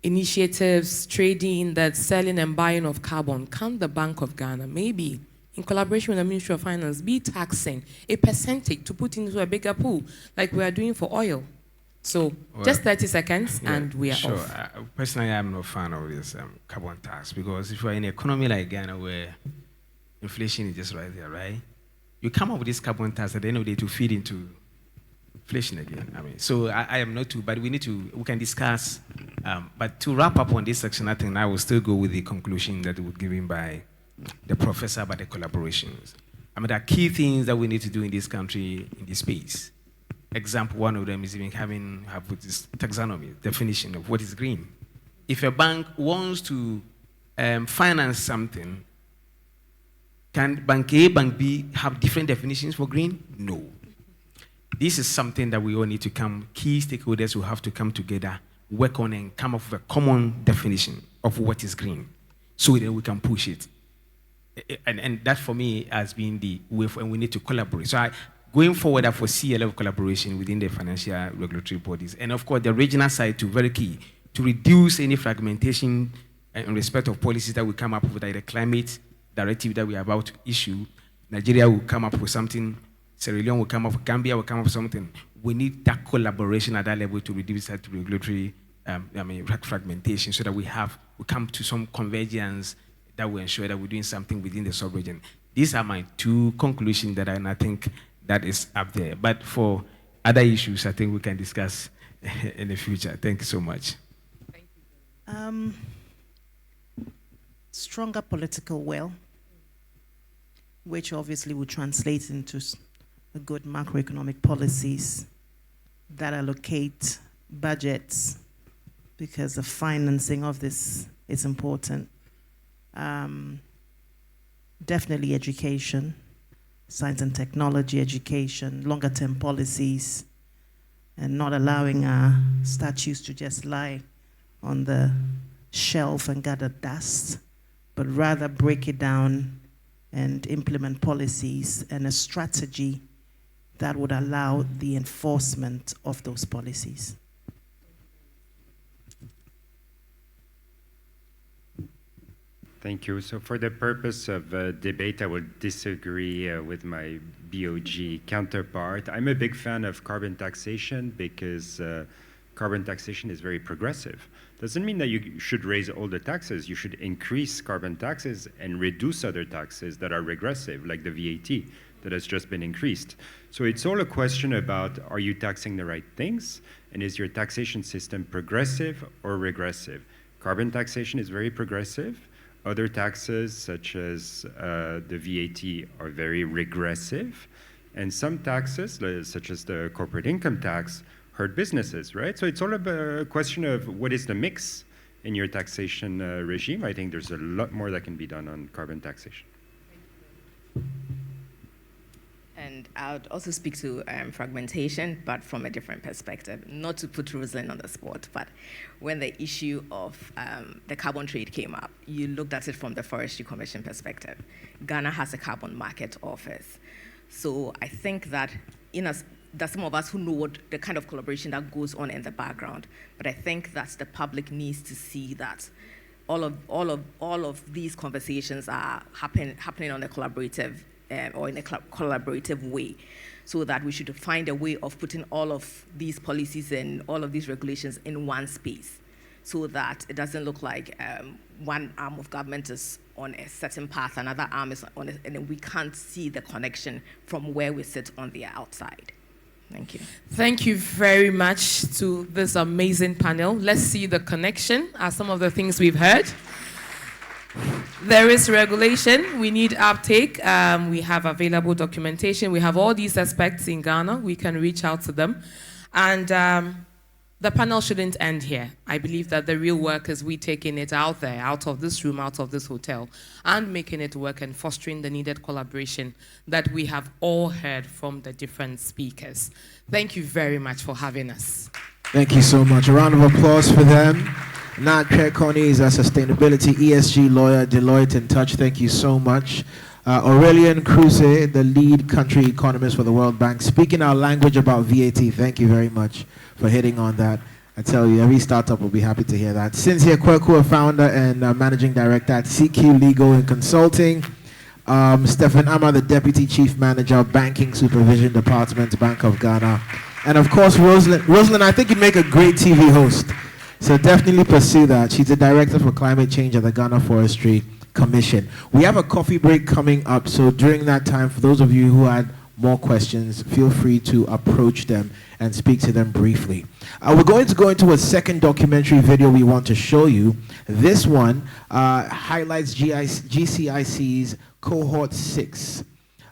initiatives, trading, that selling and buying of carbon, can the Bank of Ghana maybe, in collaboration with the Ministry of Finance, be taxing a percentage to put into a bigger pool, like we are doing for oil? So just 30 seconds and we are off. Personally, I'm not a fan of this carbon tax, because if you're in an economy like Ghana where inflation is just right there, right? You come up with this carbon tax at the end of the day to feed into inflation again. So I am not too, but we can discuss. But to wrap up on this section, I think I will still go with the conclusion that was given by the professor about the collaborations. There are key things that we need to do in this country in this space. Example, one of them is even have this taxonomy, definition of what is green. If a bank wants to finance something, can Bank A, Bank B have different definitions for green? No. This is something that we all need to key stakeholders will have to come together, work on, and come up with a common definition of what is green, so that we can push it. And that for me has been the way, and we need to collaborate. So going forward, I foresee a lot of collaboration within the financial regulatory bodies. And of course, the regional side too, very key, to reduce any fragmentation in respect of policies that we come up with, like the climate directive that we are about to issue. Nigeria will come up with something, Sierra Leone will come up, Gambia will come up with something. We need that collaboration at that level to reduce that regulatory fragmentation, so that we come to some convergence that will ensure that we're doing something within the sub-region. These are my two conclusions that I think that is up there. But for other issues, I think we can discuss in the future. Thank you so much. Stronger political will, which obviously will translate into good macroeconomic policies that allocate budgets, because the financing of this is important. Definitely education, science and technology education, longer term policies, and not allowing our statues to just lie on the shelf and gather dust, but rather break it down and implement policies and a strategy that would allow the enforcement of those policies. Thank you. So for the purpose of debate, I would disagree with my BOG counterpart. I'm a big fan of carbon taxation because carbon taxation is very progressive. Doesn't mean that you should raise all the taxes. You should increase carbon taxes and reduce other taxes that are regressive, like the VAT that has just been increased. So it's all a question about, are you taxing the right things? And is your taxation system progressive or regressive? Carbon taxation is very progressive. Other taxes, such as the VAT, are very regressive. And some taxes, such as the corporate income tax, hurt businesses, right? So it's all a question of what is the mix in your taxation regime. I think there's a lot more that can be done on carbon taxation. And I would also speak to fragmentation, but from a different perspective. Not to put Rosalind on the spot, but when the issue of the carbon trade came up, you looked at it from the Forestry Commission perspective. Ghana has a carbon market office. So I think that there's some of us who know what the kind of collaboration that goes on in the background, but I think that the public needs to see that all of these conversations are happening on a collaborative or in a collaborative way, so that we should find a way of putting all of these policies and all of these regulations in one space, so that it doesn't look like one arm of government is on a certain path, another arm is on it, and then we can't see the connection from where we sit on the outside. Thank you. Thank you very much to this amazing panel. Let's see the connection as some of the things we've heard. There is regulation. We need uptake. We have available documentation. We have all these aspects in Ghana. We can reach out to them. And the panel shouldn't end here. I believe that the real work is we taking it out there, out of this room, out of this hotel, and making it work and fostering the needed collaboration that we have all heard from the different speakers. Thank you very much for having us. Thank you so much. A round of applause for them. Nat Coney is a sustainability ESG lawyer, Deloitte in Touch. Thank you so much. Aurelian Kruse, the lead country economist for the World Bank, speaking our language about VAT. Thank you very much for hitting on that. I tell you, every startup will be happy to hear that. Cynthia Kweku, a founder and managing director at CQ Legal and Consulting. Stephen Amma, the deputy chief manager of Banking Supervision Department, Bank of Ghana. And of course, Rosalind, I think you'd make a great TV host. So definitely pursue that. She's the director for climate change at the Ghana Forestry Commission. We have a coffee break coming up, so during that time, for those of you who had more questions, feel free to approach them and speak to them briefly. We're going to go into a second documentary video we want to show you. This one highlights GCIC's Cohort 6,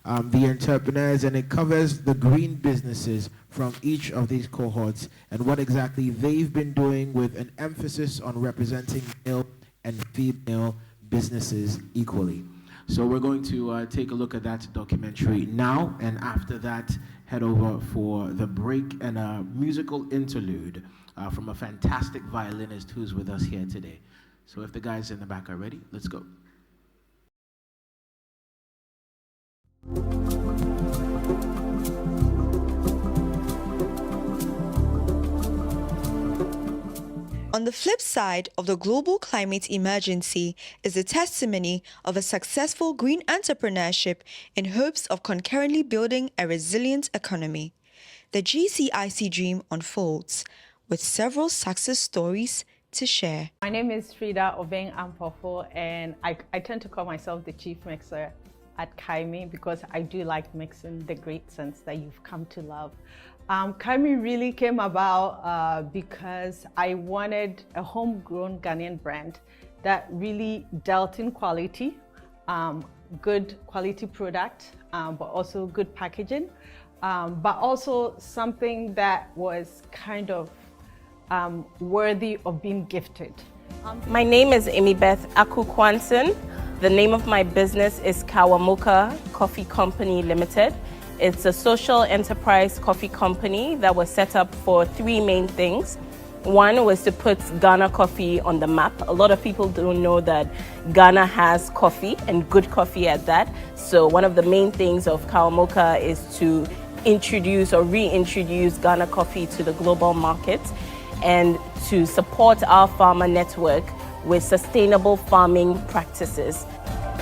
the entrepreneurs, and it covers the green businesses from each of these cohorts and what exactly they've been doing, with an emphasis on representing male and female businesses equally. So we're going to take a look at that documentary now, and after that, head over for the break and a musical interlude from a fantastic violinist who's with us here today. So if the guys in the back are ready, let's go. On the flip side of the global climate emergency is the testimony of a successful green entrepreneurship in hopes of concurrently building a resilient economy. The GCIC dream unfolds with several success stories to share. My name is Frida Obeng Ampofo, and I tend to call myself the chief mixer at Kaimi because I do like mixing the great scents that you've come to love. Kaimi really came about because I wanted a homegrown Ghanaian brand that really dealt in quality, good quality product, but also good packaging, but also something that was kind of worthy of being gifted. My name is Amy Beth Akukwanson. The name of my business is Kawamoka Coffee Company Limited. It's a social enterprise coffee company that was set up for three main things. One was to put Ghana coffee on the map. A lot of people don't know that Ghana has coffee, and good coffee at that. So one of the main things of Kawamoka is to introduce or reintroduce Ghana coffee to the global market and to support our farmer network with sustainable farming practices.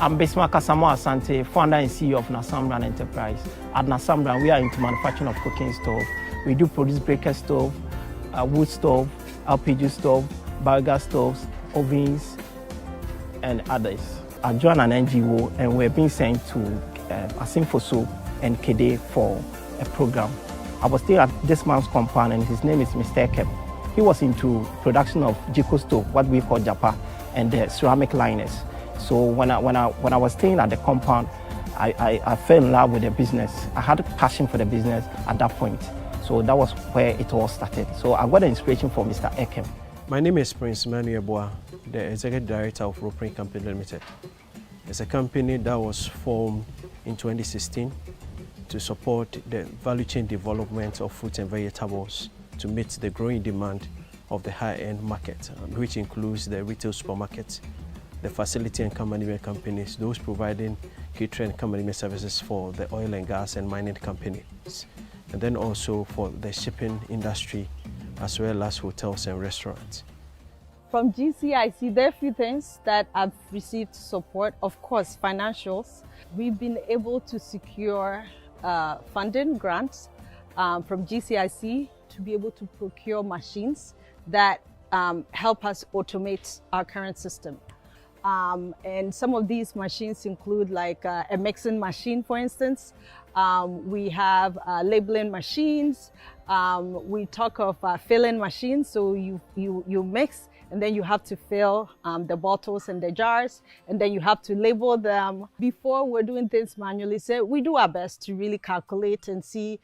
I'm Bismarck Asamoah Asante, founder and CEO of Nasambran Enterprise. At Nasambran, we are into manufacturing of cooking stove. We do produce breaker stove, wood stove, LPG stove, biogas stoves, ovens, and others. I joined an NGO and we're being sent to Asimfoso and Kede for a program. I was still at this man's compound and his name is Mr. Ekem. He was into production of Jiko stove, what we call Japa, and the ceramic liners. So when I was staying at the compound, I fell in love with the business. I had a passion for the business at that point. So that was where it all started. So I got the inspiration from Mr. Ekem. My name is Prince Manuel Boa, the Executive Director of Roprint Company Limited. It's a company that was formed in 2016 to support the value chain development of fruits and vegetables to meet the growing demand of the high-end market, which includes the retail supermarkets, the facility and management companies, those providing catering and management services for the oil and gas and mining companies, and then also for the shipping industry, as well as hotels and restaurants. From GCIC, there are a few things that I've received support. Of course, financials. We've been able to secure funding grants from GCIC to be able to procure machines that help us automate our current system. And some of these machines include like a mixing machine, for instance. We have labeling machines. We talk of filling machines. So you mix and then you have to fill the bottles and the jars, and then you have to label them. Before we're doing things manually, so we do our best to really calculate and see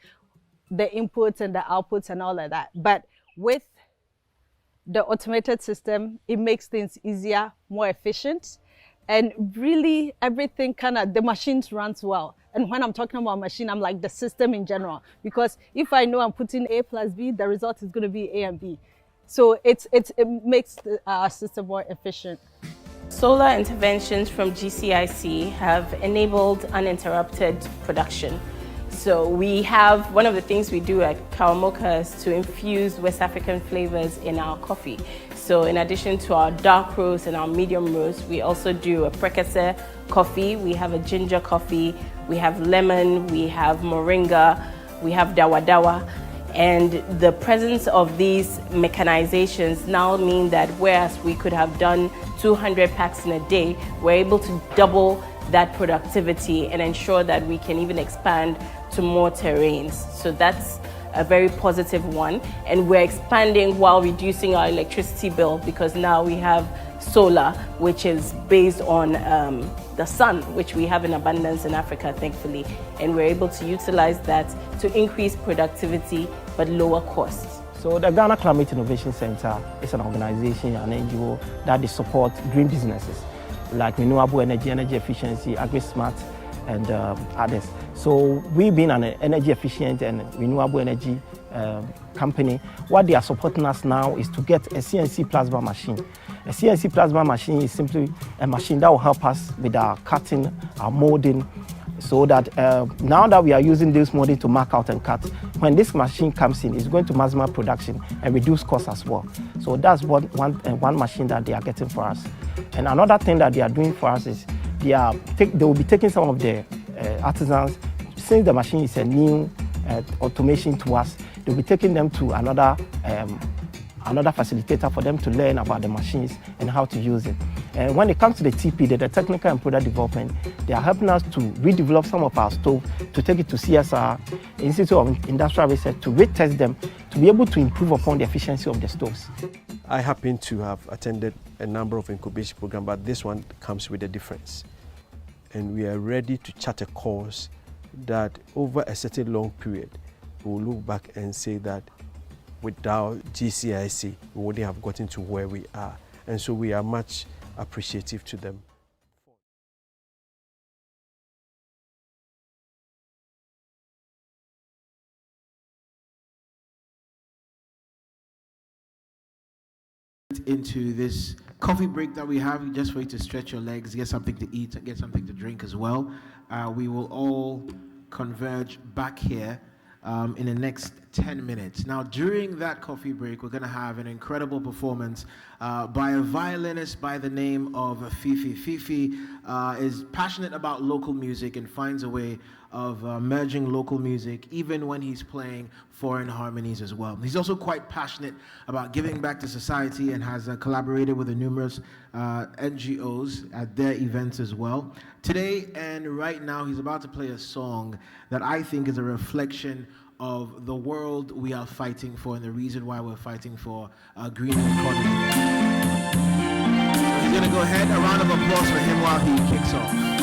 the inputs and the outputs and all of that. But with the automated system, it makes things easier, more efficient, and really everything the machines runs well. And when I'm talking about machine, I'm like the system in general, because if I know I'm putting A plus B, the result is going to be A and B. So it makes our system more efficient. Solar interventions from GCIC have enabled uninterrupted production. So we have, one of the things we do at Kawamoka is to infuse West African flavors in our coffee. So in addition to our dark roast and our medium roast, we also do a prekese coffee, we have a ginger coffee, we have lemon, we have moringa, we have dawa dawa. And the presence of these mechanizations now mean that whereas we could have done 200 packs in a day, we're able to double that productivity and ensure that we can even expand to more terrains. So that's a very positive one. And we're expanding while reducing our electricity bill, because now we have solar, which is based on the sun, which we have in abundance in Africa, thankfully. And we're able to utilize that to increase productivity but lower costs. So the Ghana Climate Innovation Center is an organization, an NGO, that they support green businesses like renewable energy, energy efficiency, agri-smart, and others. So we being an energy efficient and renewable energy company, what they are supporting us now is to get a CNC plasma machine. A CNC plasma machine is simply a machine that will help us with our cutting, our molding, so that now that we are using this molding to mark out and cut, when this machine comes in, it's going to maximize production and reduce costs as well. So that's one machine that they are getting for us. And another thing that they are doing for us is they will be taking some of the artisans, since the machine is a new automation to us, they'll be taking them to another facilitator for them to learn about the machines and how to use it. And when it comes to the TP, the technical and product development, they are helping us to redevelop some of our stoves, to take it to CSR, Institute of Industrial Research, to retest them, to be able to improve upon the efficiency of the stoves. I happen to have attended a number of incubation programs, but this one comes with a difference. And we are ready to chart a course that over a certain long period, we will look back and say that without GCIC, we wouldn't have gotten to where we are. And so we are much appreciative to them. Into this coffee break that we have, just for you to stretch your legs, get something to eat, and get something to drink as well. We will all converge back here in the next 10 minutes. Now, during that coffee break, we're going to have an incredible performance by a violinist by the name of Fifi. Fifi is passionate about local music and finds a way of merging local music even when he's playing foreign harmonies as well. He's also quite passionate about giving back to society and has collaborated with the numerous NGOs at their events as well. Today and right now, he's about to play a song that I think is a reflection of the world we are fighting for and the reason why we're fighting for a greener economy. So he's going to go ahead. A round of applause for him while he kicks off.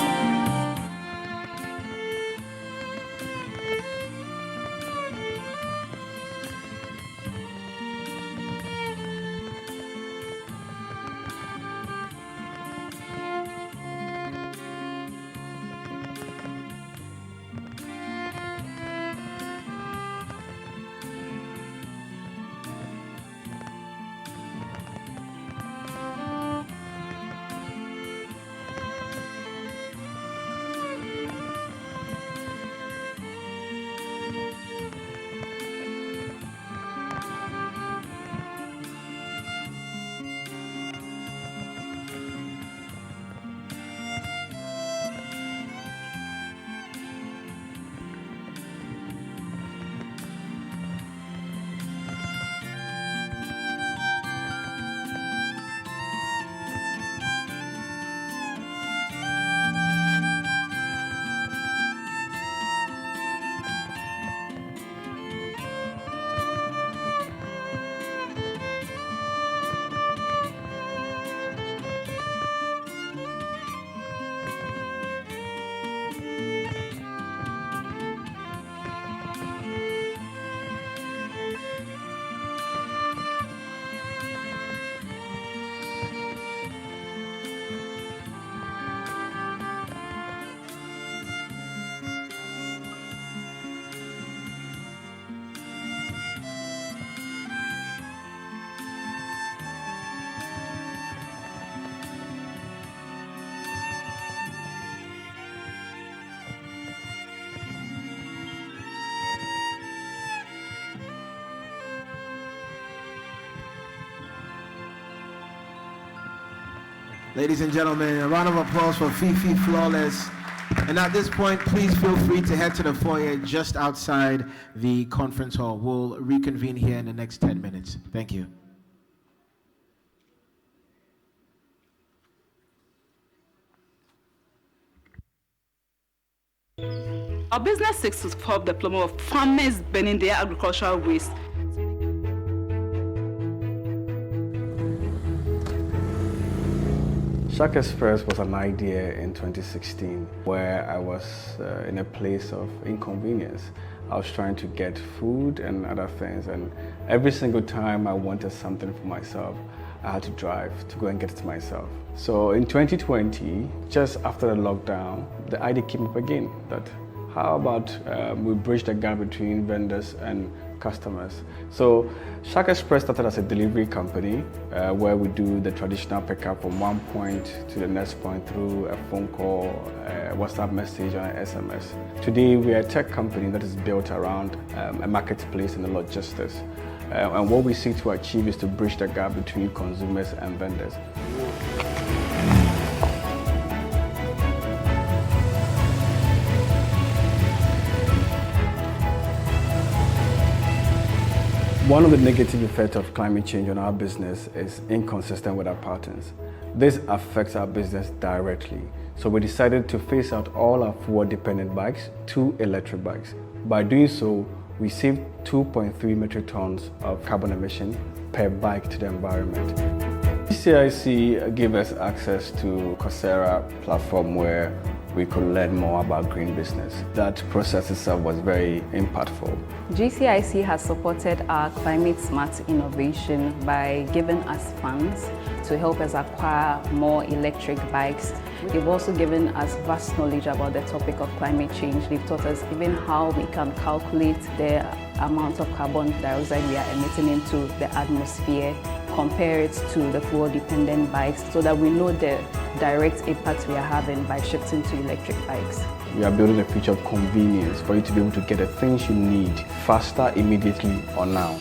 Ladies and gentlemen, a round of applause for Fifi Flawless. And at this point, please feel free to head to the foyer just outside the conference hall. We'll reconvene here in the next 10 minutes. Thank you. Our business seeks to solve the problem of farmers burning their agricultural waste. Shark Express was an idea in 2016 where I was in a place of inconvenience. I was trying to get food and other things, and every single time I wanted something for myself, I had to drive to go and get it myself. So in 2020, just after the lockdown, the idea came up again that how about we bridge the gap between vendors and customers. So Shark Express started as a delivery company where we do the traditional pickup from one point to the next point through a phone call, a WhatsApp message, or an SMS. Today we are a tech company that is built around a marketplace and the logistics. And what we seek to achieve is to bridge the gap between consumers and vendors. One of the negative effects of climate change on our business is inconsistent weather patterns. This affects our business directly. So we decided to phase out all our fuel-dependent bikes to electric bikes. By doing so, we saved 2.3 metric tons of carbon emission per bike to the environment. GCIC gave us access to Coursera platform where we could learn more about green business. That process itself was very impactful. GCIC has supported our climate smart innovation by giving us funds to help us acquire more electric bikes. They've also given us vast knowledge about the topic of climate change. They've taught us even how we can calculate the amount of carbon dioxide we are emitting into the atmosphere, compare it to the fuel-dependent bikes so that we know the direct impact we are having by shifting to electric bikes. We are building a future of convenience for you to be able to get the things you need faster, immediately, or now.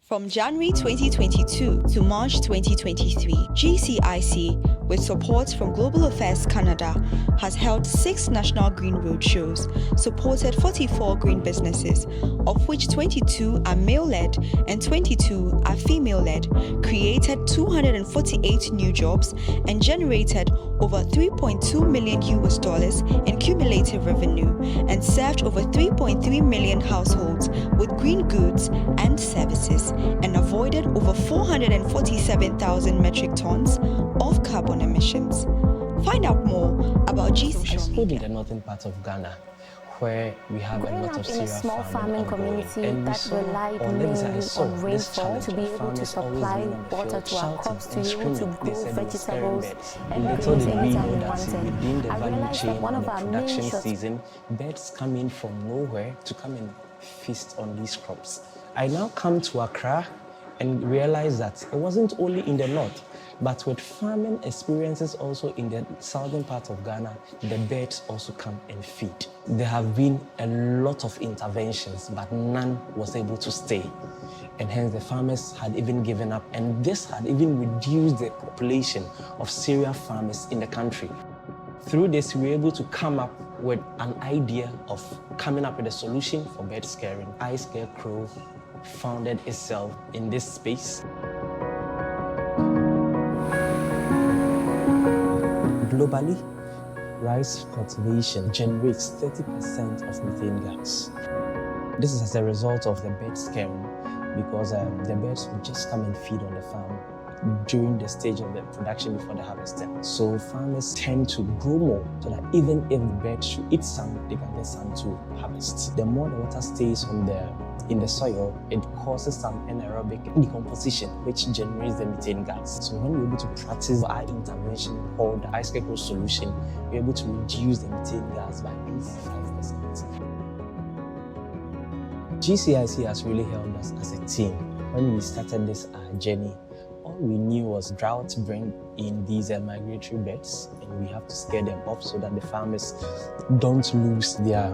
From January 2022 to March 2023, GCIC, with support from Global Affairs Canada, has held 6 national green roadshows, supported 44 green businesses, of which 22 are male-led and 22 are female-led, created 248 new jobs, and generated over $3.2 million in cumulative revenue, and served over 3.3 million households with green goods and services, and avoided over 447,000 metric tons of carbon emissions. Find out more about GCIC. In the northern part of Ghana, where we have a lot of in a small farming community that relied mainly on rainfall to be able to supply water to our crops, to be able to grow vegetables and produce anytime we wanted. I realized that one of our main season, birds come in from nowhere to come and feast on these crops. I now come to Accra and realize that it wasn't only in the north, but with farming experiences also in the southern part of Ghana, the birds also come and feed. There have been a lot of interventions, but none was able to stay. And hence the farmers had even given up, and this had even reduced the population of cereal farmers in the country. Through this, we were able to come up with an idea of coming up with a solution for bird scaring. iScarecrow founded itself in this space. Globally, rice cultivation generates 30% of methane gas. This is as a result of the bird scaring, because the birds will just come and feed on the farm during the stage of the production before the harvesting. So farmers tend to grow more so that even if the birds should eat some, they can get some to harvest. The more the water stays in the soil, it causes some anaerobic decomposition, which generates the methane gas. So when we're able to practice our intervention called the iScarecrow solution, we're able to reduce the methane gas by 85%. GCIC has really helped us as a team. When we started this journey, all we knew was drought bring in these migratory birds, and we have to scare them off so that the farmers don't lose their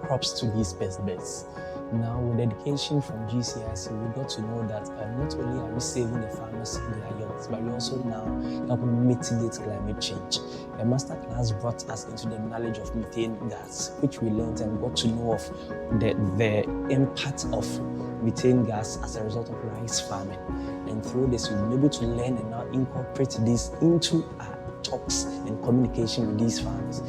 crops to these pest birds. Now, with education from GCIC, we got to know that not only are we saving the farmers their yields, but we also now help mitigate climate change. A master class brought us into the knowledge of methane gas, which we learned and got to know of the impact of methane gas as a result of rice farming. And through this, we've been able to learn and now incorporate this into our talks and communication with these farmers.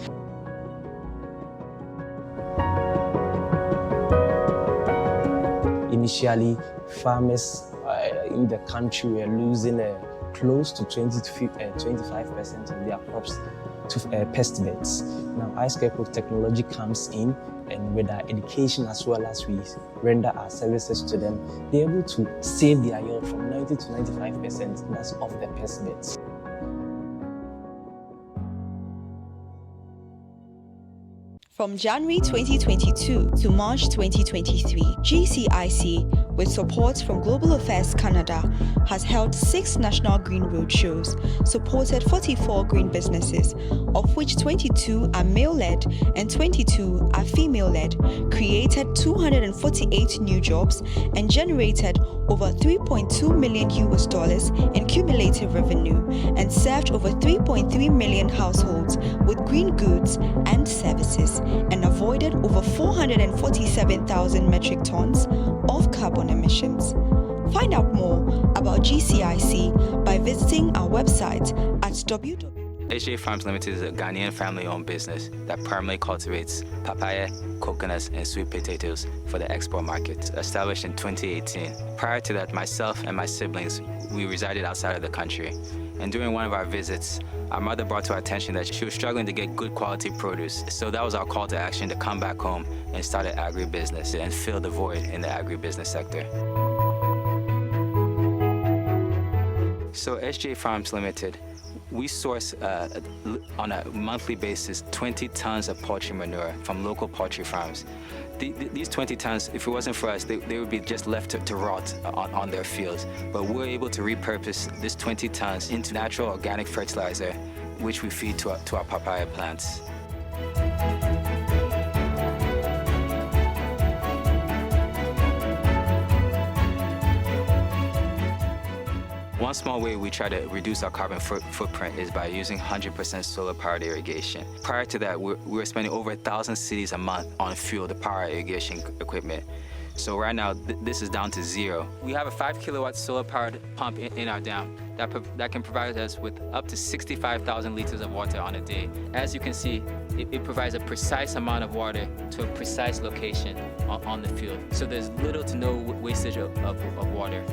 Initially, farmers in the country were losing close to 20 to 25% of their crops to pest birds. Now, iScarecrow technology comes in and with our education as well as we render our services to them, they're able to save their yield from 90 to 95%. That's off the best bets. From January 2022 to March 2023, GCIC, with support from Global Affairs Canada, has held 6 national green road shows, supported 44 green businesses, of which 22 are male-led and 22 are female-led, created 248 new jobs, and generated over $3.2 million in cumulative revenue, and served over 3.3 million households with green goods and services, and avoided over 447,000 metric tons of carbon emissions. Find out more about GCIC by visiting our website at SJ Farms Limited is a Ghanaian family-owned business that primarily cultivates papaya, coconuts, and sweet potatoes for the export market, established in 2018. Prior to that, myself and my siblings, we resided outside of the country. And during one of our visits, our mother brought to our attention that she was struggling to get good quality produce. So that was our call to action to come back home and start an agribusiness and fill the void in the agribusiness sector. So SJ Farms Limited, we source on a monthly basis 20 tons of poultry manure from local poultry farms. These 20 tons, if it wasn't for us, they would be just left to rot on their fields. But we're able to repurpose this 20 tons into natural organic fertilizer, which we feed to our papaya plants. One small way we try to reduce our carbon footprint is by using 100% solar-powered irrigation. Prior to that, we were spending over 1,000 cities a month on fuel to power our irrigation equipment. So right now, this is down to 0. We have a 5-kilowatt solar-powered pump in our dam that can provide us with up to 65,000 liters of water on a day. As you can see, it provides a precise amount of water to a precise location on the field. So there's little to no wastage of water.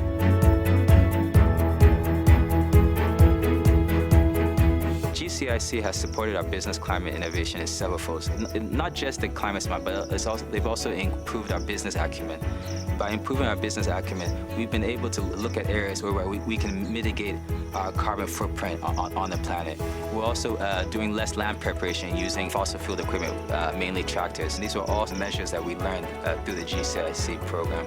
GCIC has supported our business climate innovation in several folds. Not just the climate smart, but they've also improved our business acumen. By improving our business acumen, we've been able to look at areas where we can mitigate our carbon footprint on the planet. We're also doing less land preparation using fossil fuel equipment, mainly tractors. These were all measures that we learned through the GCIC program.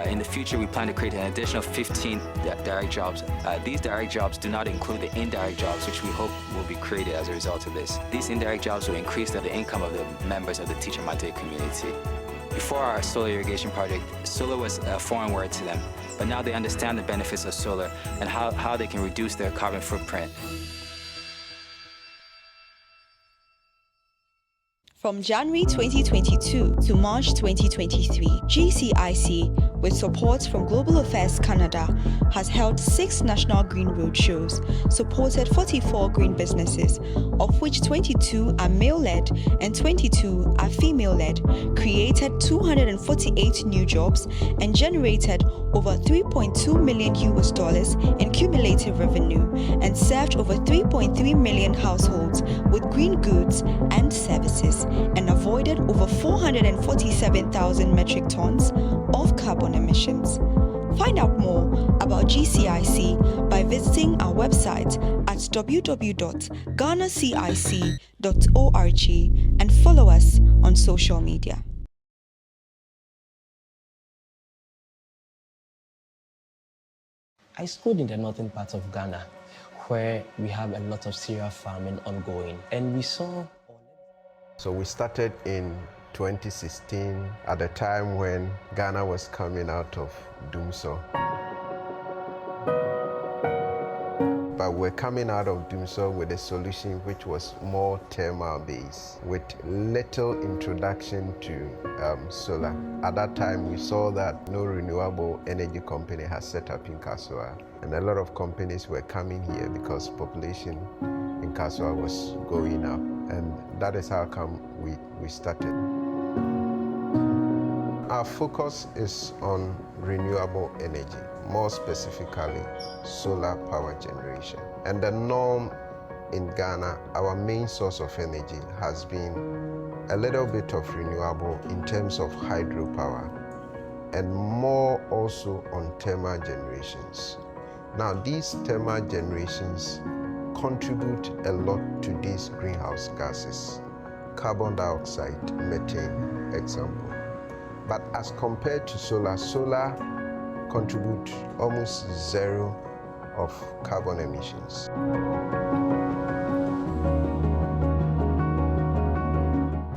In the future, we plan to create an additional 15 direct jobs. These direct jobs do not include the indirect jobs, which we hope will be created as a result of this. These indirect jobs will increase the income of the members of the Teacher Mante community. Before our solar irrigation project, solar was a foreign word to them, but now they understand the benefits of solar and how they can reduce their carbon footprint. From January 2022 to March 2023, GCIC, with support from Global Affairs Canada, has held 6 national green road shows, supported 44 green businesses, of which 22 are male-led and 22 are female-led, created 248 new jobs, and generated over $3.2 million in cumulative revenue, and served over 3.3 million households with green goods and services, and avoided over 447,000 metric tons of carbon emissions. Find out more about GCIC by visiting our website at www.ghanacic.org and follow us on social media. I schooled in the northern part of Ghana, where we have a lot of cereal farming ongoing, and we saw. So we started in 2016 at the time when Ghana was coming out of doomsday. But we're coming out of doomsday with a solution which was more thermal based, with little introduction to solar. At that time, we saw that no renewable energy company has set up in Kasua, and a lot of companies were coming here because population in Kasua was going up, and that is how come we started. Our focus is on renewable energy, more specifically solar power generation. And the norm in Ghana, our main source of energy has been a little bit of renewable in terms of hydropower, and more also on thermal generations. Now, these thermal generations contribute a lot to these greenhouse gases, carbon dioxide, methane, example. But as compared to solar contributes almost zero of carbon emissions.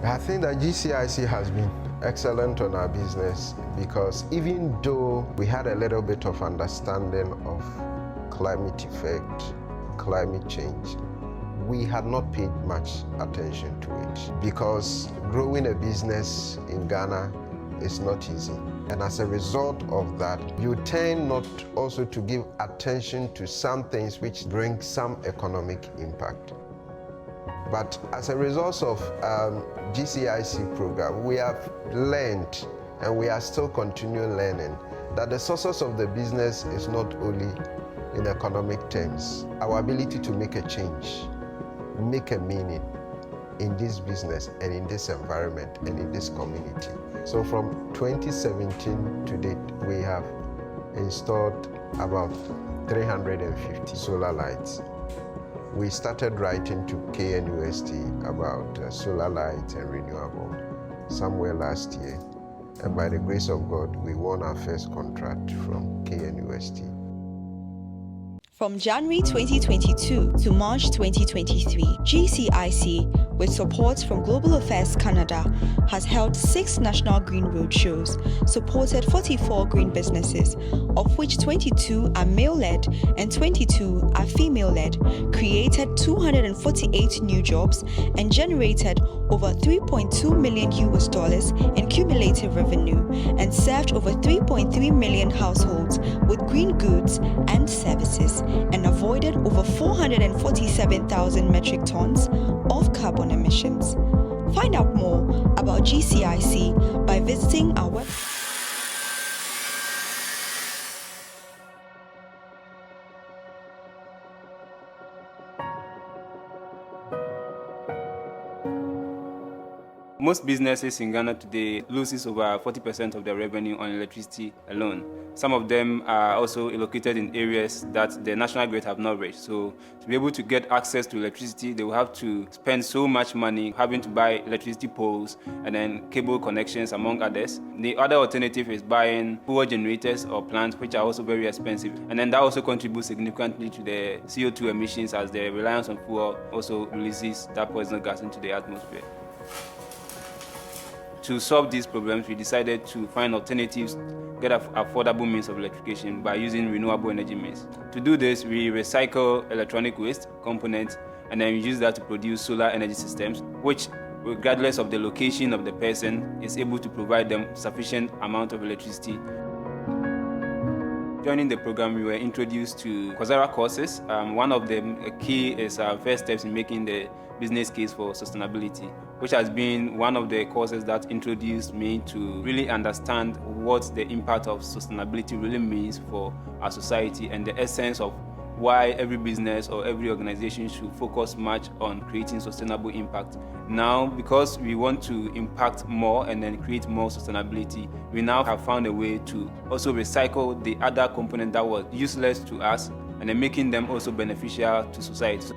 I think that GCIC has been excellent on our business because even though we had a little bit of understanding of climate effect, climate change, we had not paid much attention to it because growing a business in Ghana is not easy. And as a result of that, you tend not also to give attention to some things which bring some economic impact. But as a result of GCIC program, we have learned, and we are still continuing learning, that the sources of the business is not only in economic terms. Our ability to make a change, make a meaning in this business and in this environment and in this community. So from 2017 to date, we have installed about 350 solar lights. We started writing to KNUST about solar lights and renewable somewhere last year. And by the grace of God, we won our first contract from KNUST. From January 2022 to March 2023, GCIC, with support from Global Affairs Canada, has held 6 national green roadshows, supported 44 green businesses, of which 22 are male-led and 22 are female-led, created 248 new jobs, and generated over $3.2 million in cumulative revenue, and served over 3.3 million households with green goods and services, and avoided over 447,000 metric tons of carbon emissions. Find out more about GCIC by visiting our website. Most businesses in Ghana today loses over 40% of their revenue on electricity alone. Some of them are also located in areas that the national grid have not reached. So to be able to get access to electricity, they will have to spend so much money having to buy electricity poles and then cable connections, among others. The other alternative is buying fuel generators or plants, which are also very expensive. And then that also contributes significantly to the CO2 emissions, as the reliance on fuel also releases that poisonous gas into the atmosphere. To solve these problems, we decided to find alternatives, get affordable means of electrification by using renewable energy means. To do this, we recycle electronic waste components and then we use that to produce solar energy systems, which, regardless of the location of the person, is able to provide them sufficient amount of electricity. Joining the program, we were introduced to Coursera courses. One of the key is our first steps in making the business case for sustainability, which has been one of the courses that introduced me to really understand what the impact of sustainability really means for our society and the essence of why every business or every organization should focus much on creating sustainable impact. Now, because we want to impact more and then create more sustainability, we now have found a way to also recycle the other component that was useless to us and then making them also beneficial to society.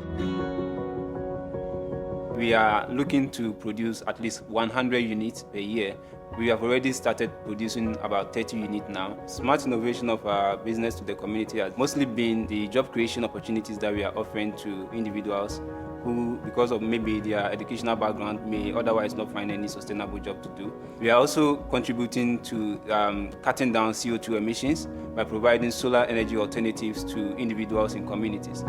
We are looking to produce at least 100 units per year. We have already started producing about 30 units now. Smart innovation of our business to the community has mostly been the job creation opportunities that we are offering to individuals who, because of maybe their educational background, may otherwise not find any sustainable job to do. We are also contributing to cutting down CO2 emissions by providing solar energy alternatives to individuals in communities.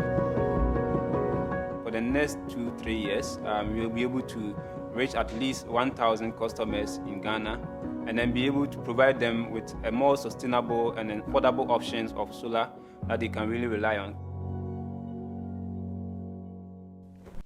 For the next 2-3 years, we will be able to reach at least 1,000 customers in Ghana and then be able to provide them with a more sustainable and affordable options of solar that they can really rely on.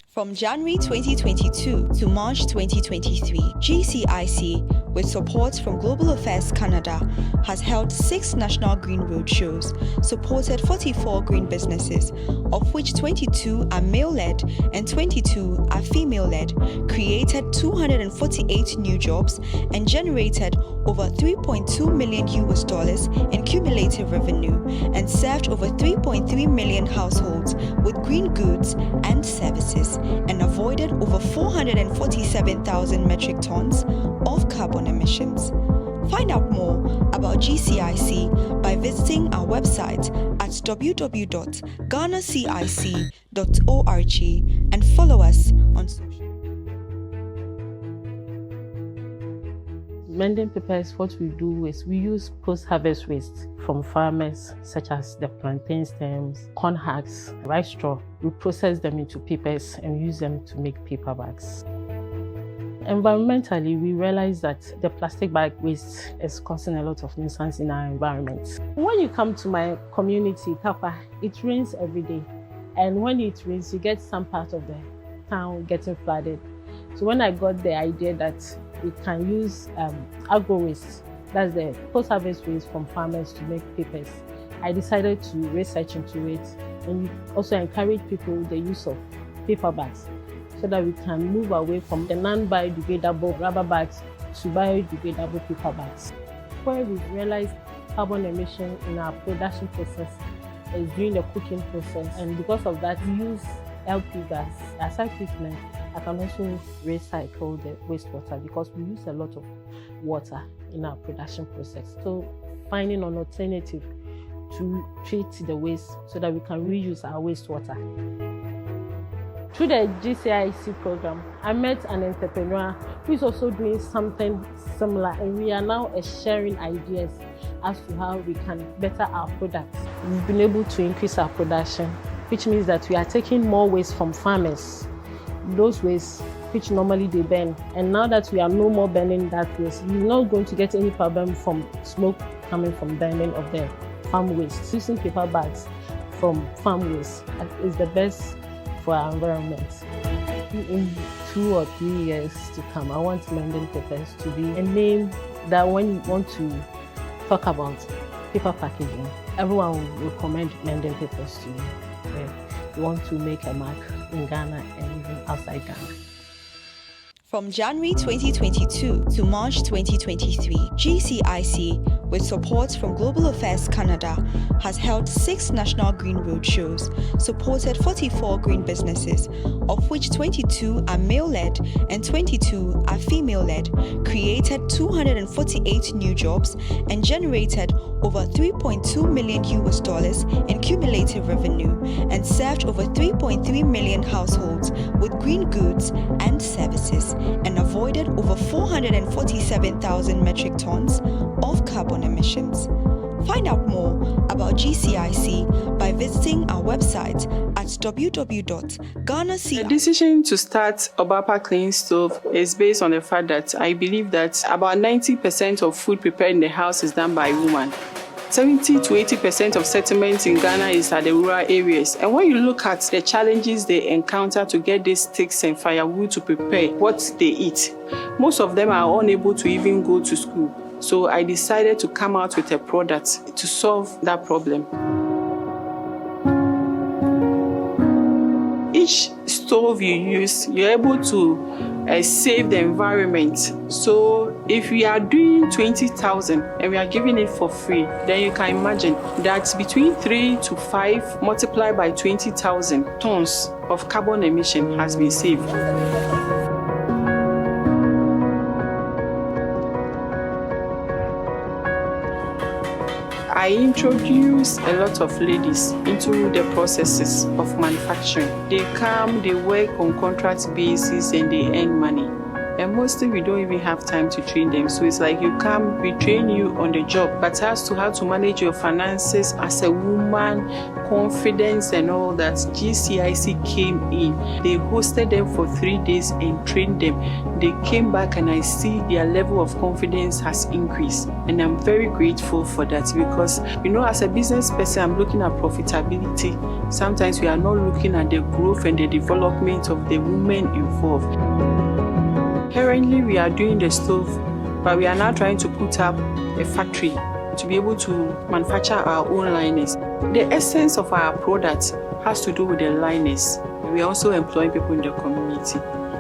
From January 2022 to March 2023, GCIC, with support from Global Affairs Canada, has held 6 national green roadshows, supported 44 green businesses, of which 22 are male-led and 22 are female-led, created 248 new jobs, and generated over $3.2 million in cumulative revenue, and served over 3.3 million households with green goods and services, and avoided over 447,000 metric tons of carbon emissions. Find out more about GCIC by visiting our website at www.ghanacic.org and follow us on social. Mending Papers, what we do is we use post-harvest waste from farmers, such as the plantain stems, corn husks, rice straw. We process them into papers and use them to make paper bags. Environmentally, we realize that the plastic bag waste is causing a lot of nuisance in our environment. When you come to my community, Kapa, it rains every day. And when it rains, you get some part of the town getting flooded. So when I got the idea that we can use agro waste, that's the post-harvest waste from farmers, to make papers, I decided to research into it and also encourage people the use of paper bags so that we can move away from the non-biodegradable rubber bags to biodegradable paper bags. Where we've realized carbon emission in our production process is during the cooking process, and because of that we use LP gas. Aside treatment, I can also recycle the wastewater because we use a lot of water in our production process. So finding an alternative to treat the waste so that we can reuse our wastewater. Through the GCIC program, I met an entrepreneur who is also doing something similar, and we are now sharing ideas as to how we can better our products. We've been able to increase our production, which means that we are taking more waste from farmers, those wastes which normally they burn. And now that we are no more burning that waste, we're not going to get any problem from smoke coming from burning of the farm waste. Using paper bags from farm waste is the best for our environment. In 2 or 3 years to come, I want Mending Papers to be a name that when you want to talk about paper packaging, everyone will recommend Mending Papers to you. We want to make a mark in Ghana and even outside Ghana. From January 2022 to March 2023, GCIC, with support from Global Affairs Canada, has held 6 national green roadshows, supported 44 green businesses, of which 22 are male-led and 22 are female-led, created 248 new jobs, and generated over $3.2 million in cumulative revenue, and served over 3.3 million households with green goods and services, and avoided over 447,000 metric tons of carbon emissions. Find out more about GCIC by visiting our website at www.ghanacic. The decision to start Obapa Clean Stove is based on the fact that I believe that about 90% of food prepared in the house is done by women. 70 to 80% of settlements in Ghana is at the rural areas. And when you look at the challenges they encounter to get these sticks and firewood to prepare what they eat, most of them are unable to even go to school. So I decided to come out with a product to solve that problem. Each stove you use, you're able to save the environment. So if we are doing 20,000 and we are giving it for free, then you can imagine that between 3 to 5 multiplied by 20,000 tons of carbon emission has been saved. I introduce a lot of ladies into the processes of manufacturing. They come, they work on contract basis and they earn money. And mostly we don't even have time to train them. So it's like you come, we train you on the job. But as to how to manage your finances as a woman, confidence and all that, GCIC came in. They hosted them for 3 days and trained them. They came back and I see their level of confidence has increased. And I'm very grateful for that because, you know, as a business person, I'm looking at profitability. Sometimes we are not looking at the growth and the development of the women involved. Currently, we are doing the stove but we are now trying to put up a factory to be able to manufacture our own liners. The essence of our product has to do with the liners. We are also employing people in the community.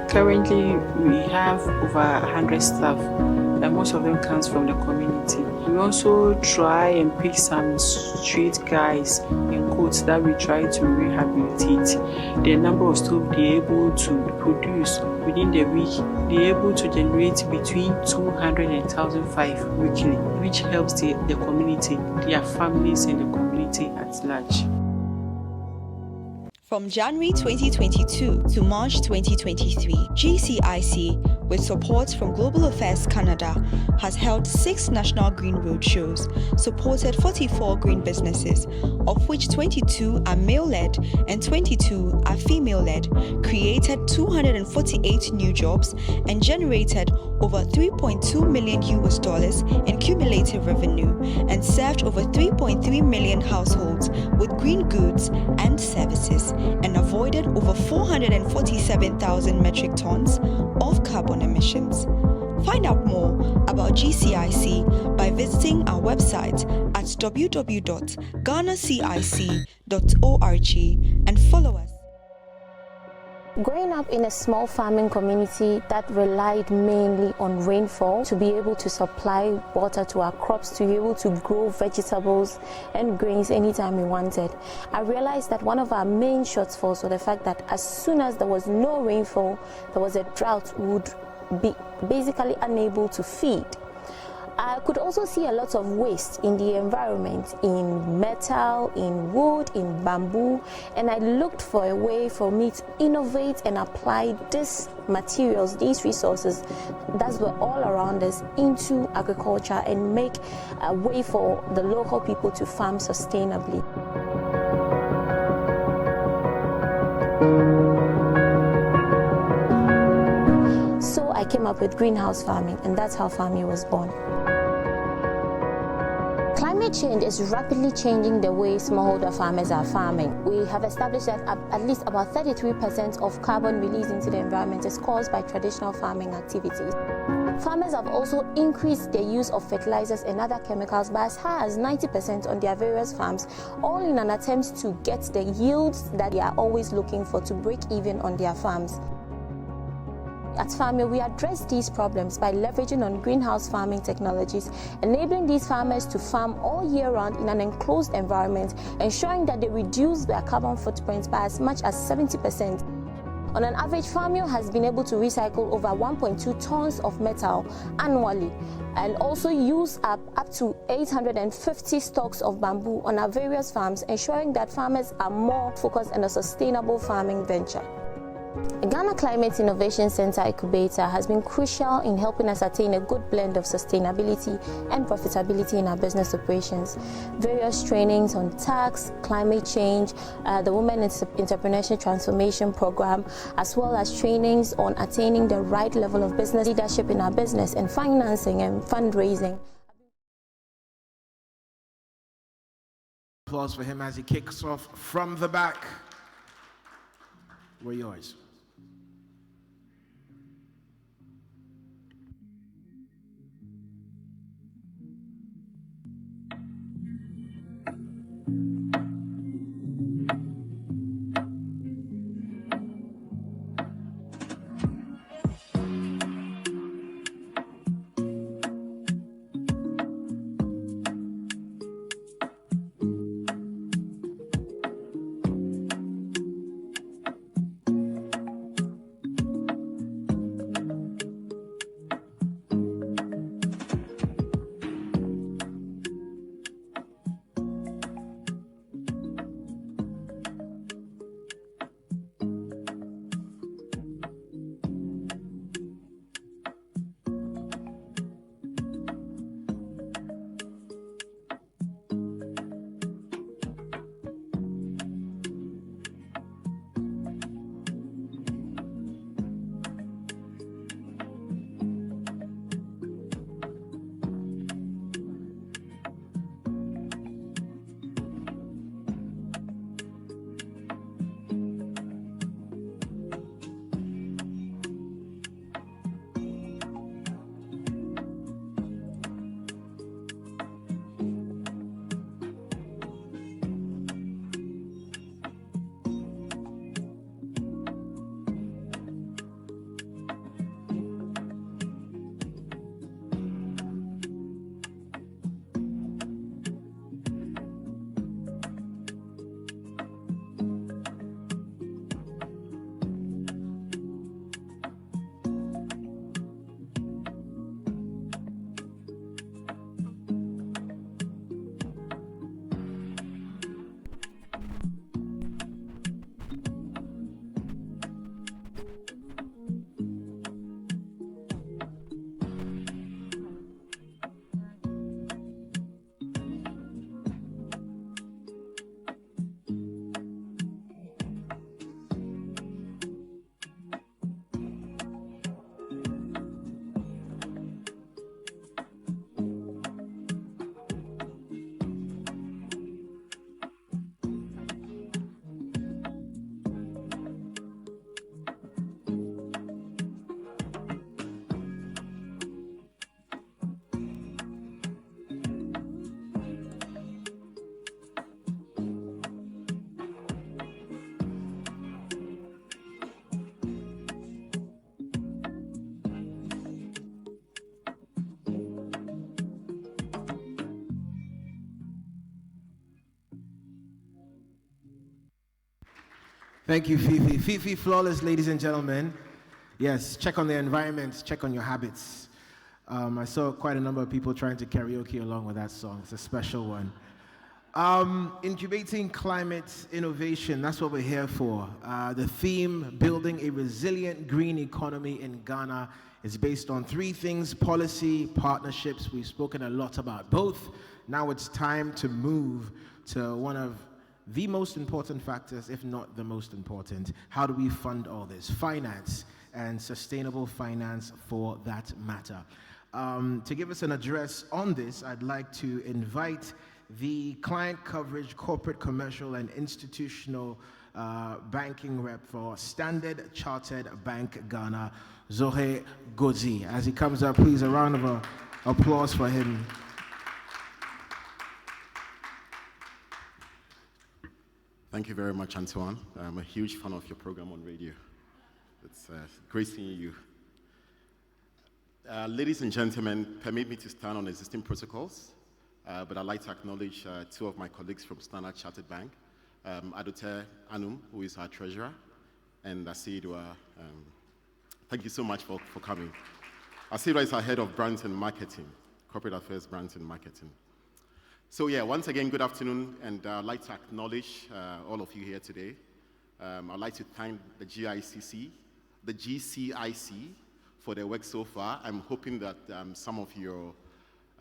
Currently, we have over 100 staff, and most of them comes from the community. We also try and pick some street guys in quotes that we try to rehabilitate. The number of stove they're able to produce within the week, they're able to generate between 200 and 1,005 weekly, which helps the community, their families, and the community at large. From January 2022 to March 2023, GCIC, with support from Global Affairs Canada, has held 6 national green roadshows, supported 44 green businesses, of which 22 are male-led and 22 are female-led, created 248 new jobs, and generated over $3.2 million in cumulative revenue, and served over 3.3 million households with green goods and services, and avoided over 447,000 metric tons of carbon emissions. Find out more about GCIC by visiting our website at www.ghanacic.org and follow us. Growing up in a small farming community that relied mainly on rainfall to be able to supply water to our crops, to be able to grow vegetables and grains anytime we wanted, I realized that one of our main shortfalls was the fact that as soon as there was no rainfall, there was a drought, we would be basically unable to feed. I could also see a lot of waste in the environment, in metal, in wood, in bamboo, and I looked for a way for me to innovate and apply these materials, these resources that were all around us into agriculture and make a way for the local people to farm sustainably. So I came up with greenhouse farming, and that's how Farmie was born. Climate change is rapidly changing the way smallholder farmers are farming. We have established that at least about 33% of carbon released into the environment is caused by traditional farming activities. Farmers have also increased their use of fertilizers and other chemicals by as high as 90% on their various farms, all in an attempt to get the yields that they are always looking for to break even on their farms. At Farmie, we address these problems by leveraging on greenhouse farming technologies, enabling these farmers to farm all year round in an enclosed environment, ensuring that they reduce their carbon footprint by as much as 70%. On an average, Farmie has been able to recycle over 1.2 tons of metal annually, and also use up to 850 stalks of bamboo on our various farms, ensuring that farmers are more focused on a sustainable farming venture. The Ghana Climate Innovation Center Incubator has been crucial in helping us attain a good blend of sustainability and profitability in our business operations. Various trainings on tax, climate change, the Women Entrepreneurship Transformation Program, as well as trainings on attaining the right level of business leadership in our business and financing and fundraising. Applause for him as he kicks off from the back. We're yours. Thank you, Fifi. Fifi Flawless, ladies and gentlemen. Yes, check on the environment, check on your habits. I saw quite a number of people trying to karaoke along with that song. It's a special one. Incubating Climate Innovation, that's what we're here for. The theme, Building a Resilient Green Economy in Ghana, is based on three things: policy, partnerships. We've spoken a lot about both. Now it's time to move to one of the most important factors, if not the most important. How do we fund all this? Finance, and sustainable finance for that matter. To give us an address on this, I'd like to invite the client coverage, corporate, commercial, and institutional banking rep for Standard Chartered Bank Ghana, Zohe Gozi. As he comes up, please, a round of applause for him. Thank you very much, Antoine. I'm a huge fan of your program on radio. It's great seeing you. Ladies and gentlemen, permit me to stand on existing protocols, but I'd like to acknowledge two of my colleagues from Standard Chartered Bank, Adote Anum, who is our treasurer, and Asidwa. Thank you so much for coming. Asidwa is our head of brands and marketing, corporate affairs, brands and marketing. So yeah, once again, good afternoon, and I'd like to acknowledge all of you here today. I'd like to thank the GCIC for their work so far. I'm hoping that some of your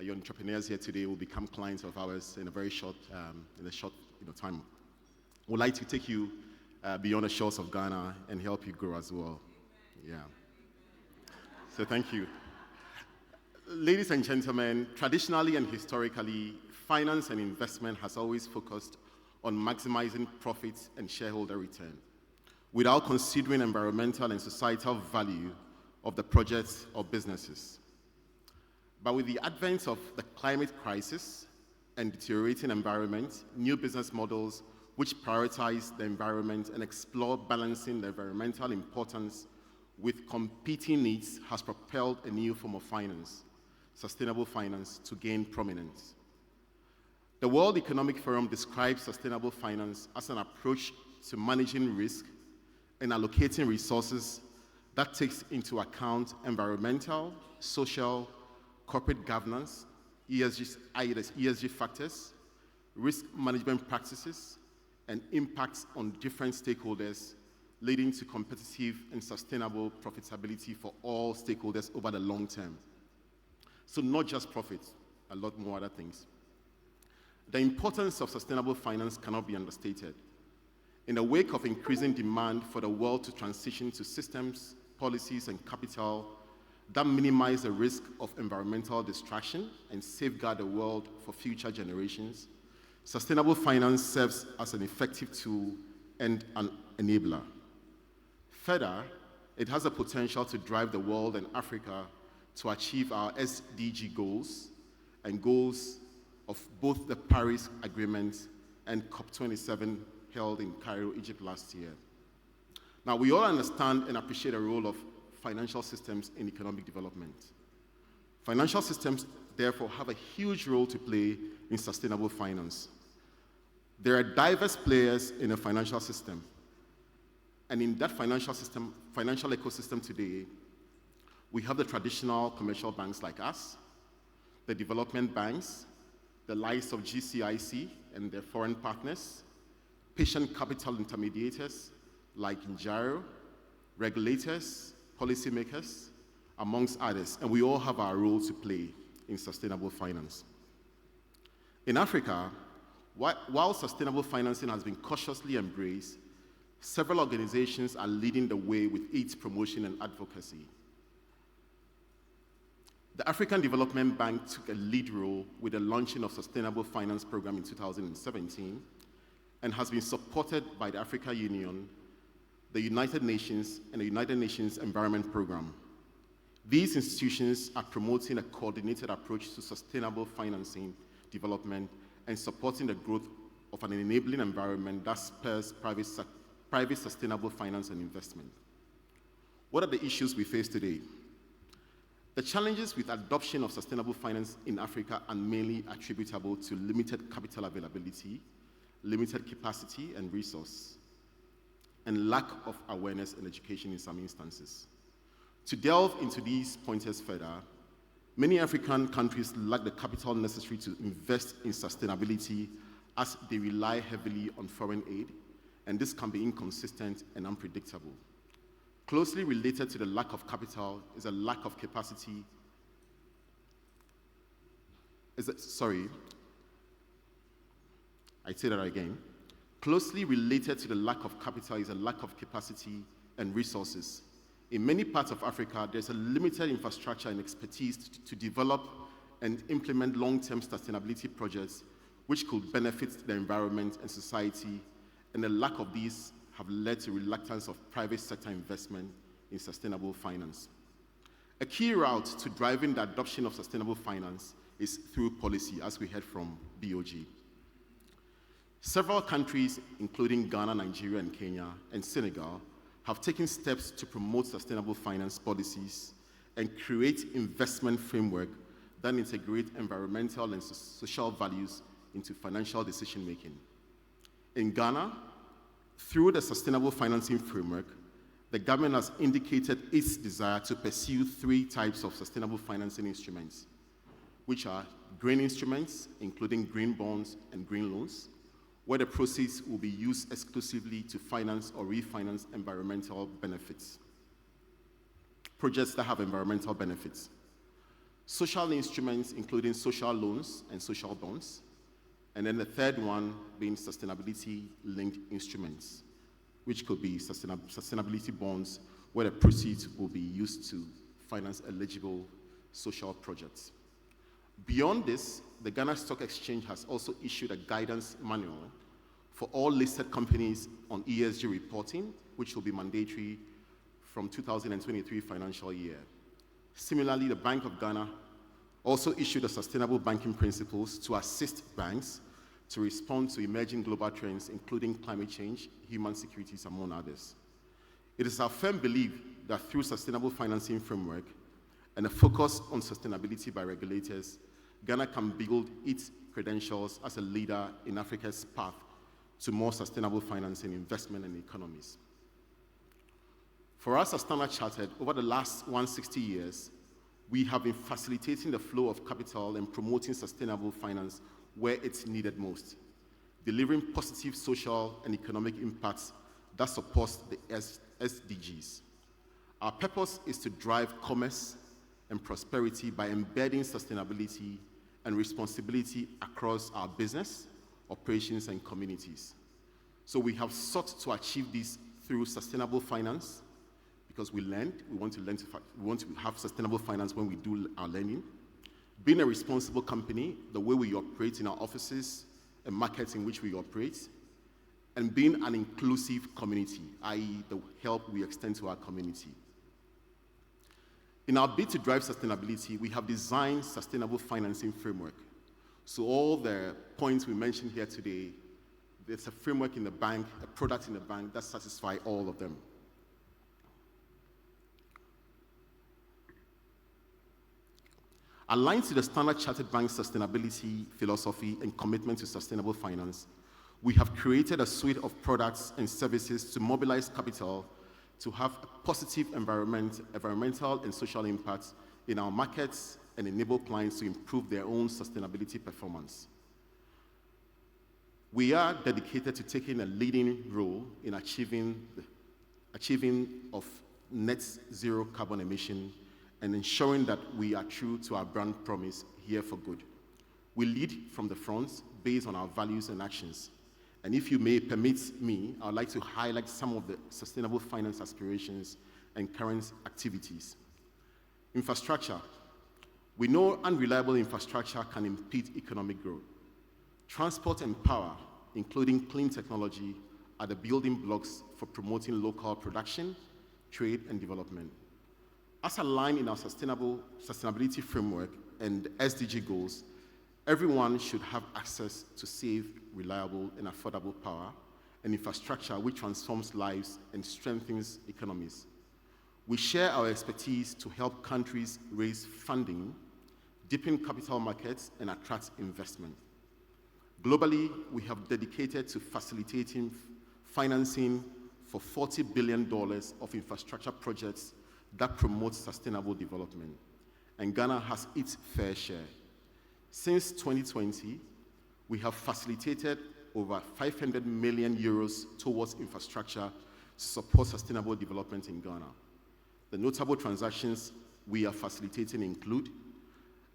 entrepreneurs here today will become clients of ours in a very short, time. We'd like to take you beyond the shores of Ghana and help you grow as well. Yeah. So thank you. Ladies and gentlemen, traditionally and historically, finance and investment has always focused on maximizing profits and shareholder return, without considering environmental and societal value of the projects or businesses. But with the advent of the climate crisis and deteriorating environment, new business models which prioritize the environment and explore balancing the environmental importance with competing needs has propelled a new form of finance, sustainable finance, to gain prominence. The World Economic Forum describes sustainable finance as an approach to managing risk and allocating resources that takes into account environmental, social, corporate governance, ESG factors, risk management practices, and impacts on different stakeholders, leading to competitive and sustainable profitability for all stakeholders over the long term. So not just profits, a lot more other things. The importance of sustainable finance cannot be understated. In the wake of increasing demand for the world to transition to systems, policies, and capital that minimize the risk of environmental destruction and safeguard the world for future generations, sustainable finance serves as an effective tool and an enabler. Further, it has the potential to drive the world and Africa to achieve our SDG goals and goals of both the Paris Agreement and COP27 held in Cairo, Egypt last year. Now, we all understand and appreciate the role of financial systems in economic development. Financial systems, therefore, have a huge role to play in sustainable finance. There are diverse players in a financial system. And in that financial ecosystem today, we have the traditional commercial banks like us, the development banks, the likes of GCIC and their foreign partners, patient capital intermediators like Njaro, regulators, policymakers, amongst others, and we all have our role to play in sustainable finance. In Africa, while sustainable financing has been cautiously embraced, several organizations are leading the way with its promotion and advocacy. The African Development Bank took a lead role with the launching of Sustainable Finance Program in 2017 and has been supported by the African Union, the United Nations, and the United Nations Environment Program. These institutions are promoting a coordinated approach to sustainable financing development and supporting the growth of an enabling environment that spurs private sustainable finance and investment. What are the issues we face today? The challenges with adoption of sustainable finance in Africa are mainly attributable to limited capital availability, limited capacity, and resource. and lack of awareness and education in some instances. To delve into these pointers further, many African countries lack the capital necessary to invest in sustainability as they rely heavily on foreign aid, and this can be inconsistent and unpredictable. Closely related to the lack of capital is a lack of capacity. I say that again. Closely related to the lack of capital is a lack of capacity and resources. In many parts of Africa, there's a limited infrastructure and expertise to develop and implement long-term sustainability projects which could benefit the environment and society, and the lack of these have led to reluctance of private sector investment in sustainable finance. A key route to driving the adoption of sustainable finance is through policy, as we heard from BOG. Several countries, including Ghana, Nigeria, and Kenya, and Senegal, have taken steps to promote sustainable finance policies and create investment framework that integrate environmental and social values into financial decision-making. In Ghana, through the Sustainable Financing Framework, the government has indicated its desire to pursue 3 types of sustainable financing instruments, which are green instruments, including green bonds and green loans, where the proceeds will be used exclusively to finance or refinance environmental benefits, projects that have environmental benefits. Social instruments, including social loans and social bonds, and then the third one being sustainability-linked instruments, which could be sustainability bonds, where the proceeds will be used to finance eligible social projects. Beyond this, the Ghana Stock Exchange has also issued a guidance manual for all listed companies on ESG reporting, which will be mandatory from 2023 financial year. Similarly, the Bank of Ghana also issued a sustainable banking principles to assist banks to respond to emerging global trends, including climate change, human securities, among others. It is our firm belief that through sustainable financing framework and a focus on sustainability by regulators, Ghana can build its credentials as a leader in Africa's path to more sustainable financing, investment, and economies. For us as Standard Chartered, over the last 160 years, we have been facilitating the flow of capital and promoting sustainable finance where it's needed most, delivering positive social and economic impacts that supports the SDGs. Our purpose is to drive commerce and prosperity by embedding sustainability and responsibility across our business, operations, and communities. So we have sought to achieve this through sustainable finance, because we want to have sustainable finance when we do our lending. Being a responsible company, the way we operate in our offices and markets in which we operate, and being an inclusive community, i.e. the help we extend to our community. In our bid to drive sustainability, we have designed sustainable financing framework. So all the points we mentioned here today, there's a framework in the bank, a product in the bank that satisfies all of them. Aligned to the Standard Chartered Bank sustainability philosophy and commitment to sustainable finance, we have created a suite of products and services to mobilize capital to have a positive environmental and social impacts in our markets and enable clients to improve their own sustainability performance. We are dedicated to taking a leading role in achieving of net zero carbon emission and ensuring that we are true to our brand promise, here for good. We lead from the front based on our values and actions. And if you may permit me, I would like to highlight some of the sustainable finance aspirations and current activities. Infrastructure. We know unreliable infrastructure can impede economic growth. Transport and power, including clean technology, are the building blocks for promoting local production, trade, and development. As aligned in our sustainability framework and SDG goals, everyone should have access to safe, reliable, and affordable power and infrastructure which transforms lives and strengthens economies. We share our expertise to help countries raise funding, deepen capital markets, and attract investment. Globally, we have dedicated to facilitating financing for $40 billion of infrastructure projects that promote sustainable development, and Ghana has its fair share. Since 2020, we have facilitated over 500 million euros towards infrastructure to support sustainable development in Ghana. The notable transactions we are facilitating include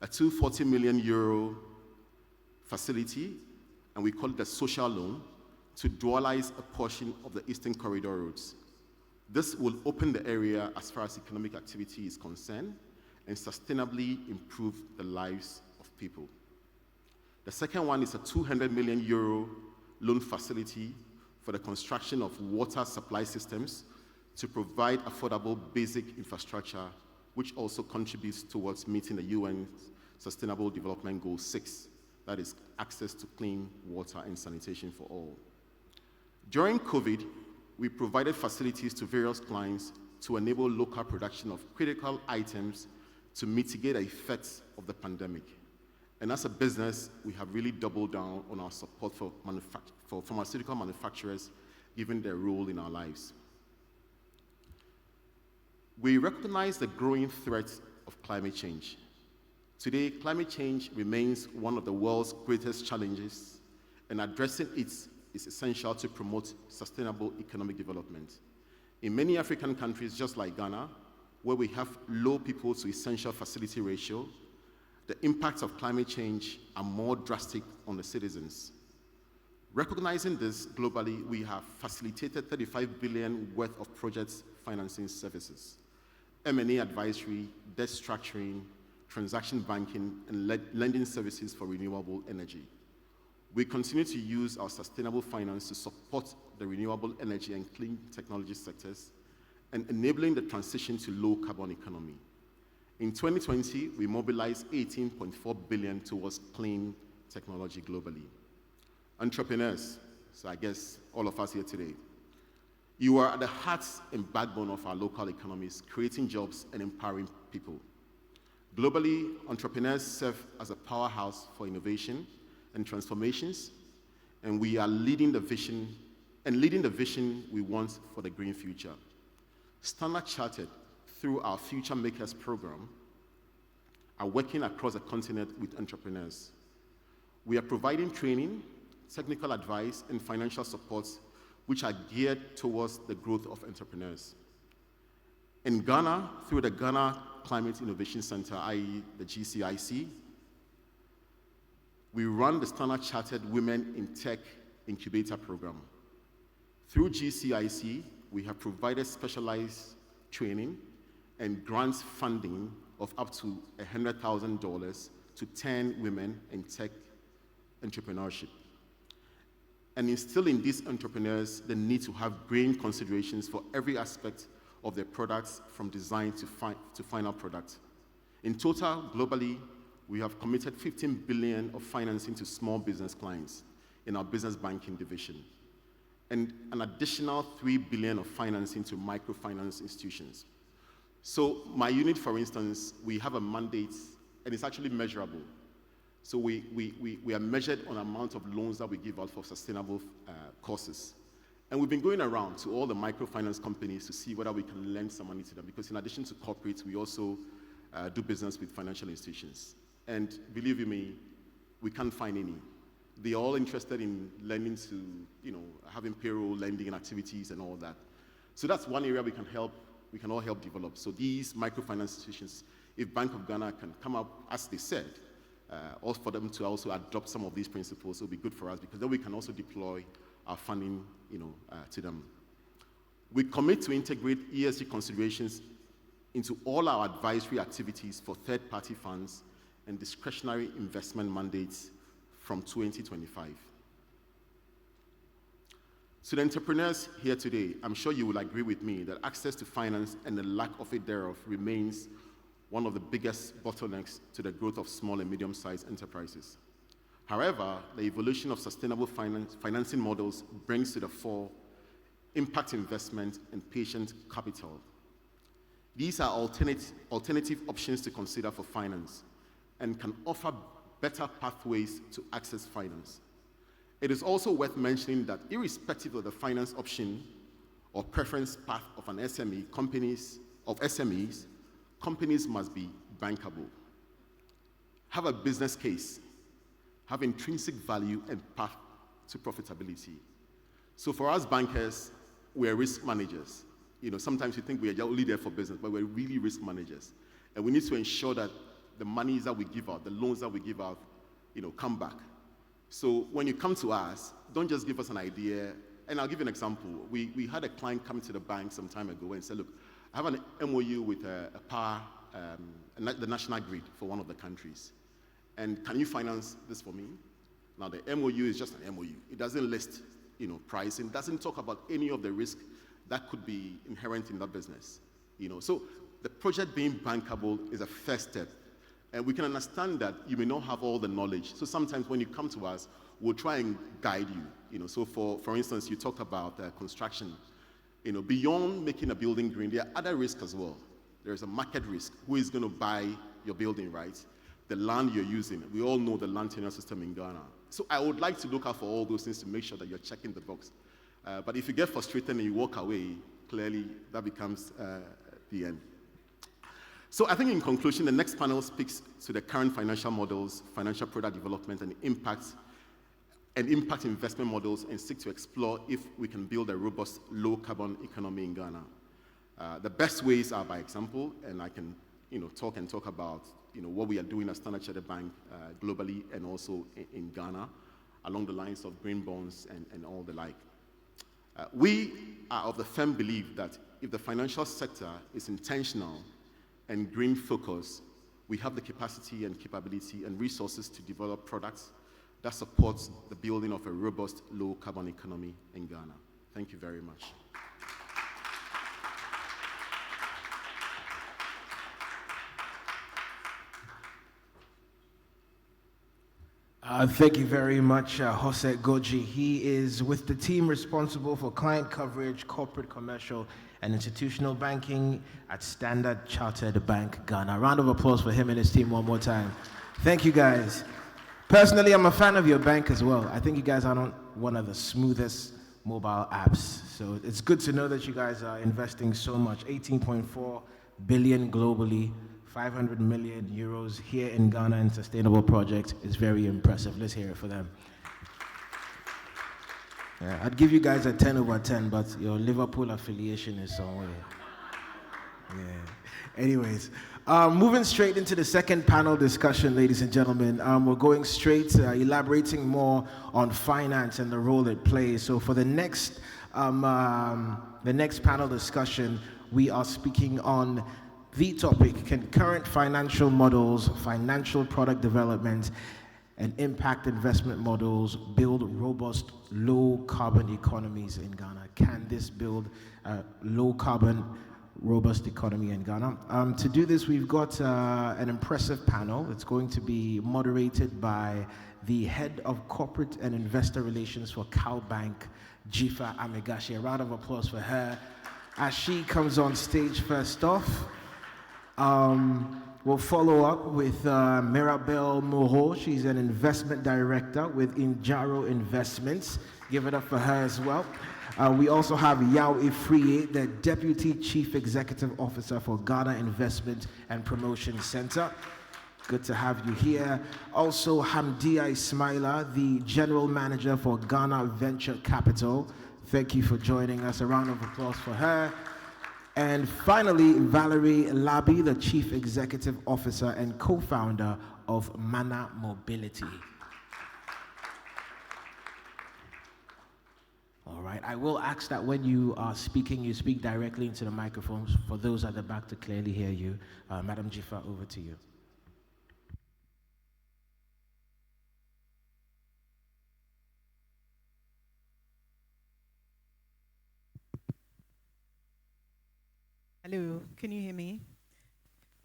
a 240 million euro facility, and we call it a social loan, to dualize a portion of the Eastern Corridor roads. This will open the area as far as economic activity is concerned and sustainably improve the lives of people. The second one is a 200 million euro loan facility for the construction of water supply systems to provide affordable basic infrastructure, which also contributes towards meeting the UN's Sustainable Development Goal 6, that is access to clean water and sanitation for all. During COVID, we provided facilities to various clients to enable local production of critical items to mitigate the effects of the pandemic. And as a business, we have really doubled down on our support for pharmaceutical manufacturers, given their role in our lives. We recognize the growing threat of climate change. Today, climate change remains one of the world's greatest challenges, and addressing it is essential to promote sustainable economic development. In many African countries, just like Ghana, where we have low people to essential facility ratio, the impacts of climate change are more drastic on the citizens. Recognizing this globally, we have facilitated 35 billion worth of projects financing services, M&A advisory, debt structuring, transaction banking, and lending services for renewable energy. We continue to use our sustainable finance to support the renewable energy and clean technology sectors and enabling the transition to low carbon economy. In 2020, we mobilized 18.4 billion towards clean technology globally. Entrepreneurs, so I guess all of us here today, you are at the heart and backbone of our local economies, creating jobs and empowering people. Globally, entrepreneurs serve as a powerhouse for innovation and transformations, and we are leading the vision we want for the green future. Standard Chartered, through our Future Makers program, are working across the continent with entrepreneurs. We are providing training, technical advice, and financial support which are geared towards the growth of entrepreneurs. In Ghana, through the Ghana Climate Innovation Center, i.e. the GCIC, we run the Standard Chartered Women in Tech Incubator program. Through GCIC, we have provided specialized training and grants funding of up to $100,000 to 10 women in tech entrepreneurship, and instilling these entrepreneurs the need to have green considerations for every aspect of their products, from design to final product. In total, globally, we have committed 15 billion of financing to small business clients in our business banking division, and an additional 3 billion of financing to microfinance institutions. So my unit, for instance, we have a mandate, and it's actually measurable. So we are measured on the amount of loans that we give out for sustainable causes. And we've been going around to all the microfinance companies to see whether we can lend some money to them, because in addition to corporates, we also do business with financial institutions. And believe you me, we can't find any. They're all interested in lending to, having payroll lending and activities and all that. So that's one area we can all help develop. So these microfinance institutions, if Bank of Ghana can come up, as they said, or for them to also adopt some of these principles, it'll be good for us, because then we can also deploy our funding, to them. We commit to integrate ESG considerations into all our advisory activities for third-party funds and discretionary investment mandates from 2025. To the entrepreneurs here today, I'm sure you will agree with me that access to finance and the lack of it thereof remains one of the biggest bottlenecks to the growth of small and medium-sized enterprises. However, the evolution of sustainable financing models brings to the fore impact investment and patient capital. These are alternative options to consider for finance and can offer better pathways to access finance. It is also worth mentioning that irrespective of the finance option, or preference path of an SME, SMEs, companies must be bankable, have a business case, have intrinsic value and path to profitability. So for us bankers, we're risk managers. Sometimes you think we are only there for business, but we're really risk managers. And we need to ensure that the monies that we give out, the loans that we give out, come back. So when you come to us, don't just give us an idea. And I'll give you an example. We had a client come to the bank some time ago and say, look, I have an MOU with the national grid for one of the countries. And can you finance this for me? Now, the MOU is just an MOU. It doesn't list, pricing. It doesn't talk about any of the risk that could be inherent in that business. So the project being bankable is a first step. And we can understand that you may not have all the knowledge. So sometimes when you come to us, we'll try and guide you. So for instance, you talked about construction. Beyond making a building green, there are other risks as well. There's a market risk. Who is going to buy your building, right? The land you're using. We all know the land tenure system in Ghana. So I would like to look out for all those things to make sure that you're checking the box. But if you get frustrated and you walk away, clearly that becomes the end. So I think in conclusion, the next panel speaks to the current financial models, financial product development, and impact investment models, and seek to explore if we can build a robust, low-carbon economy in Ghana. The best ways are by example, and I can talk about what we are doing as Standard Chartered Bank globally and also in Ghana, along the lines of green bonds and all the like. We are of the firm belief that if the financial sector is intentional and green focused, we have the capacity and capability and resources to develop products that supports the building of a robust, low-carbon economy in Ghana. Thank you very much. Thank you very much, Jose Goji. He is with the team responsible for client coverage, corporate, commercial, and institutional banking at Standard Chartered Bank, Ghana. A round of applause for him and his team one more time. Thank you, guys. Personally, I'm a fan of your bank as well. I think you guys are on one of the smoothest mobile apps. So it's good to know that you guys are investing so much. 18.4 billion globally, 500 million euros here in Ghana in sustainable projects is very impressive. Let's hear it for them. Yeah, I'd give you guys a 10 over 10, but your Liverpool affiliation is somewhere. Yeah. Anyways, moving straight into the second panel discussion, ladies and gentlemen. We're going straight, elaborating more on finance and the role it plays. So for the next panel discussion, we are speaking on the topic: can current financial models, financial product development, and impact investment models build robust, low-carbon economies in Ghana? Can this build a low-carbon, robust economy in Ghana? To do this, we've got an impressive panel. It's going to be moderated by the head of corporate and investor relations for Cal Bank, Jifa Amegashi. A round of applause for her as she comes on stage first off. We'll follow up with Mirabelle Moreau. She's an investment director with Injaro Investments. Give it up for her as well. We also have Yao Ifriye, the Deputy Chief Executive Officer for Ghana Investment and Promotion Center. Good to have you here. Also, Hamdia Ismaila, the General Manager for Ghana Venture Capital. Thank you for joining us. A round of applause for her. And finally, Valerie Labi, the Chief Executive Officer and co-founder of Mana Mobility. All right, I will ask that when you are speaking, you speak directly into the microphones for those at the back to clearly hear you. Madam Jifa, over to you. Hello, can you hear me?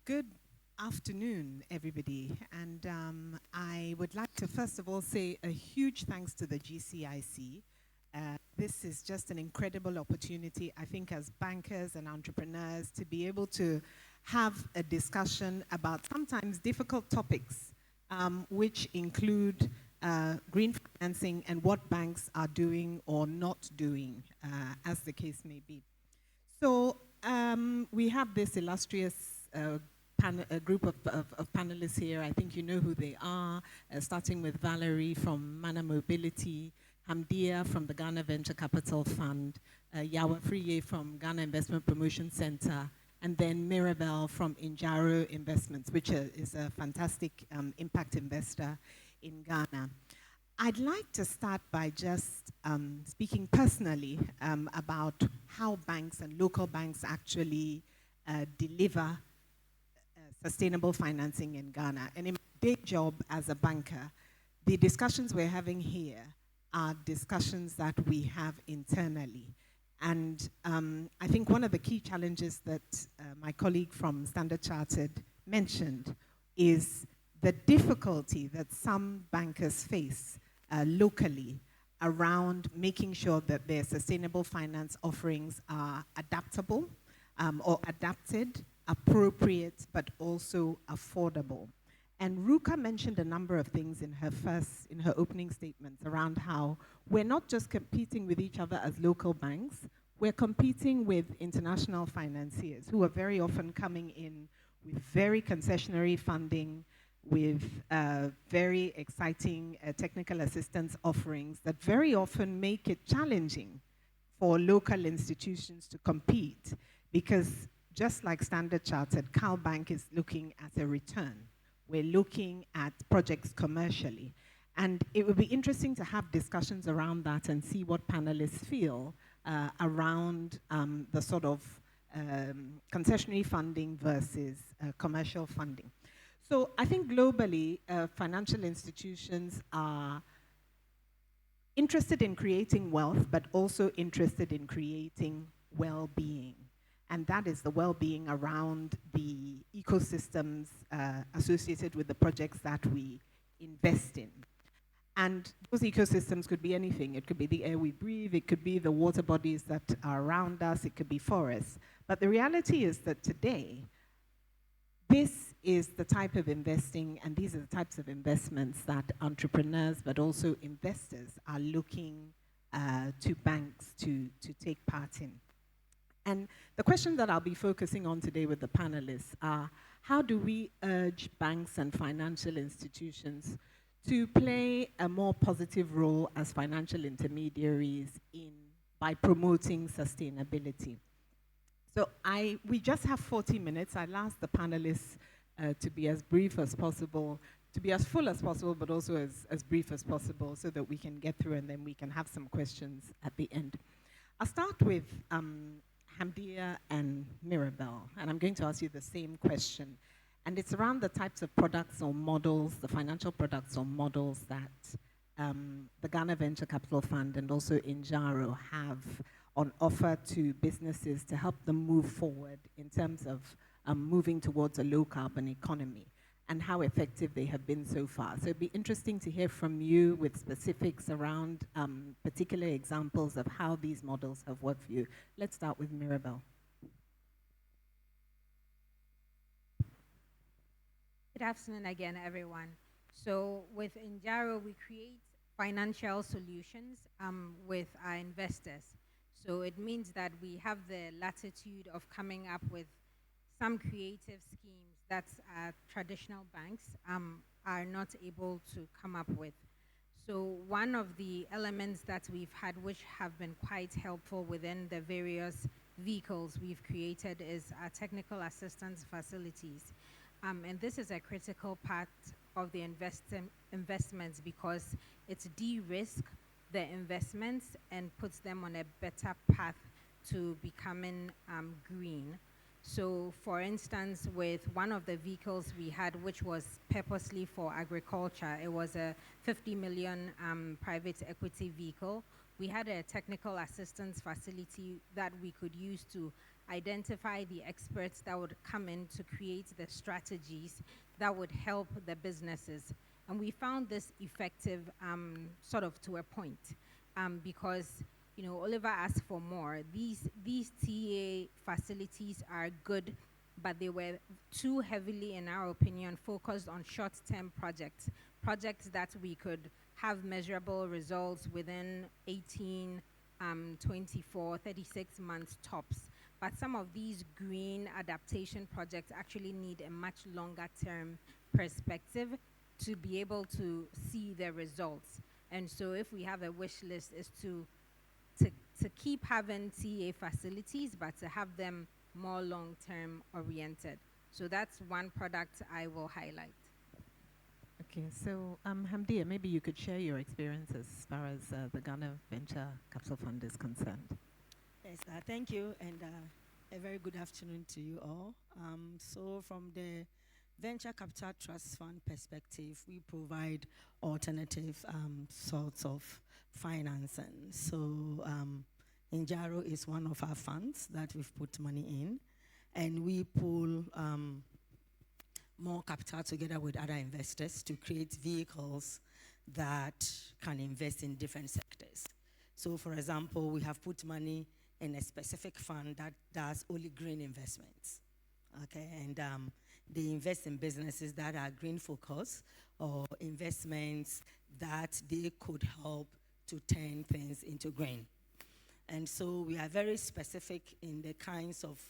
Good afternoon, everybody. And I would like to first of all say a huge thanks to the GCIC. This is just an incredible opportunity, I think, as bankers and entrepreneurs to be able to have a discussion about sometimes difficult topics, which include green financing and what banks are doing or not doing, as the case may be. So we have this illustrious group of panelists here. I think you know who they are, starting with Valerie from Mana Mobility, Hamdia from the Ghana Venture Capital Fund, Yawa Friye from Ghana Investment Promotion Center, and then Mirabel from Injaro Investments, which is a fantastic impact investor in Ghana. I'd like to start by just speaking personally about how banks and local banks actually deliver sustainable financing in Ghana. And in my day job as a banker, the discussions we're having here are discussions that we have internally. And I think one of the key challenges that my colleague from Standard Chartered mentioned is the difficulty that some bankers face locally around making sure that their sustainable finance offerings are adaptable or adapted, appropriate, but also affordable. And Ruka mentioned a number of things in her opening statements around how we're not just competing with each other as local banks, we're competing with international financiers who are very often coming in with very concessionary funding, with very exciting technical assistance offerings that very often make it challenging for local institutions to compete, because just like Standard Chartered, CalBank is looking at a return. We're looking at projects commercially. And it would be interesting to have discussions around that and see what panelists feel around the sort of concessionary funding versus commercial funding. So I think globally, financial institutions are interested in creating wealth, but also interested in creating well-being. And that is the well-being around the ecosystems associated with the projects that we invest in. And those ecosystems could be anything. It could be the air we breathe, it could be the water bodies that are around us, it could be forests. But the reality is that today, this is the type of investing, and these are the types of investments that entrepreneurs, but also investors, are looking to banks to take part in. And the question that I'll be focusing on today with the panelists are, how do we urge banks and financial institutions to play a more positive role as financial intermediaries by promoting sustainability? So we just have 40 minutes. I'll ask the panelists to be as brief as possible, to be as full as possible, but also as brief as possible so that we can get through and then we can have some questions at the end. I'll start with Hamdia and Mirabel, and I'm going to ask you the same question. And it's around the types of products or models, the financial products or models that the Ghana Venture Capital Fund and also Injaro have on offer to businesses to help them move forward in terms of moving towards a low-carbon economy, and how effective they have been so far. So it'd be interesting to hear from you with specifics around particular examples of how these models have worked for you. Let's start with Mirabel. Good afternoon again, everyone. So with Injaro, we create financial solutions with our investors. So it means that we have the latitude of coming up with some creative schemes that traditional banks are not able to come up with. So one of the elements that we've had which have been quite helpful within the various vehicles we've created is our technical assistance facilities. And this is a critical part of the investments because it's de-risk the investments and puts them on a better path to becoming green. So for instance, with one of the vehicles we had, which was purposely for agriculture, it was a 50 million private equity vehicle. We had a technical assistance facility that we could use to identify the experts that would come in to create the strategies that would help the businesses. And we found this effective sort of to a point because Oliver asked for more. These TA facilities are good, but they were too heavily, in our opinion, focused on short-term projects that we could have measurable results within 18, 24, 36 months tops. But some of these green adaptation projects actually need a much longer term perspective to be able to see the results. And so if we have a wish list, is to keep having TA facilities, but to have them more long-term oriented. So that's one product I will highlight. Okay, so Hamdia, maybe you could share your experience as far as the Ghana Venture Capital Fund is concerned. Yes, thank you, and a very good afternoon to you all. So from the Venture Capital Trust Fund perspective, we provide alternative sorts of financing. So Injaro is one of our funds that we've put money in, and we pool more capital together with other investors to create vehicles that can invest in different sectors. So for example, we have put money in a specific fund that does only green investments, okay? And they invest in businesses that are green focused or investments that they could help to turn things into green. And so we are very specific in the kinds of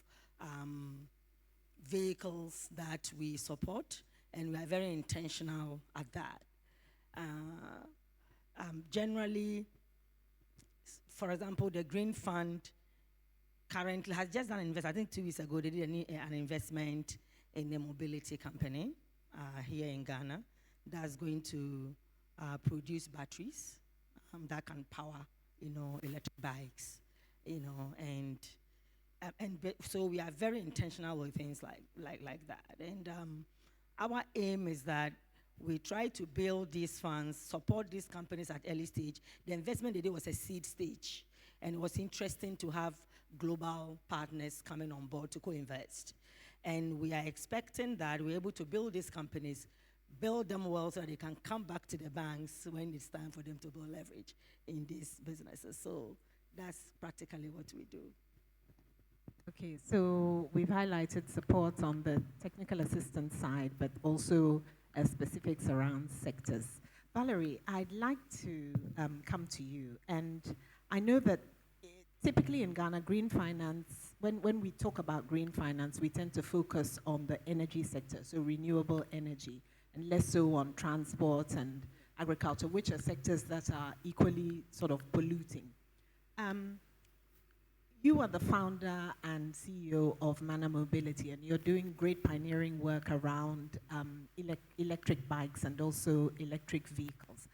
vehicles that we support, and we are very intentional at that. Generally, for example, the Green Fund currently has just done an investment. I think 2 weeks ago they did an investment in a mobility company here in Ghana that's going to produce batteries that can power, electric bikes, and so we are very intentional with things like that. And our aim is that we try to build these funds, support these companies at early stage. The investment they did was a seed stage, and it was interesting to have global partners coming on board to co-invest. And we are expecting that we're able to build these companies, build them well so that they can come back to the banks when it's time for them to build leverage in these businesses. So that's practically what we do. Okay, so we've highlighted support on the technical assistance side, but also specifics around sectors. Valerie, I'd like to come to you. And I know that typically in Ghana, green finance, when we talk about green finance, we tend to focus on the energy sector, so renewable energy, and less so on transport and agriculture, which are sectors that are equally sort of polluting. You are the founder and CEO of Mana Mobility, and you're doing great pioneering work around electric bikes and also electric vehicles.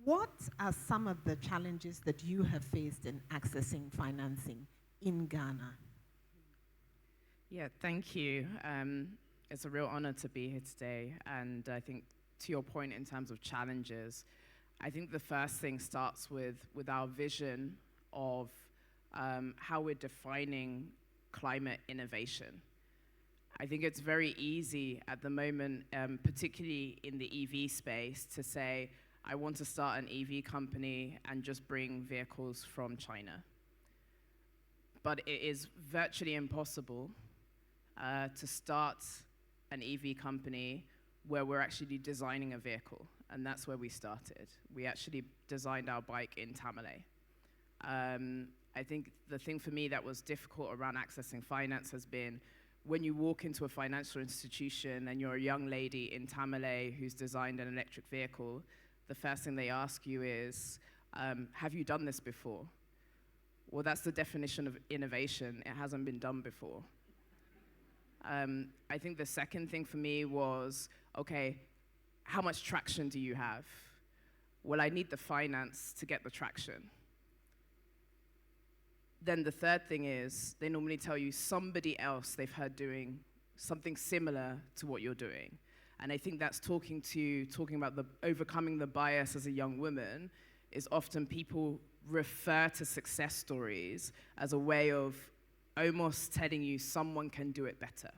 What are some of the challenges that you have faced in accessing financing in Ghana? Yeah, thank you. It's a real honor to be here today. And I think to your point in terms of challenges, I think the first thing starts with our vision of how we're defining climate innovation. I think it's very easy at the moment, particularly in the EV space, to say, I want to start an EV company and just bring vehicles from China. But it is virtually impossible to start an EV company where we're actually designing a vehicle. And that's where we started. We actually designed our bike in Tamale. I think the thing for me that was difficult around accessing finance has been when you walk into a financial institution and you're a young lady in Tamale who's designed an electric vehicle, the first thing they ask you is, have you done this before? Well, that's the definition of innovation. It hasn't been done before. I think the second thing for me was, okay, how much traction do you have? Well, I need the finance to get the traction. Then the third thing is, they normally tell you somebody else they've heard doing something similar to what you're doing. And I think that's talking about the overcoming the bias as a young woman is often people refer to success stories as a way of almost telling you someone can do it better.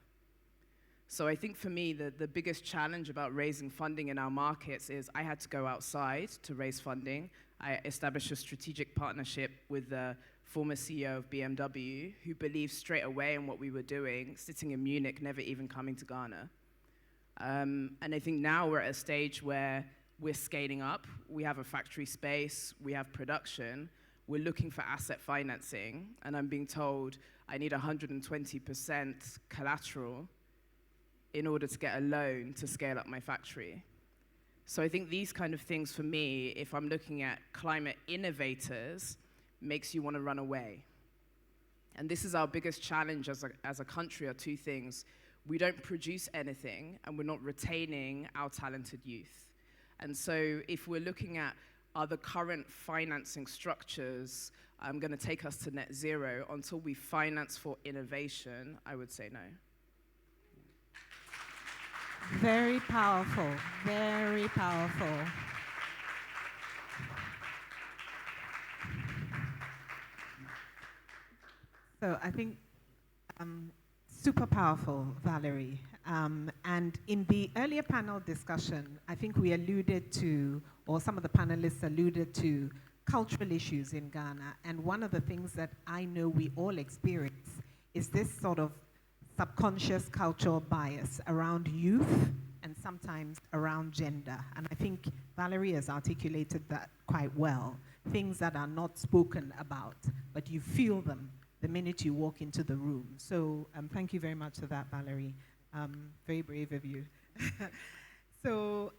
So I think for me, the biggest challenge about raising funding in our markets is I had to go outside to raise funding. I established a strategic partnership with the former CEO of BMW, who believed straight away in what we were doing, sitting in Munich, never even coming to Ghana. And I think now we're at a stage where we're scaling up, we have a factory space, we have production, we're looking for asset financing, and I'm being told I need 120% collateral in order to get a loan to scale up my factory. So I think these kind of things for me, if I'm looking at climate innovators, makes you want to run away. And this is our biggest challenge as a country, are two things. We don't produce anything, and we're not retaining our talented youth. And so if we're looking at are the current financing structures going to take us to net zero, until we finance for innovation, I would say no. Very powerful, very powerful. So I think super powerful, Valerie. And in the earlier panel discussion, I think we alluded to, or some of the panelists alluded to, cultural issues in Ghana. And one of the things that I know we all experience is this sort of subconscious cultural bias around youth and sometimes around gender. And I think Valerie has articulated that quite well. Things that are not spoken about, but you feel them the minute you walk into the room. So thank you very much for that, Valerie. Very brave of you. So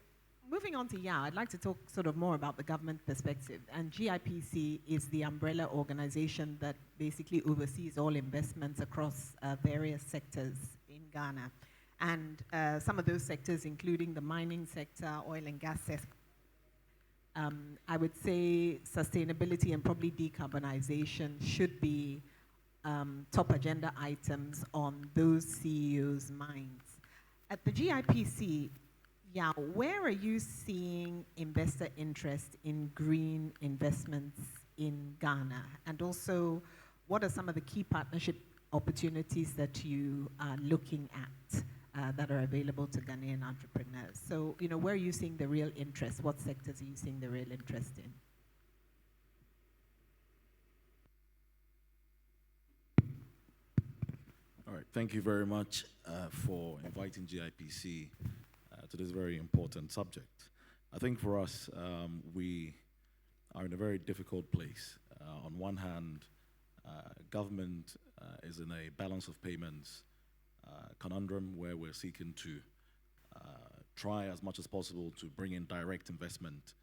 moving on to I'd like to talk sort of more about the government perspective. And GIPC is the umbrella organization that basically oversees all investments across various sectors in Ghana. And some of those sectors, including the mining sector, oil and gas sector, I would say sustainability and probably decarbonization should be top agenda items on those CEOs' minds. At the GIPC, where are you seeing investor interest in green investments in Ghana? And also, what are some of the key partnership opportunities that you are looking at that are available to Ghanaian entrepreneurs? So, where are you seeing the real interest? What sectors are you seeing the real interest in? All right, thank you very much for inviting GIPC to this very important subject. I think for us, we are in a very difficult place. On one hand, government is in a balance of payments conundrum where we're seeking to try as much as possible to bring in direct investment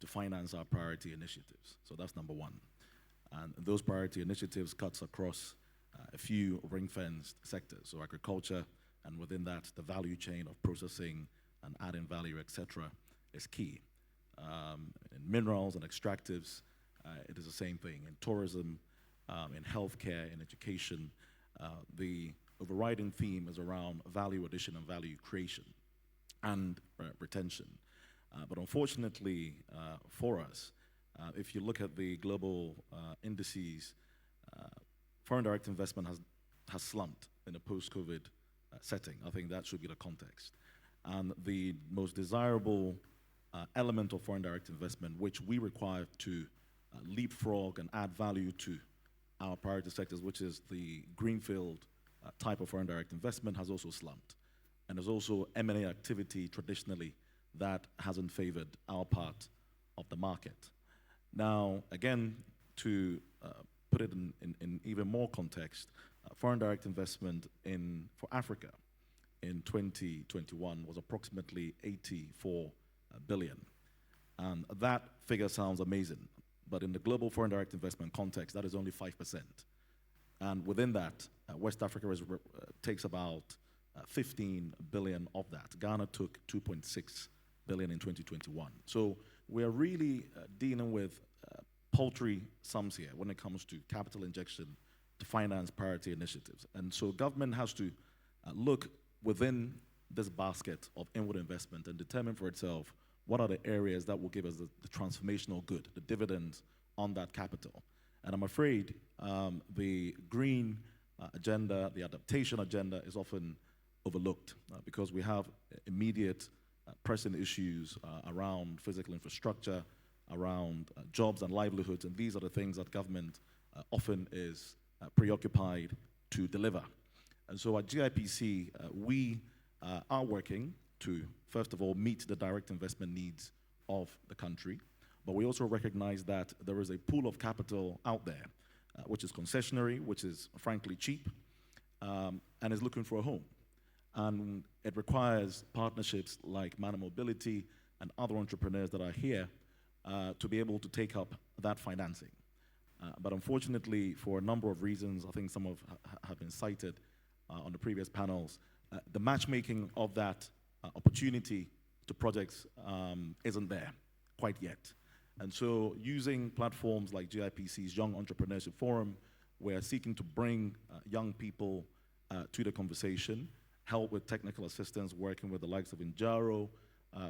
to finance our priority initiatives. So that's number one. And those priority initiatives cuts across a few ring-fenced sectors, so agriculture, and within that, the value chain of processing and adding value, etc., is key. In minerals and extractives, it is the same thing. In tourism, in healthcare, in education, the overriding theme is around value addition and value creation and retention. But unfortunately for us, if you look at the global indices, foreign direct investment has slumped in a post-COVID setting. I think that should be the context. And the most desirable element of foreign direct investment, which we require to leapfrog and add value to our priority sectors, which is the greenfield type of foreign direct investment, has also slumped. And there's also M&A activity traditionally that hasn't favored our part of the market. Now, again, to put it in even more context, foreign direct investment for Africa in 2021 was approximately 84 billion. And that figure sounds amazing, but in the global foreign direct investment context, that is only 5%. And within that, West Africa takes about 15 billion of that. Ghana took 2.6 billion in 2021. So we're really dealing with paltry sums here when it comes to capital injection to finance priority initiatives. And so government has to look within this basket of inward investment and determine for itself what are the areas that will give us the transformational good, the dividends on that capital. And I'm afraid the green agenda, the adaptation agenda is often overlooked because we have immediate pressing issues around physical infrastructure, around jobs and livelihoods, and these are the things that government often is preoccupied to deliver. And so at GIPC, we are working to, first of all, meet the direct investment needs of the country, but we also recognize that there is a pool of capital out there, which is concessionary, which is frankly cheap, and is looking for a home. And it requires partnerships like Mana Mobility and other entrepreneurs that are here to be able to take up that financing. But unfortunately, for a number of reasons, I think some have been cited on the previous panels, the matchmaking of that opportunity to projects isn't there quite yet. And so using platforms like GIPC's Young Entrepreneurship Forum, we're seeking to bring young people to the conversation, help with technical assistance, working with the likes of Injaro,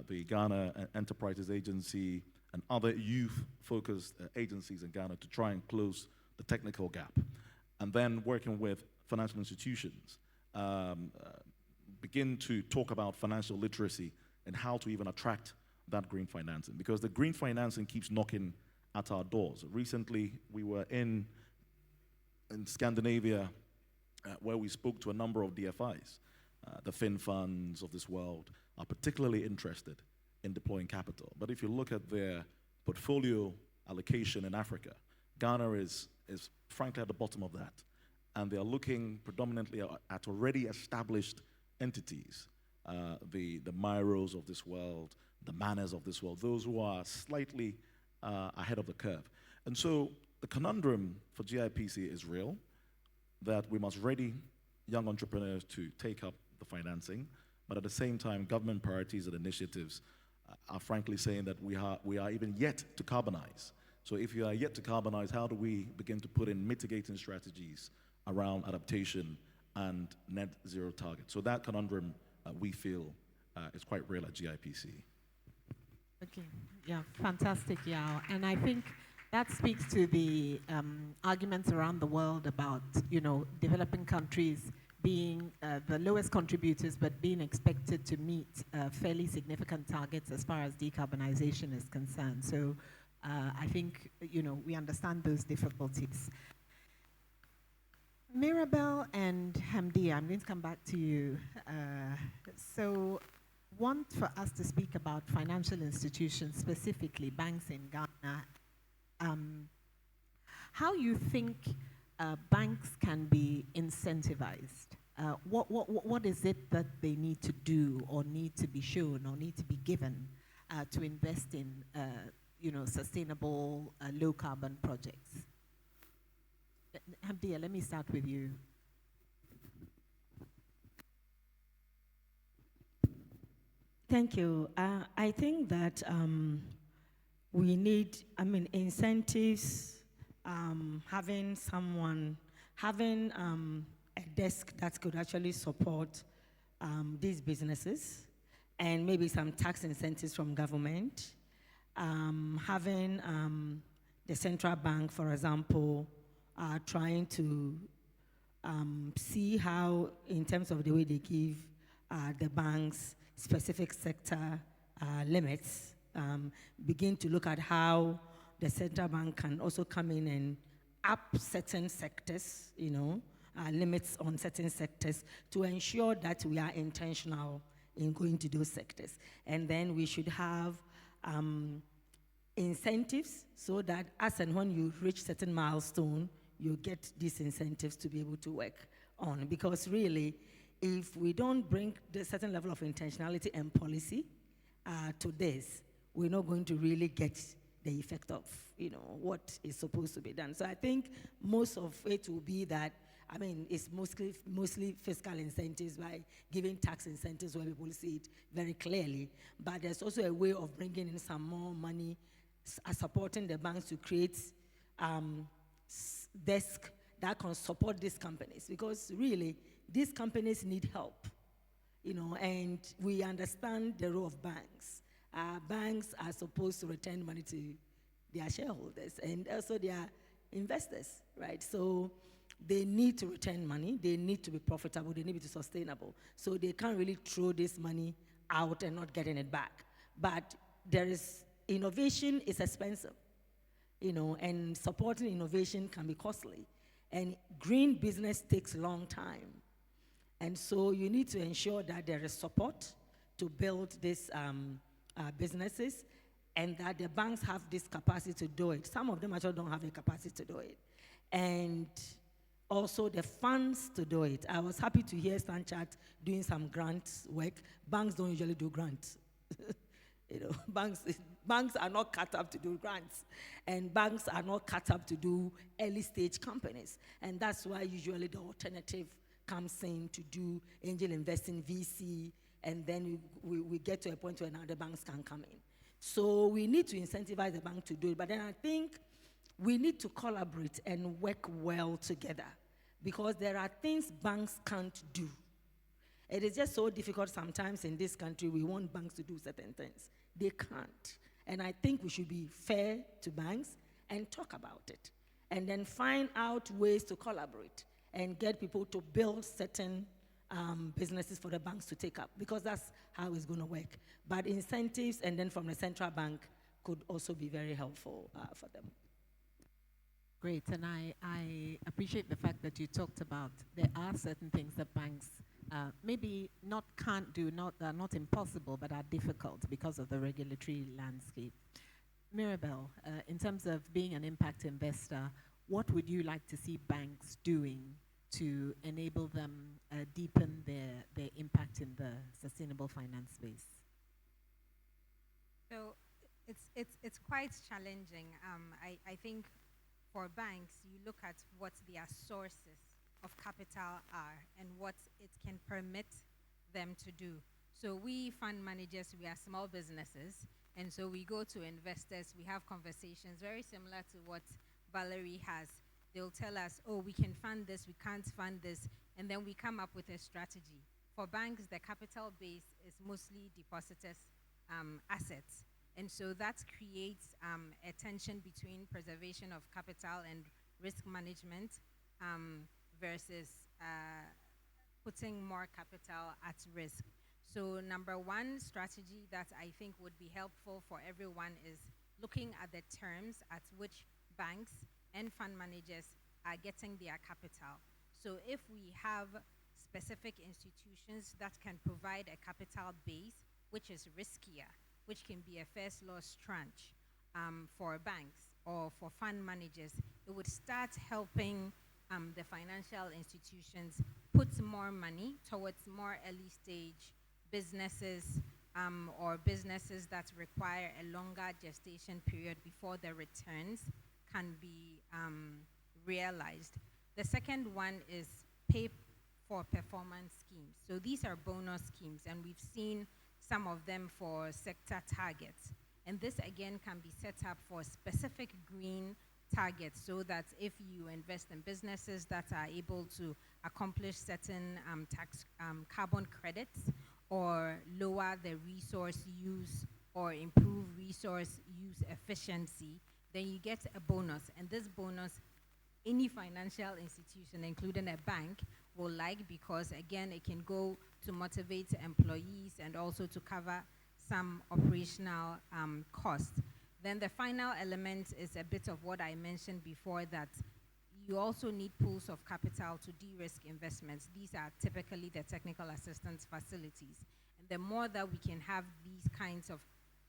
the Ghana Enterprises Agency, and other youth-focused agencies in Ghana to try and close the technical gap. And then working with financial institutions, begin to talk about financial literacy and how to even attract that green financing, because the green financing keeps knocking at our doors. Recently, we were in Scandinavia where we spoke to a number of DFIs. The fin funds of this world are particularly interested in deploying capital. But if you look at their portfolio allocation in Africa, Ghana is frankly at the bottom of that. And they are looking predominantly at already established entities, the Myros of this world, the Manas of this world, those who are slightly ahead of the curve. And so the conundrum for GIPC is real, that we must ready young entrepreneurs to take up the financing, but at the same time, government priorities and initiatives are frankly saying that we are even yet to carbonize. So if you are yet to carbonize, how do we begin to put in mitigating strategies around adaptation and net zero targets? So that conundrum we feel is quite real at GIPC. Okay, yeah, fantastic, Yao. And I think that speaks to the arguments around the world about, developing countries being the lowest contributors, but being expected to meet fairly significant targets as far as decarbonization is concerned. So I think, we understand those difficulties. Mirabel and Hamdi, I'm going to come back to you. So want for us to speak about financial institutions, specifically banks in Ghana. How you think banks can be incentivized? What is it that they need to do, or need to be shown, or need to be given to invest in, sustainable, low carbon projects? Hamdia, let me start with you. Thank you. I think that we need, incentives, having a desk that could actually support these businesses, and maybe some tax incentives from government, having the central bank, for example, trying to see how, in terms of the way they give the banks specific sector limits, begin to look at how the central bank can also come in and up certain sectors, limits on certain sectors, to ensure that we are intentional in going to those sectors. And then we should have incentives, so that as and when you reach certain milestone, you get these incentives to be able to work on. Because really, if we don't bring the certain level of intentionality and policy to this, we're not going to really get the effect of, what is supposed to be done. So I think most of it will be that, it's mostly fiscal incentives, by giving tax incentives where people see it very clearly. But there's also a way of bringing in some more money, supporting the banks to create desk that can support these companies, because really these companies need help, and we understand the role of banks. Banks are supposed to return money to their shareholders and also their investors, right? So they need to return money, they need to be profitable, they need to be sustainable. So they can't really throw this money out and not getting it back. But innovation is expensive, and supporting innovation can be costly. And green business takes a long time. And so you need to ensure that there is support to build these businesses. and that the banks have this capacity to do it. Some of them actually don't have the capacity to do it. And also the funds to do it. I was happy to hear Sanchat doing some grants work. Banks don't usually do grants. You know, banks are not cut up to do grants, and banks are not cut up to do early stage companies. And that's why usually the alternative comes in to do angel investing, VC, and then we get to a point where now the banks can come in. So we need to incentivize the bank to do it, but then I think we need to collaborate and work well together, because there are things banks can't do. It is just so difficult sometimes in this country. We want banks to do certain things. They can't. And I think we should be fair to banks and talk about it, and then find out ways to collaborate and get people to build certain businesses for the banks to take up, because that's how it's going to work. But incentives and then from the central bank could also be very helpful for them. Great, and I appreciate the fact that you talked about there are certain things that banks maybe not can't do, not impossible, but are difficult because of the regulatory landscape. Mirabel, in terms of being an impact investor, what would you like to see banks doing to enable them deepen their impact in the sustainable finance space? So it's quite challenging. I think for banks, you look at what their sources of capital are and what it can permit them to do. So we fund managers, we are small businesses, and so we go to investors, we have conversations very similar to what Valerie has. They'll tell us, oh, we can fund this, we can't fund this, and then we come up with a strategy. For banks, the capital base is mostly depositors' assets. And so that creates a tension between preservation of capital and risk management versus putting more capital at risk. So number one strategy that I think would be helpful for everyone is looking at the terms at which banks and fund managers are getting their capital. So if we have specific institutions that can provide a capital base which is riskier, which can be a first loss tranche for banks or for fund managers, it would start helping the financial institutions put more money towards more early stage businesses or businesses that require a longer gestation period before the returns can be realized. The second one is pay for performance schemes. So these are bonus schemes, and we've seen some of them for sector targets. And this again can be set up for specific green targets, so that if you invest in businesses that are able to accomplish certain carbon credits or lower the resource use or improve resource use efficiency, then you get a bonus. And this bonus, any financial institution, including a bank, will like, because again, it can go to motivate employees and also to cover some operational costs. Then the final element is a bit of what I mentioned before, that you also need pools of capital to de-risk investments. These are typically the technical assistance facilities. And the more that we can have these kinds of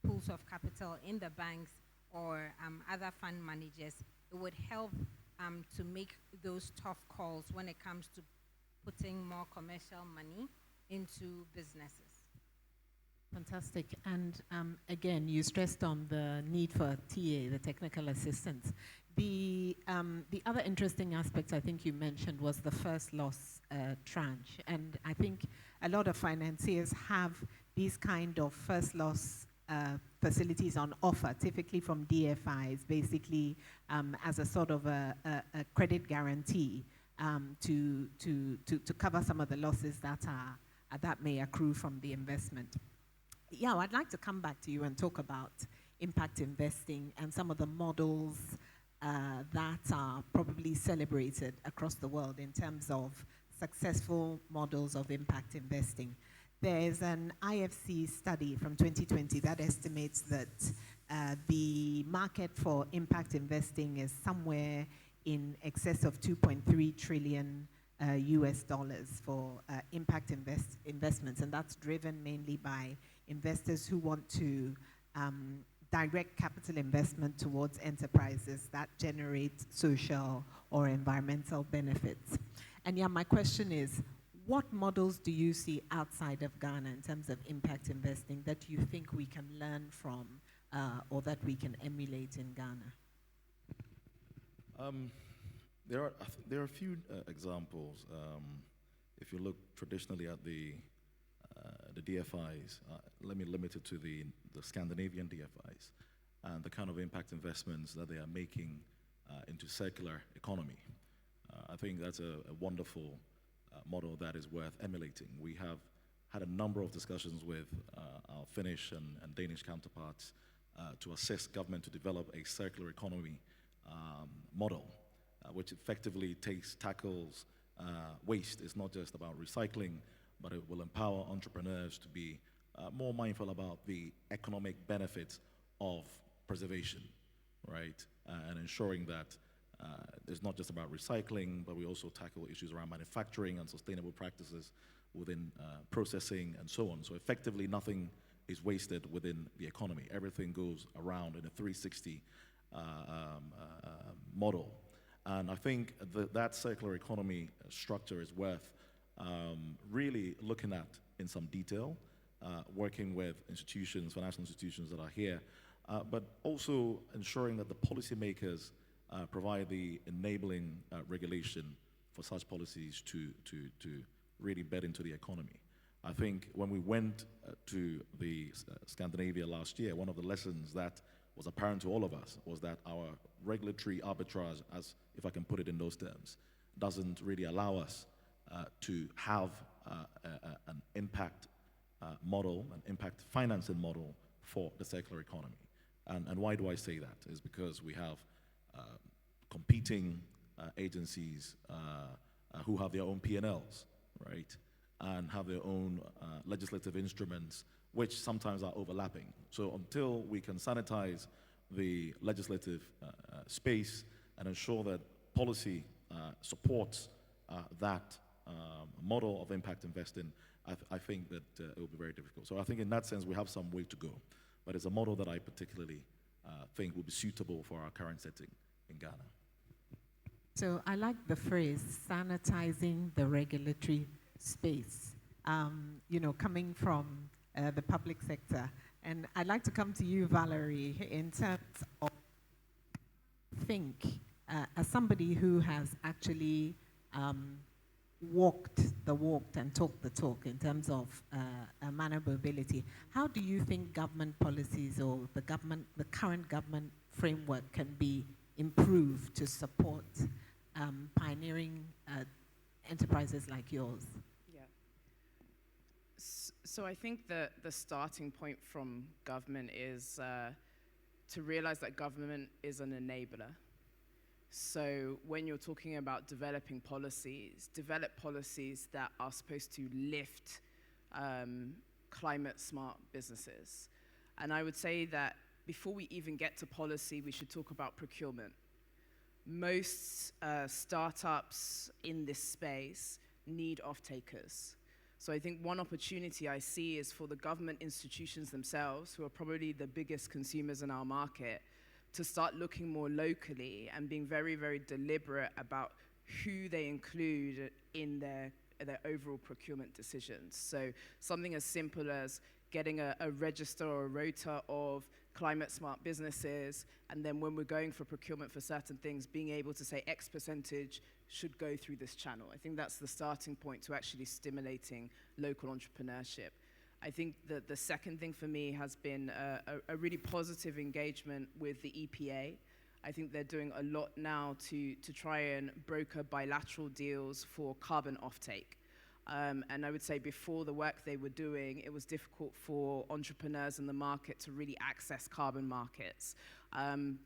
pools of capital in the banks or other fund managers, it would help to make those tough calls when it comes to putting more commercial money into businesses. Fantastic. And again, you stressed on the need for TA, the technical assistance. The other interesting aspect I think you mentioned was the first loss tranche. And I think a lot of financiers have these kind of first loss facilities on offer, typically from DFIs, basically as a sort of a credit guarantee to cover some of the losses that may accrue from the investment. Yeah, I'd like to come back to you and talk about impact investing and some of the models that are probably celebrated across the world in terms of successful models of impact investing. There's an IFC study from 2020 that estimates that the market for impact investing is somewhere in excess of 2.3 trillion US dollars for impact investments, and that's driven mainly by investors who want to direct capital investment towards enterprises that generate social or environmental benefits. And yeah, my question is, what models do you see outside of Ghana in terms of impact investing that you think we can learn from or that we can emulate in Ghana? There are a few examples. If you look traditionally at the DFIs, let me limit it to the Scandinavian DFIs and the kind of impact investments that they are making into circular economy. I think that's a wonderful model that is worth emulating. We have had a number of discussions with our Finnish and Danish counterparts to assist government to develop a circular economy model, which effectively tackles waste. It's not just about recycling, but it will empower entrepreneurs to be more mindful about the economic benefits of preservation, right? And ensuring that it's not just about recycling, but we also tackle issues around manufacturing and sustainable practices within processing and so on. So effectively, nothing is wasted within the economy. Everything goes around in a 360 model. And I think that circular economy structure is worth really looking at in some detail, working with institutions, financial institutions that are here, but also ensuring that the policymakers provide the enabling regulation for such policies to really bed into the economy. I think when we went to the Scandinavia last year, one of the lessons that was apparent to all of us was that our regulatory arbitrage, as if I can put it in those terms, doesn't really allow us to have an impact model, an impact financing model for the circular economy. And why do I say that? Is because we have competing agencies who have their own P&Ls, right? And have their own legislative instruments, which sometimes are overlapping. So until we can sanitize the legislative space and ensure that policy supports that model of impact investing, I think that it will be very difficult. So I think in that sense, we have some way to go. But it's a model that I particularly think will be suitable for our current setting in Ghana. So I like the phrase, sanitizing the regulatory space, coming from the public sector. And I'd like to come to you, Valerie, in terms of as somebody who has actually walked the walk and talked the talk in terms of managed mobility, how do you think government policies or the current government framework can be improved to support pioneering enterprises like yours? Yeah. So I think that the starting point from government is to realize that government is an enabler. So when you're talking about developing policies, develop policies that are supposed to lift climate smart businesses. And I would say that before we even get to policy, we should talk about procurement. Most startups in this space need off-takers. So I think one opportunity I see is for the government institutions themselves, who are probably the biggest consumers in our market, to start looking more locally and being very, very deliberate about who they include in their overall procurement decisions. So something as simple as getting a register or a rota of climate smart businesses, and then when we're going for procurement for certain things, being able to say X percentage should go through this channel. I think that's the starting point to actually stimulating local entrepreneurship. I think that the second thing for me has been a really positive engagement with the EPA. I think they're doing a lot now to try and broker bilateral deals for carbon offtake. And I would say before the work they were doing, it was difficult for entrepreneurs in the market to really access carbon markets.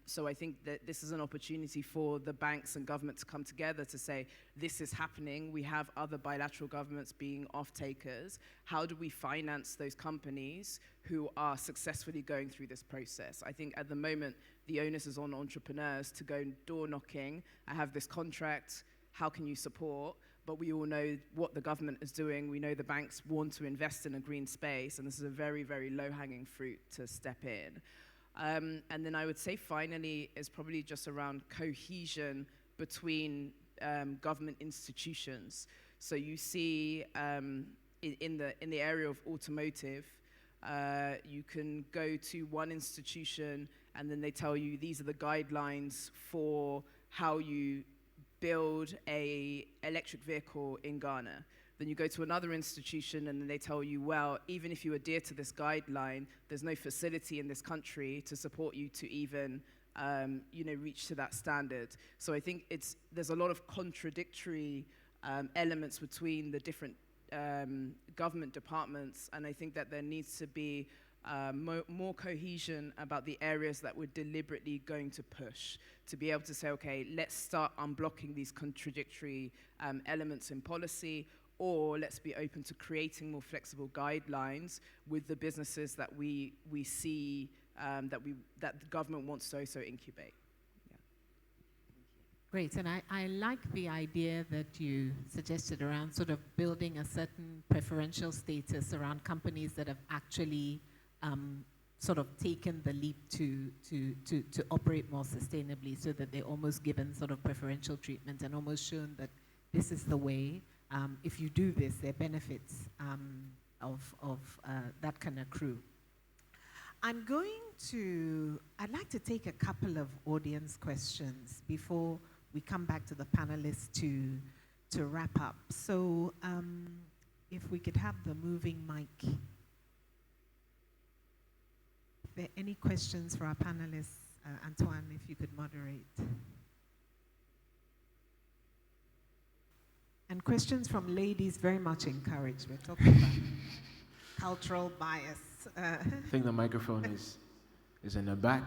So I think that this is an opportunity for the banks and government to come together to say, this is happening. We have other bilateral governments being off-takers. How do we finance those companies who are successfully going through this process? I think at the moment, the onus is on entrepreneurs to go door knocking. I have this contract. How can you support? But we all know what the government is doing. We know the banks want to invest in a green space, and this is a very, very low-hanging fruit to step in. And then I would say finally is probably just around cohesion between government institutions. So you see in the area of automotive, you can go to one institution and then they tell you these are the guidelines for how you build a electric vehicle in Ghana. Then you go to another institution and then they tell you, well, even if you adhere to this guideline, there's no facility in this country to support you to even reach to that standard. So I think there's a lot of contradictory elements between the different government departments, and I think that there needs to be more cohesion about the areas that we're deliberately going to push, to be able to say, okay, let's start unblocking these contradictory elements in policy, or let's be open to creating more flexible guidelines with the businesses that we see that the government wants to also incubate. Great, and I like the idea that you suggested around sort of building a certain preferential status around companies that have actually sort of taken the leap to operate more sustainably, so that they're almost given sort of preferential treatment and almost shown that this is the way. If you do this, there are benefits that can accrue. I'd like to take a couple of audience questions before we come back to the panelists to wrap up. So if we could have the moving mic. Are there any questions for our panelists? Antoine, if you could moderate. And questions from ladies very much encouraged. We're talking about cultural bias. I think the microphone is in the back.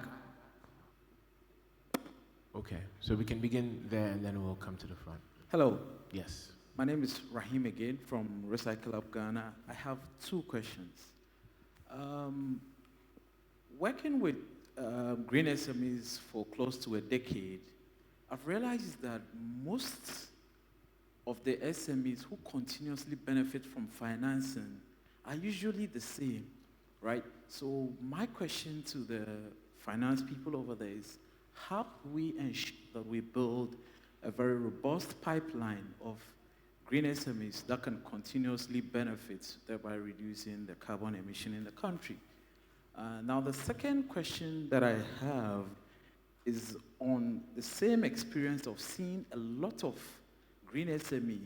Okay, so we can begin there and then we'll come to the front. Hello. Yes. My name is Rahim again from Recycle Up Ghana. I have two questions. Working with green SMEs for close to a decade, I've realized that most of the SMEs who continuously benefit from financing are usually the same, right? So my question to the finance people over there is, how do we ensure that we build a very robust pipeline of green SMEs that can continuously benefit, thereby reducing the carbon emission in the country? Now, the second question that I have is on the same experience of seeing a lot of green SME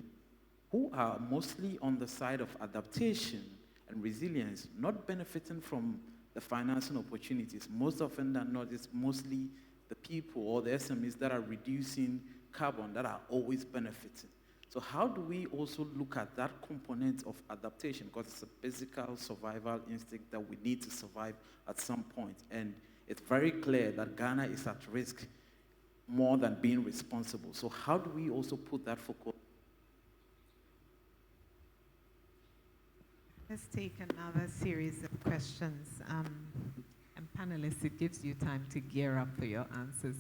who are mostly on the side of adaptation and resilience, not benefiting from the financing opportunities. Most often than not, it's mostly the people or the SMEs that are reducing carbon that are always benefiting. So how do we also look at that component of adaptation? Because it's a physical survival instinct that we need to survive at some point. And it's very clear that Ghana is at risk more than being responsible. So how do we also put that focus? Let's take another series of questions. And panelists, it gives you time to gear up for your answers.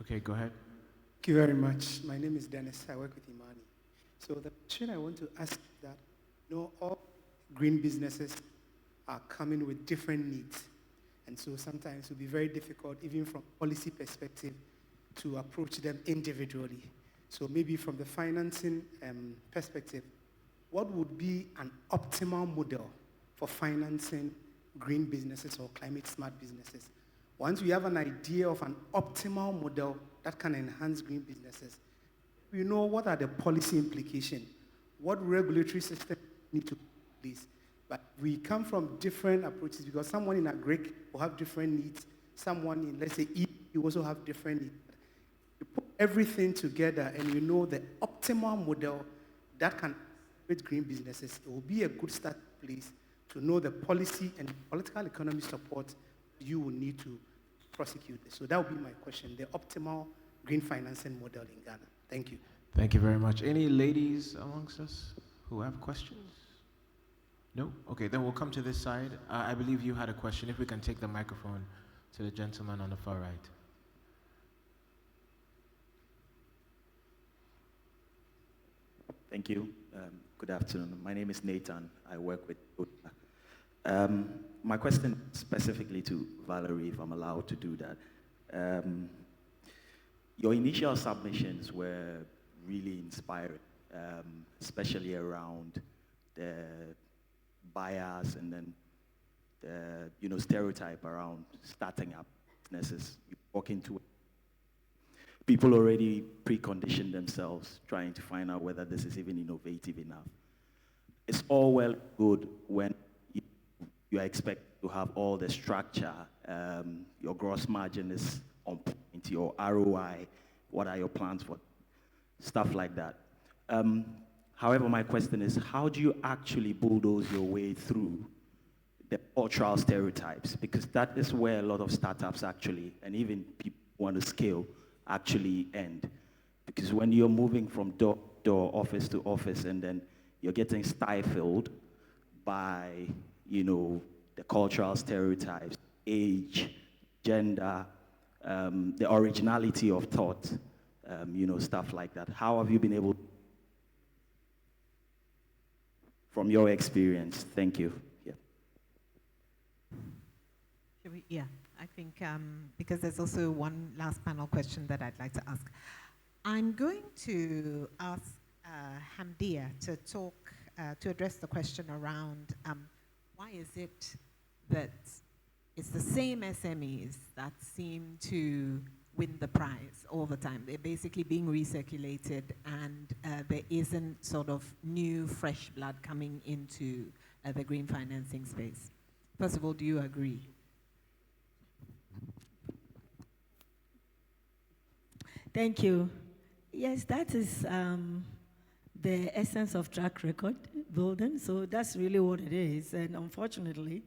Okay, go ahead. Thank you very much. My name is Dennis. I work with Imani. So the question I want to ask is that, all green businesses are coming with different needs. And so sometimes it will be very difficult, even from policy perspective, to approach them individually. So maybe from the financing perspective, what would be an optimal model for financing green businesses or climate smart businesses? Once we have an idea of an optimal model that can enhance green businesses, we know what are the policy implications, what regulatory system need to be in place. But we come from different approaches because someone in agric will have different needs, someone in, let's say, you also have different needs. You put everything together and you know the optimal model that can with green businesses, it will be a good start place to know the policy and political economy support you will need to prosecute this. So that would be my question, the optimal green financing model in Ghana. Thank you. Thank you very much. Any ladies amongst us who have questions? No? Okay, then we'll come to this side. I believe you had a question. If we can take the microphone to the gentleman on the far right. Thank you. Good afternoon. My name is Nathan. I work with my question specifically to Valerie, if I'm allowed to do that. Your initial submissions were really inspiring, especially around the bias and then the stereotype around starting up businesses. You walk into it, people already precondition themselves trying to find out whether this is even innovative enough. It's all well and good when you expect to have all the structure, your gross margin is on point, your ROI, what are your plans for stuff like that. However, my question is, how do you actually bulldoze your way through the cultural stereotypes? Because that is where a lot of startups actually, and even people who want to scale, actually end. Because when you're moving from door to door, office to office, and then you're getting stifled by, the cultural stereotypes, age, gender, the originality of thought, stuff like that. How have you been able, from your experience? Thank you. Yeah. Yeah, I think because there's also one last panel question that I'd like to ask. I'm going to ask Hamdia to talk, to address the question around why is it that it's the same SMEs that seem to win the prize all the time. They're basically being recirculated, and there isn't sort of new, fresh blood coming into the green financing space. First of all, do you agree? Thank you. Yes, that is the essence of track record building. So that's really what it is. And unfortunately,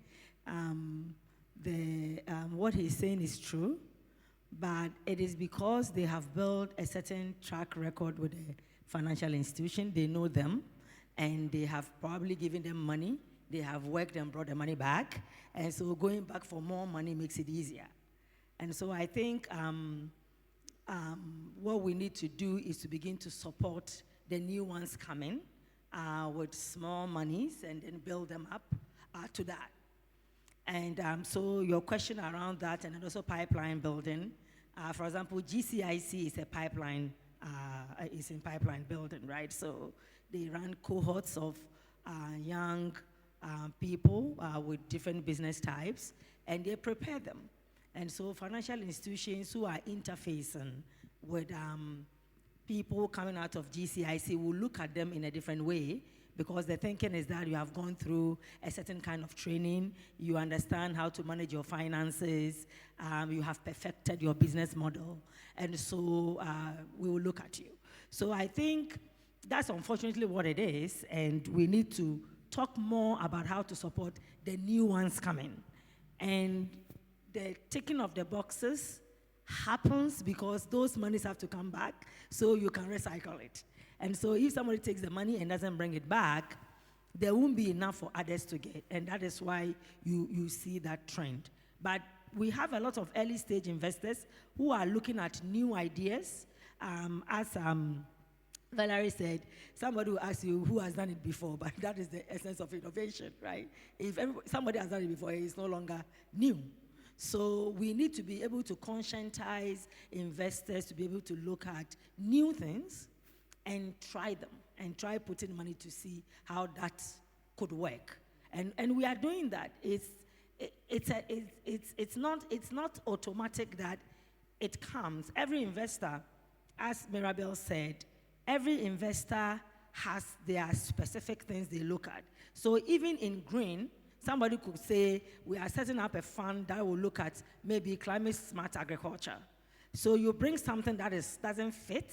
what he's saying is true, but it is because they have built a certain track record with a financial institution. They know them, and they have probably given them money. They have worked and brought the money back. And so going back for more money makes it easier. And so I think what we need to do is to begin to support the new ones coming with small monies and then build them up to that. And so your question around that, and also pipeline building. For example, GCIC is a pipeline, is in pipeline building, right? So they run cohorts of young people with different business types, and they prepare them. And so financial institutions who are interfacing with people coming out of GCIC will look at them in a different way, because the thinking is that you have gone through a certain kind of training, you understand how to manage your finances, you have perfected your business model, and so we will look at you. So I think that's unfortunately what it is, and we need to talk more about how to support the new ones coming. And the ticking of the boxes happens because those monies have to come back so you can recycle it. And so if somebody takes the money and doesn't bring it back, there won't be enough for others to get. And that is why you see that trend. But we have a lot of early stage investors who are looking at new ideas. As Valerie said, somebody will ask you who has done it before, but that is the essence of innovation, right? If somebody has done it before, it's no longer new. So we need to be able to conscientize investors to be able to look at new things and try them, and try putting money to see how that could work. And we are doing that. It's not automatic that it comes. Every investor, as Mirabel said, every investor has their specific things they look at. So even in green, somebody could say, we are setting up a fund that will look at maybe climate smart agriculture. So you bring something that doesn't fit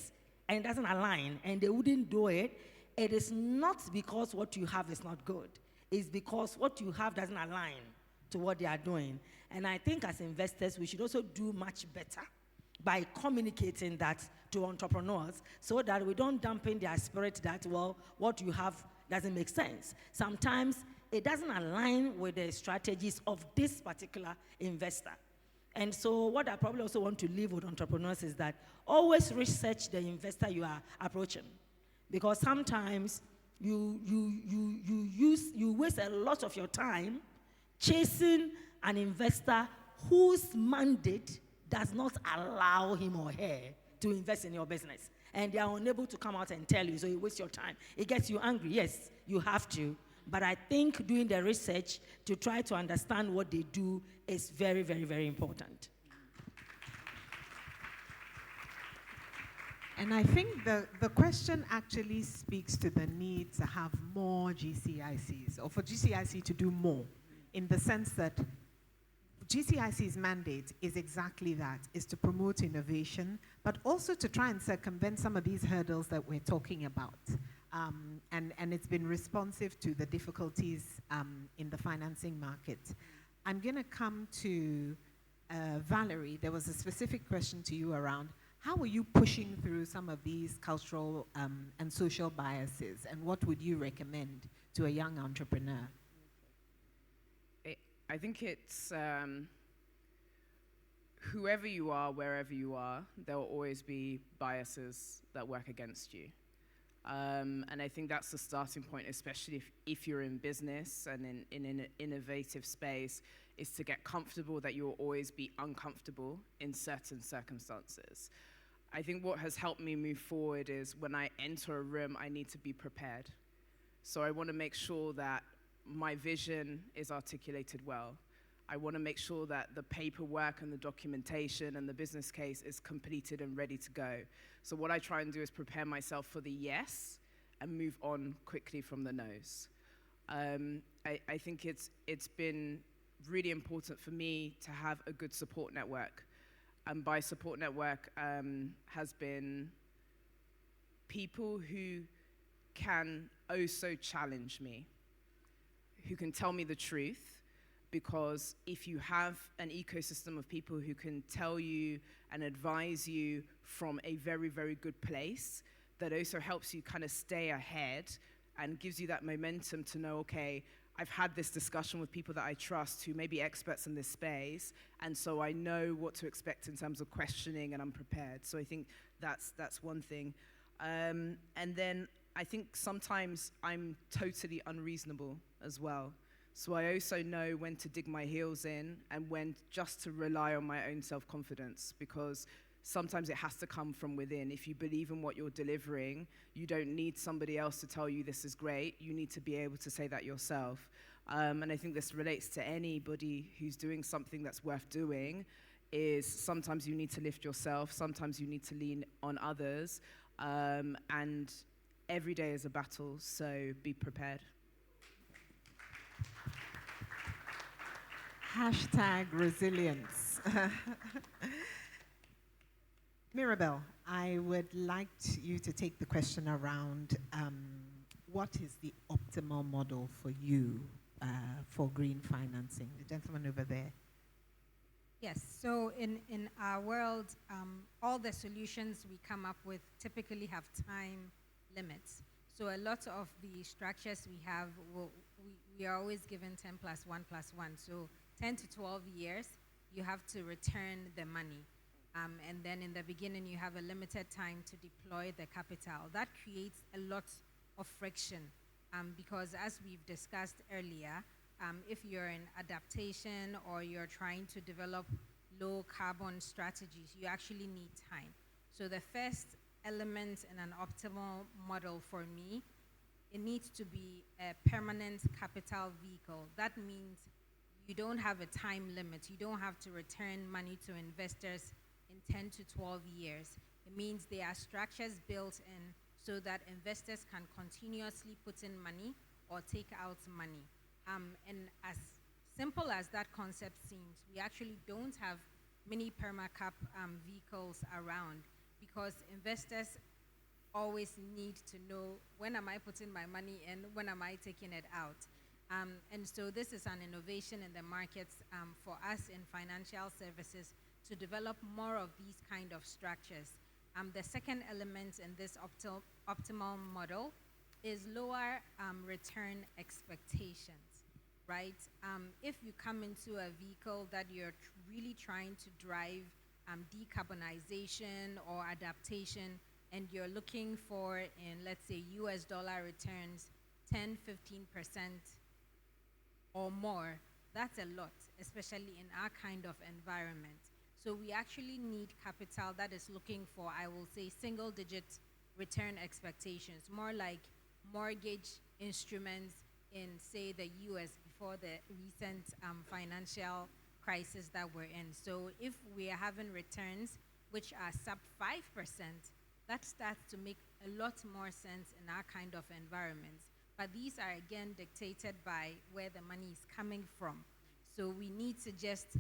and doesn't align, and they wouldn't do it. It is not because what you have is not good. It's because what you have doesn't align to what they are doing. And I think as investors, we should also do much better by communicating that to entrepreneurs so that we don't dampen their spirit that, well, what you have doesn't make sense. Sometimes it doesn't align with the strategies of this particular investor. And so what I probably also want to leave with entrepreneurs is that always research the investor you are approaching. Because sometimes you waste a lot of your time chasing an investor whose mandate does not allow him or her to invest in your business. And they are unable to come out and tell you, so you waste your time. It gets you angry. Yes, you have to. But I think doing the research to try to understand what they do is very, very, very important. And I think the question actually speaks to the need to have more GCICs, or for GCIC to do more, in the sense that GCIC's mandate is exactly that, is to promote innovation, but also to try and circumvent some of these hurdles that we're talking about. And it's been responsive to the difficulties in the financing market. I'm going to come to Valerie. There was a specific question to you around how are you pushing through some of these cultural and social biases, and what would you recommend to a young entrepreneur? I think it's whoever you are, wherever you are, there will always be biases that work against you. And I think that's the starting point, especially if you're in business and in an innovative space, is to get comfortable that you will always be uncomfortable in certain circumstances. I think what has helped me move forward is when I enter a room, I need to be prepared. So I want to make sure that my vision is articulated well. I want to make sure that the paperwork and the documentation and the business case is completed and ready to go. So what I try and do is prepare myself for the yes and move on quickly from the no's. I think it's been really important for me to have a good support network. And by support network has been people who can also challenge me, who can tell me the truth, because if you have an ecosystem of people who can tell you and advise you from a very, very good place, that also helps you kind of stay ahead and gives you that momentum to know, okay, I've had this discussion with people that I trust who may be experts in this space, and so I know what to expect in terms of questioning, and I'm prepared. So I think that's one thing. And then I think sometimes I'm totally unreasonable as well. So I also know when to dig my heels in and when just to rely on my own self-confidence, because sometimes it has to come from within. If you believe in what you're delivering, you don't need somebody else to tell you this is great. You need to be able to say that yourself. And I think this relates to anybody who's doing something that's worth doing, is sometimes you need to lift yourself, sometimes you need to lean on others, and every day is a battle, so be prepared. #resilience. Mirabel, I would like you to take the question around what is the optimal model for you for green financing? The gentleman over there. Yes, so in our world, all the solutions we come up with typically have time limits. So a lot of the structures we have, we are always given 10 plus 1 plus 1. So 10 to 12 years, you have to return the money. And then in the beginning, you have a limited time to deploy the capital. That creates a lot of friction because as we've discussed earlier, if you're in adaptation or you're trying to develop low carbon strategies, you actually need time. So the first element in an optimal model for me, it needs to be a permanent capital vehicle. That means you don't have a time limit. You don't have to return money to investors in 10 to 12 years. It means there are structures built in so that investors can continuously put in money or take out money. And as simple as that concept seems, we actually don't have many perma-cap vehicles around because investors always need to know, when am I putting my money in, when am I taking it out? And so this is an innovation in the markets for us in financial services to develop more of these kind of structures. The second element in this optimal model is lower return expectations, right? If you come into a vehicle that you're really trying to drive decarbonization or adaptation, and you're looking for, in let's say US dollar returns, 10, 15% or more, that's a lot, especially in our kind of environment. So we actually need capital that is looking for, I will say, single-digit return expectations, more like mortgage instruments in, say, the US before the recent financial crisis that we're in. So if we are having returns which are sub 5%, that starts to make a lot more sense in our kind of environments. But these are again dictated by where the money is coming from. So we need to just,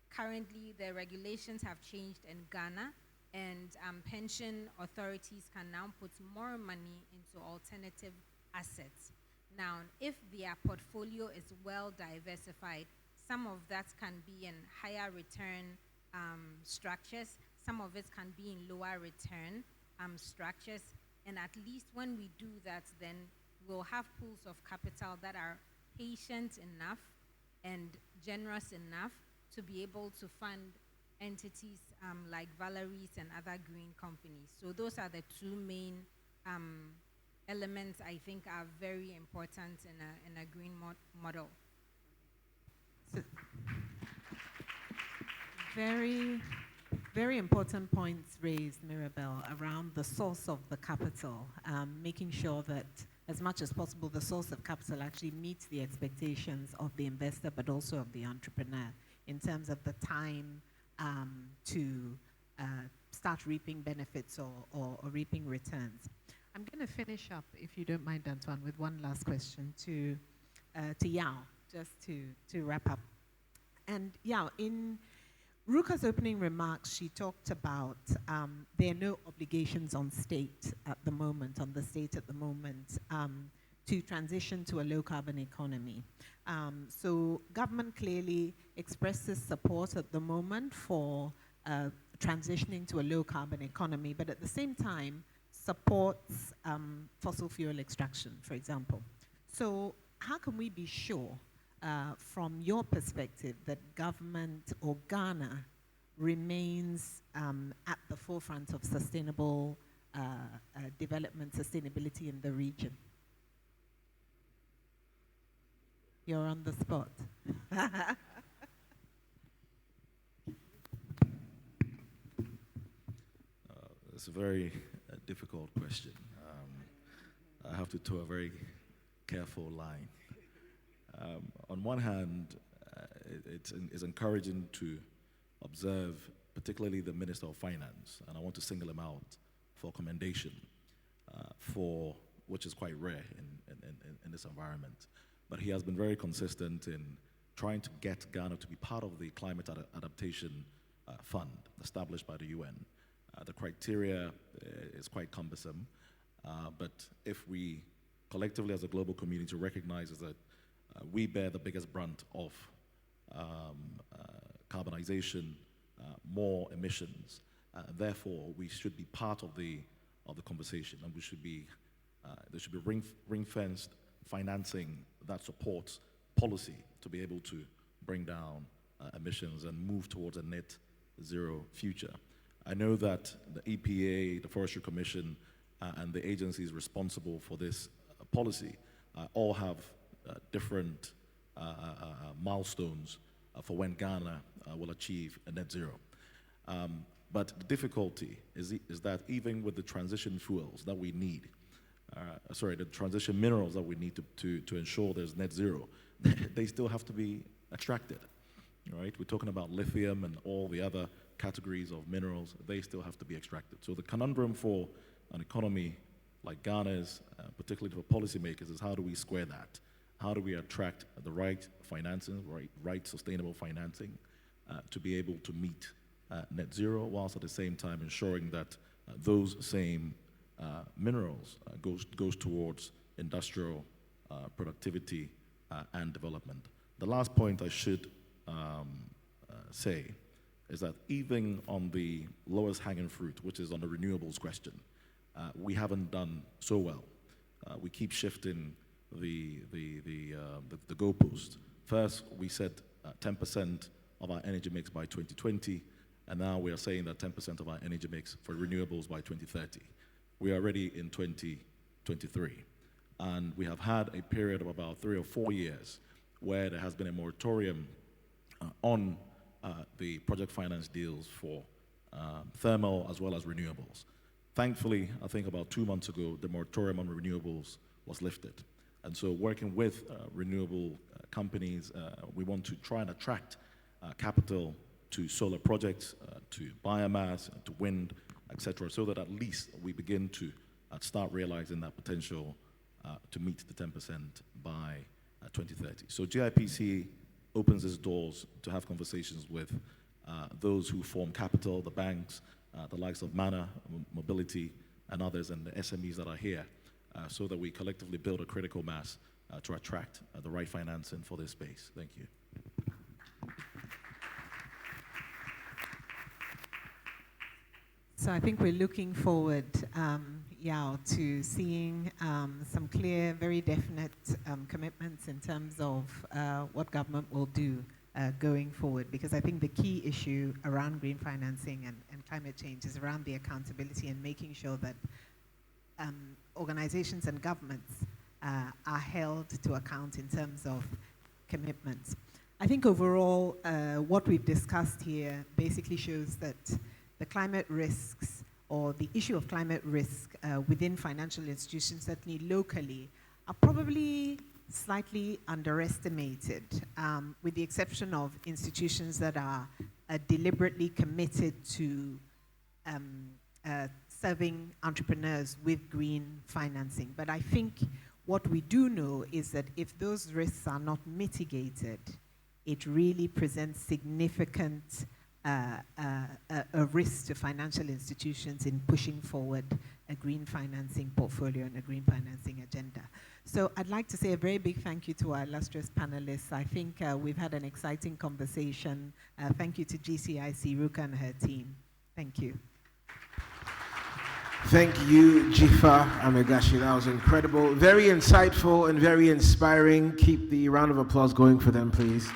currently the regulations have changed in Ghana, and pension authorities can now put more money into alternative assets. Now, if their portfolio is well diversified, some of that can be in higher return structures, some of it can be in lower return structures, and at least when we do that, then we'll have pools of capital that are patient enough and generous enough to be able to fund entities like Valerie's and other green companies. So those are the two main elements I think are very important in a green model. So, very important points raised, Mirabel, around the source of the capital, making sure that as much as possible the source of capital actually meets the expectations of the investor but also of the entrepreneur in terms of the time to start reaping benefits or reaping returns. I'm going to finish up, if you don't mind, Antoine, with one last question to Yao, just to wrap up. And Yao, in Ruka's opening remarks, she talked about there are no obligations on the state at the moment, to transition to a low-carbon economy. So government clearly expresses support at the moment for transitioning to a low-carbon economy, but at the same time supports fossil fuel extraction, for example. So how can we be sure, from your perspective, that government or Ghana remains at the forefront of sustainable development, sustainability in the region? You're on the spot. It's a very difficult question. I have to toe a very careful line. On one hand, it's encouraging to observe, particularly the Minister of Finance, and I want to single him out for commendation, which is quite rare in this environment. But he has been very consistent in trying to get Ghana to be part of the Climate Adaptation Fund established by the UN. The criteria is quite cumbersome, but if we collectively as a global community recognize that we bear the biggest brunt of carbonization, more emissions, therefore we should be part of the conversation, and we should be there should be ring-fenced financing that supports policy to be able to bring down emissions and move towards a net zero future. I know that the EPA, the Forestry Commission, and the agencies responsible for this policy all have different milestones for when Ghana will achieve a net zero. But the difficulty is that even with the transition fuels that we need, the transition minerals that we need to ensure there's net zero, they still have to be extracted, right? We're talking about lithium and all the other categories of minerals, they still have to be extracted. So the conundrum for an economy like Ghana's, particularly for policymakers, is how do we square that? How do we attract the right financing, right sustainable financing to be able to meet net zero, whilst at the same time ensuring that those same minerals goes towards industrial productivity and development. The last point I should say is that even on the lowest hanging fruit, which is on the renewables question, we haven't done so well. We keep shifting the goalpost. First, we said 10% of our energy mix by 2020, and now we are saying that 10% of our energy mix for renewables by 2030. We are already in 2023, and we have had a period of about 3 or 4 years where there has been a moratorium on the project finance deals for thermal as well as renewables. Thankfully, I think about 2 months ago, the moratorium on renewables was lifted. And so working with renewable companies, we want to try and attract capital to solar projects, to biomass, to wind, etc., so that at least we begin to start realizing that potential to meet the 10% by 2030. So GIPC opens its doors to have conversations with those who form capital, the banks, the likes of Mana, Mobility, and others, and the SMEs that are here, so that we collectively build a critical mass to attract the right financing for this space. Thank you. So I think we're looking forward, Yao, to seeing some clear, very definite commitments in terms of what government will do going forward, because I think the key issue around green financing and climate change is around the accountability and making sure that organizations and governments are held to account in terms of commitments. I think overall, what we've discussed here basically shows that the climate risks, or the issue of climate risk within financial institutions, certainly locally, are probably slightly underestimated, with the exception of institutions that are deliberately committed to serving entrepreneurs with green financing. But I think what we do know is that if those risks are not mitigated, it really presents significant a risk to financial institutions in pushing forward a green financing portfolio and a green financing agenda. So I'd like to say a very big thank you to our illustrious panelists. I think we've had an exciting conversation. Thank you to GCIC, Ruka and her team. Thank you. Thank you, Jifa Amegashi. That was incredible. Very insightful and very inspiring. Keep the round of applause going for them, please.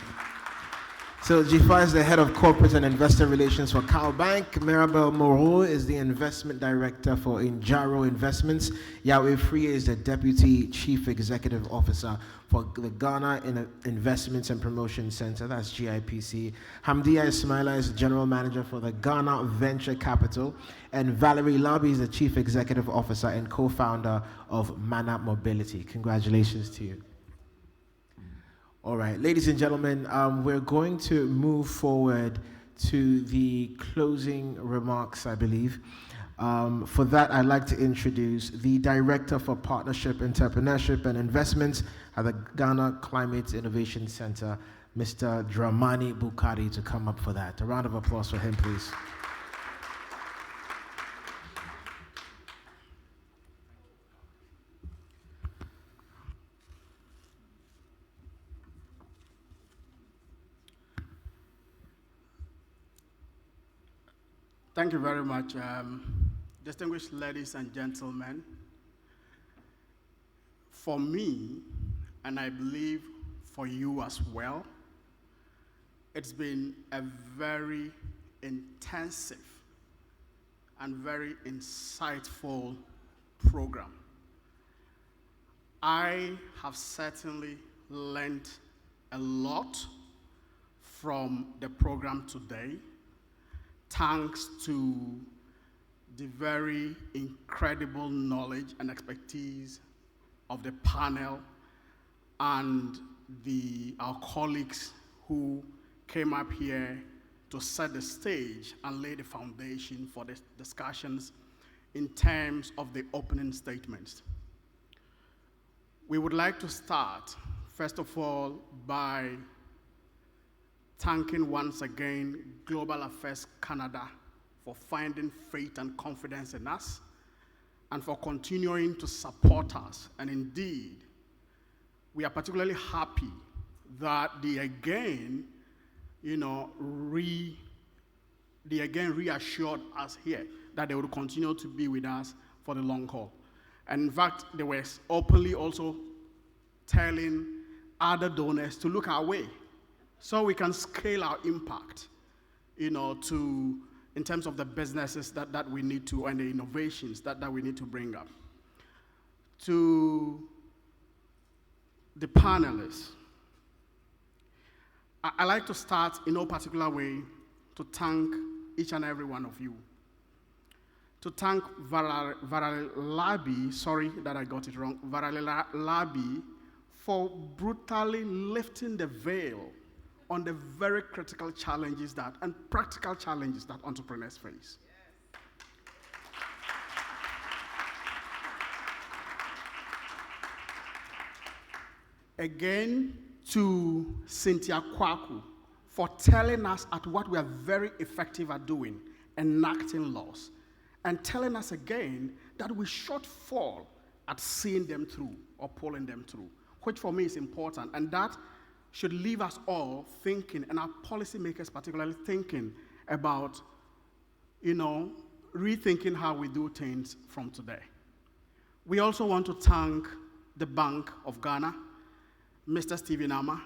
So Jifa is the head of corporate and investor relations for Cal Bank. Mirabel Moreau is the investment director for Injaro Investments. Yahweh Free is the deputy chief executive officer for the Ghana Investments and Promotion Center, that's GIPC. Hamdia Ismaila is the general manager for the Ghana Venture Capital. And Valerie Labi is the chief executive officer and co-founder of Mana Mobility. Congratulations to you. All right, ladies and gentlemen, we're going to move forward to the closing remarks, I believe. For that, I'd like to introduce the Director for Partnership, Entrepreneurship, and Investments at the Ghana Climate Innovation Center, Mr. Dramani Bukari, to come up for that. A round of applause for him, please. Thank you very much, distinguished ladies and gentlemen. For me, and I believe for you as well, it's been a very intensive and very insightful program. I have certainly learned a lot from the program today, thanks to the very incredible knowledge and expertise of the panel and our colleagues who came up here to set the stage and lay the foundation for the discussions in terms of the opening statements. We would like to start, first of all, by thanking once again Global Affairs Canada for finding faith and confidence in us and for continuing to support us. And indeed, we are particularly happy that they again reassured us here that they will continue to be with us for the long haul. And in fact, they were openly also telling other donors to look our way, so we can scale our impact, in terms of the businesses that we need to, and the innovations that we need to bring up. To the panelists, I like to start in no particular way to thank each and every one of you. To thank Varalabi, sorry that I got it wrong, Varalabi, for brutally lifting the veil on the very critical challenges that, and practical challenges that entrepreneurs face. Again, to Cynthia Kwaku for telling us at what we are very effective at doing, enacting laws, and telling us again that we should fall at seeing them through or pulling them through, which for me is important, and that should leave us all thinking, and our policymakers particularly thinking about, rethinking how we do things from today. We also want to thank the Bank of Ghana, Mr. Stephen Ama,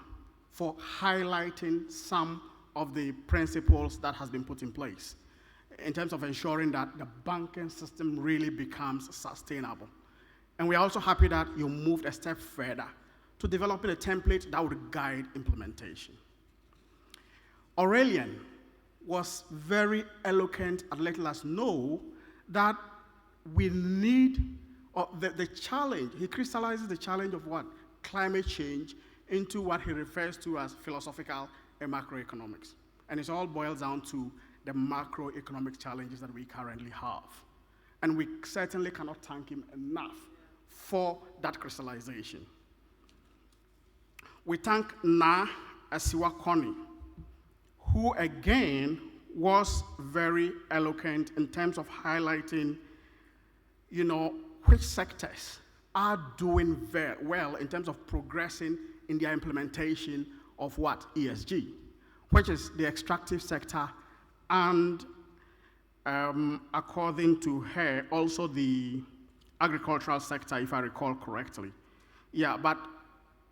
for highlighting some of the principles that has been put in place in terms of ensuring that the banking system really becomes sustainable. And we are also happy that you moved a step further to developing a template that would guide implementation. Aurelian was very eloquent at letting us know that we need, or the challenge, he crystallizes the challenge of what? Climate change into what he refers to as philosophical and macroeconomics. And it all boils down to the macroeconomic challenges that we currently have. And we certainly cannot thank him enough for that crystallization. We thank Na Asiwakoni, who again was very eloquent in terms of highlighting, which sectors are doing very well in terms of progressing in their implementation of what? ESG, which is the extractive sector, and according to her, also the agricultural sector, if I recall correctly. Yeah, but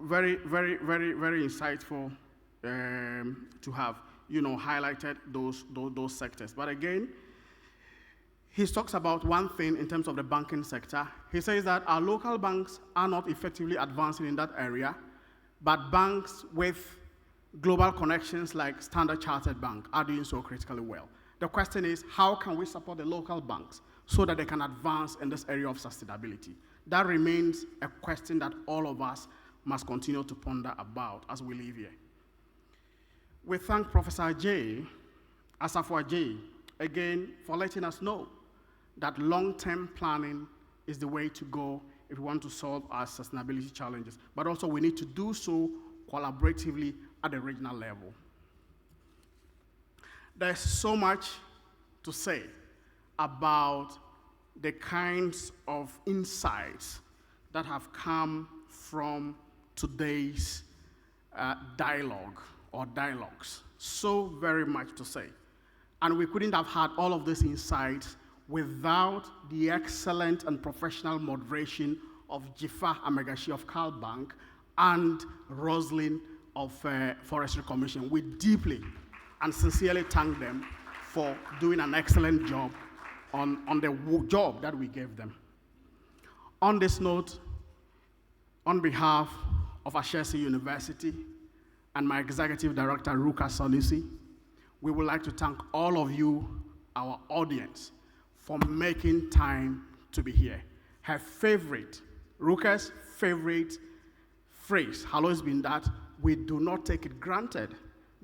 very, very, very, very insightful to have, highlighted those sectors. But again, he talks about one thing in terms of the banking sector. He says that our local banks are not effectively advancing in that area, but banks with global connections like Standard Chartered Bank are doing so critically well. The question is, how can we support the local banks so that they can advance in this area of sustainability? That remains a question that all of us must continue to ponder about as we live here. We thank Professor Asafo J, again, for letting us know that long-term planning is the way to go if we want to solve our sustainability challenges. But also we need to do so collaboratively at the regional level. There's so much to say about the kinds of insights that have come from today's dialogue or dialogues. So very much to say. And we couldn't have had all of these insights without the excellent and professional moderation of Jifa Amegashi of Carl Bank and Roslyn of Forestry Commission. We deeply and sincerely thank them for doing an excellent job on the job that we gave them. On this note, on behalf of Ashesi University and my executive director, Ruka Sanusi, we would like to thank all of you, our audience, for making time to be here. Her favorite, Ruka's favorite phrase has always been that we do not take it granted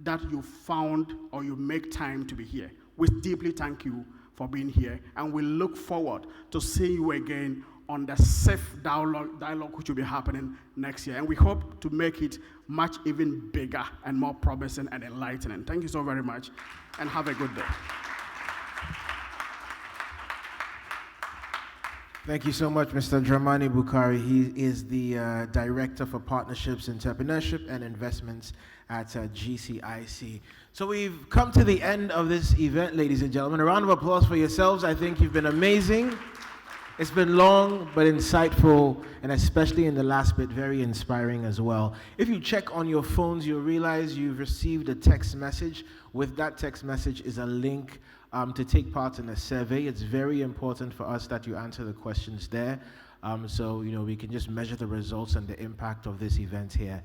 that you found or you make time to be here. We deeply thank you for being here, and we look forward to seeing you again on the safe dialogue which will be happening next year. And we hope to make it much even bigger and more promising and enlightening. Thank you so very much, and have a good day. Thank you so much, Mr. Dramani Bukhari. He is the Director for Partnerships, Entrepreneurship, and Investments at GCIC. So we've come to the end of this event, ladies and gentlemen. A round of applause for yourselves. I think you've been amazing. It's been long but insightful, and especially in the last bit, very inspiring as well. If you check on your phones, you'll realize you've received a text message. With that text message is a link to take part in a survey. It's very important for us that you answer the questions there, so we can just measure the results and the impact of this event here.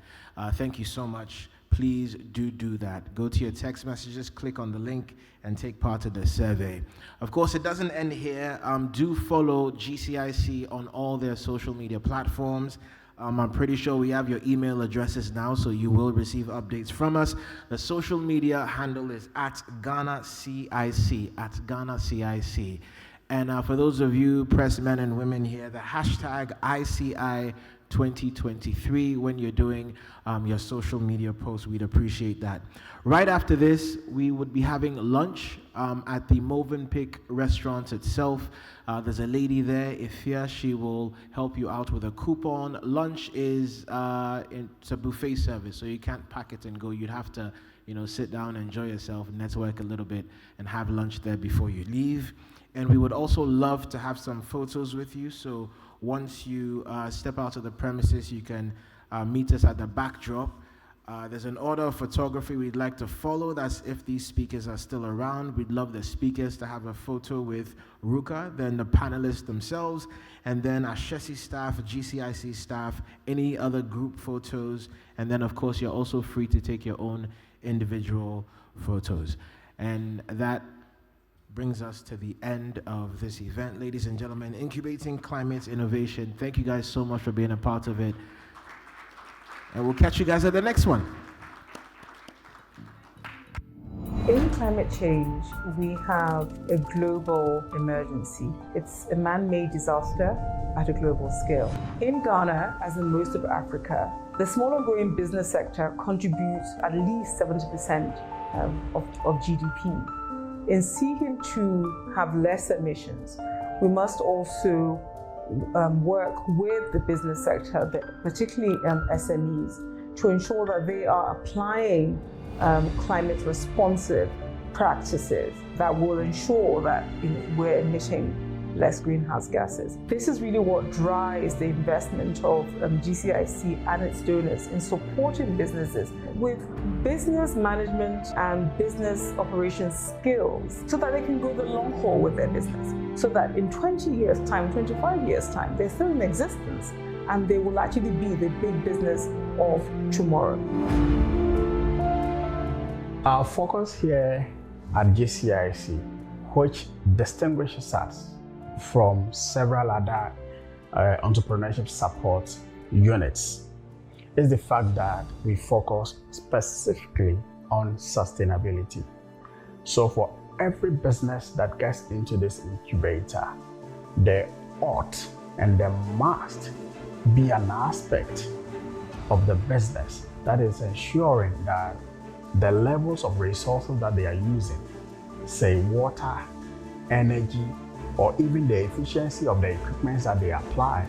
Thank you so much. please do that. Go to your text messages, click on the link, and take part of the survey. Of course, it doesn't end here. Do follow GCIC on all their social media platforms. I'm pretty sure we have your email addresses now, so you will receive updates from us. The social media handle is @GhanaCIC, @GhanaCIC. And for those of you press men and women here, the hashtag ICI 2023 when you're doing your social media posts, we'd appreciate that. Right after this, we would be having lunch at the Movenpick restaurant itself. There's a lady there, Ifia, she will help you out with a coupon. Lunch is it's a buffet service, so you can't pack it and go. You'd have to, sit down, enjoy yourself, network a little bit, and have lunch there before you leave. And we would also love to have some photos with you, so once you step out of the premises, you can meet us at the backdrop. There's an order of photography we'd like to follow. That's if these speakers are still around. We'd love the speakers to have a photo with Ruka, then the panelists themselves, and then Ashesi staff, GCIC staff, any other group photos, and then of course you're also free to take your own individual photos. And that brings us to the end of this event. Ladies and gentlemen, Incubating Climate Innovation, thank you guys so much for being a part of it. And we'll catch you guys at the next one. In climate change, we have a global emergency. It's a man-made disaster at a global scale. In Ghana, as in most of Africa, the small and growing business sector contributes at least 70% of GDP. In seeking to have less emissions, we must also work with the business sector, particularly SMEs, to ensure that they are applying climate responsive practices that will ensure that we're emitting less greenhouse gases. This is really what drives the investment of GCIC and its donors in supporting businesses with business management and business operations skills so that they can go the long haul with their business, so that in 20 years' time, 25 years' time, they're still in existence and they will actually be the big business of tomorrow. Our focus here at GCIC, which distinguishes us from several other entrepreneurship support units, is the fact that we focus specifically on sustainability. So for every business that gets into this incubator, there ought and there must be an aspect of the business that is ensuring that the levels of resources that they are using, say water, energy, or even the efficiency of the equipment that they apply,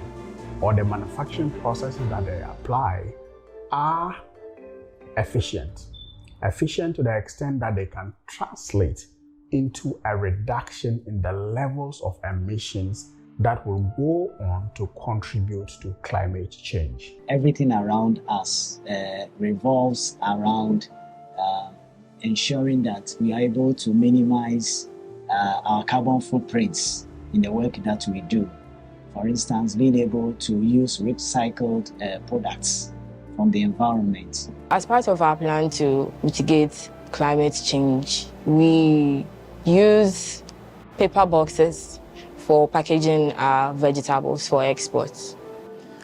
or the manufacturing processes that they apply, are efficient. Efficient to the extent that they can translate into a reduction in the levels of emissions that will go on to contribute to climate change. Everything around us revolves around ensuring that we are able to minimize our carbon footprints in the work that we do. For instance, being able to use recycled products from the environment. As part of our plan to mitigate climate change, we use paper boxes for packaging our vegetables for exports.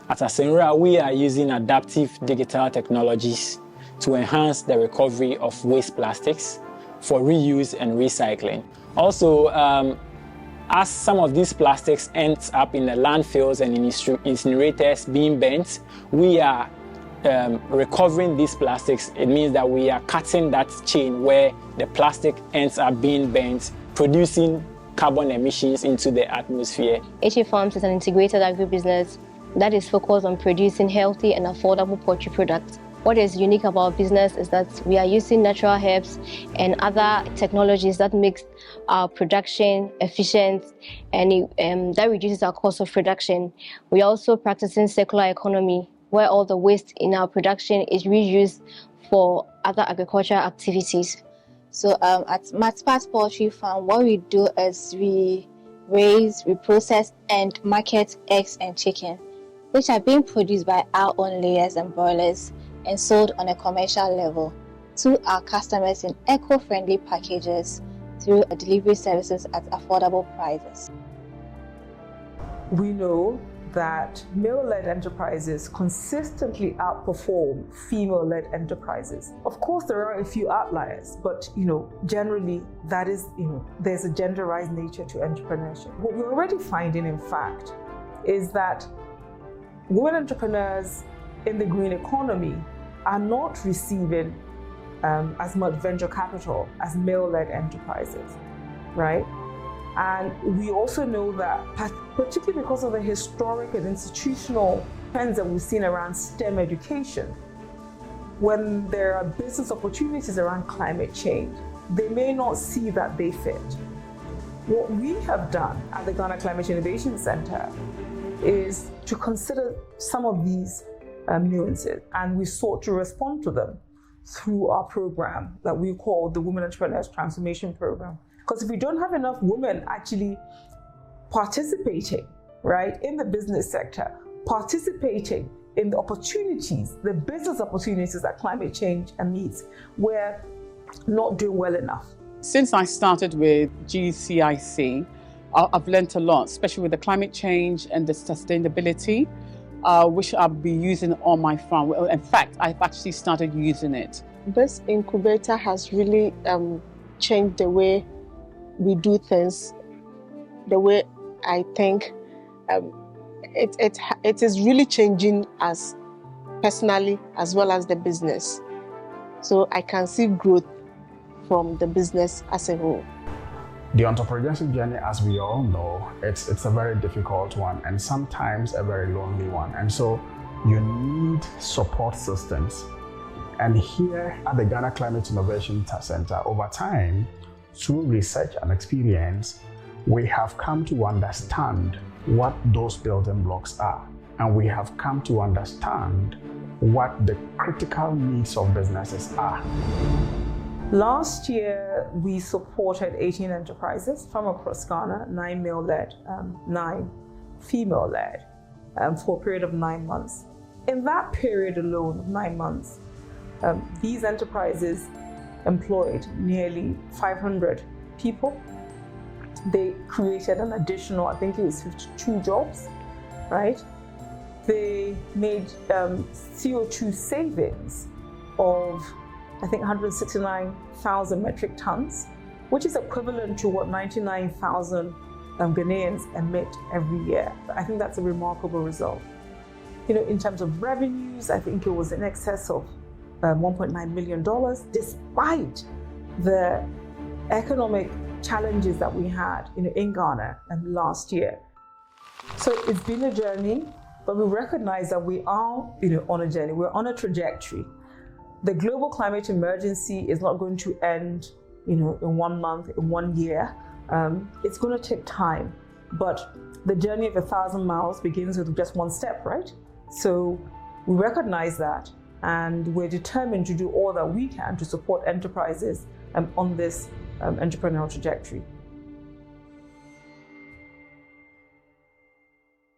At Asenra, we are using adaptive digital technologies to enhance the recovery of waste plastics for reuse and recycling. Also, as some of these plastics ends up in the landfills and in incinerators being burnt, we are recovering these plastics. It means that we are cutting that chain where the plastic ends up being burnt, producing carbon emissions into the atmosphere. HA Farms is an integrated agribusiness that is focused on producing healthy and affordable poultry products. What is unique about our business is that we are using natural herbs and other technologies that makes our production efficient and that reduces our cost of production. We are also practicing circular economy, where all the waste in our production is reused for other agricultural activities. So at Matspat Poultry Farm, what we do is we raise, we process and market eggs and chicken, which are being produced by our own layers and broilers. and sold on a commercial level to our customers in eco-friendly packages through delivery services at affordable prices. We know that male-led enterprises consistently outperform female-led enterprises. Of course, there are a few outliers, but generally that is, there's a genderized nature to entrepreneurship. What we're already finding, in fact, is that women entrepreneurs in the green economy are not receiving as much venture capital as male-led enterprises, right? And we also know that, particularly because of the historic and institutional trends that we've seen around STEM education, when there are business opportunities around climate change, they may not see that they fit. What we have done at the Ghana Climate Innovation Center is to consider some of these nuances, and we sought to respond to them through our program that we call the Women Entrepreneurs Transformation Program. Because if we don't have enough women actually participating, right, in the business sector, participating in the opportunities, the business opportunities that climate change meets, we're not doing well enough. Since I started with GCIC, I've learned a lot, especially with the climate change and the sustainability, which I'll be using on my farm. In fact, I've actually started using it. This incubator has really changed the way we do things, the way I think. It is really changing us personally as well as the business. So I can see growth from the business as a whole. The entrepreneurship journey, as we all know, it's a very difficult one and sometimes a very lonely one. And so you need support systems. And here at the Ghana Climate Innovation Center, over time, through research and experience, we have come to understand what those building blocks are. And we have come to understand what the critical needs of businesses are. Last year, we supported 18 enterprises from across Ghana, 9 male-led, 9 female-led, for a period of 9 months. In that period alone of 9 months, these enterprises employed nearly 500 people. They created an additional, I think it was 52 jobs, right? They made CO2 savings of, I think, 169,000 metric tons, which is equivalent to what 99,000 Ghanaians emit every year. I think that's a remarkable result. In terms of revenues, I think it was in excess of $1.9 million, despite the economic challenges that we had in Ghana last year. So it's been a journey, but we recognize that we are on a journey, we're on a trajectory. The global climate emergency is not going to end in 1 month, in 1 year. It's going to take time, but the journey of 1,000 miles begins with just one step, right? So we recognize that, and we're determined to do all that we can to support enterprises on this entrepreneurial trajectory.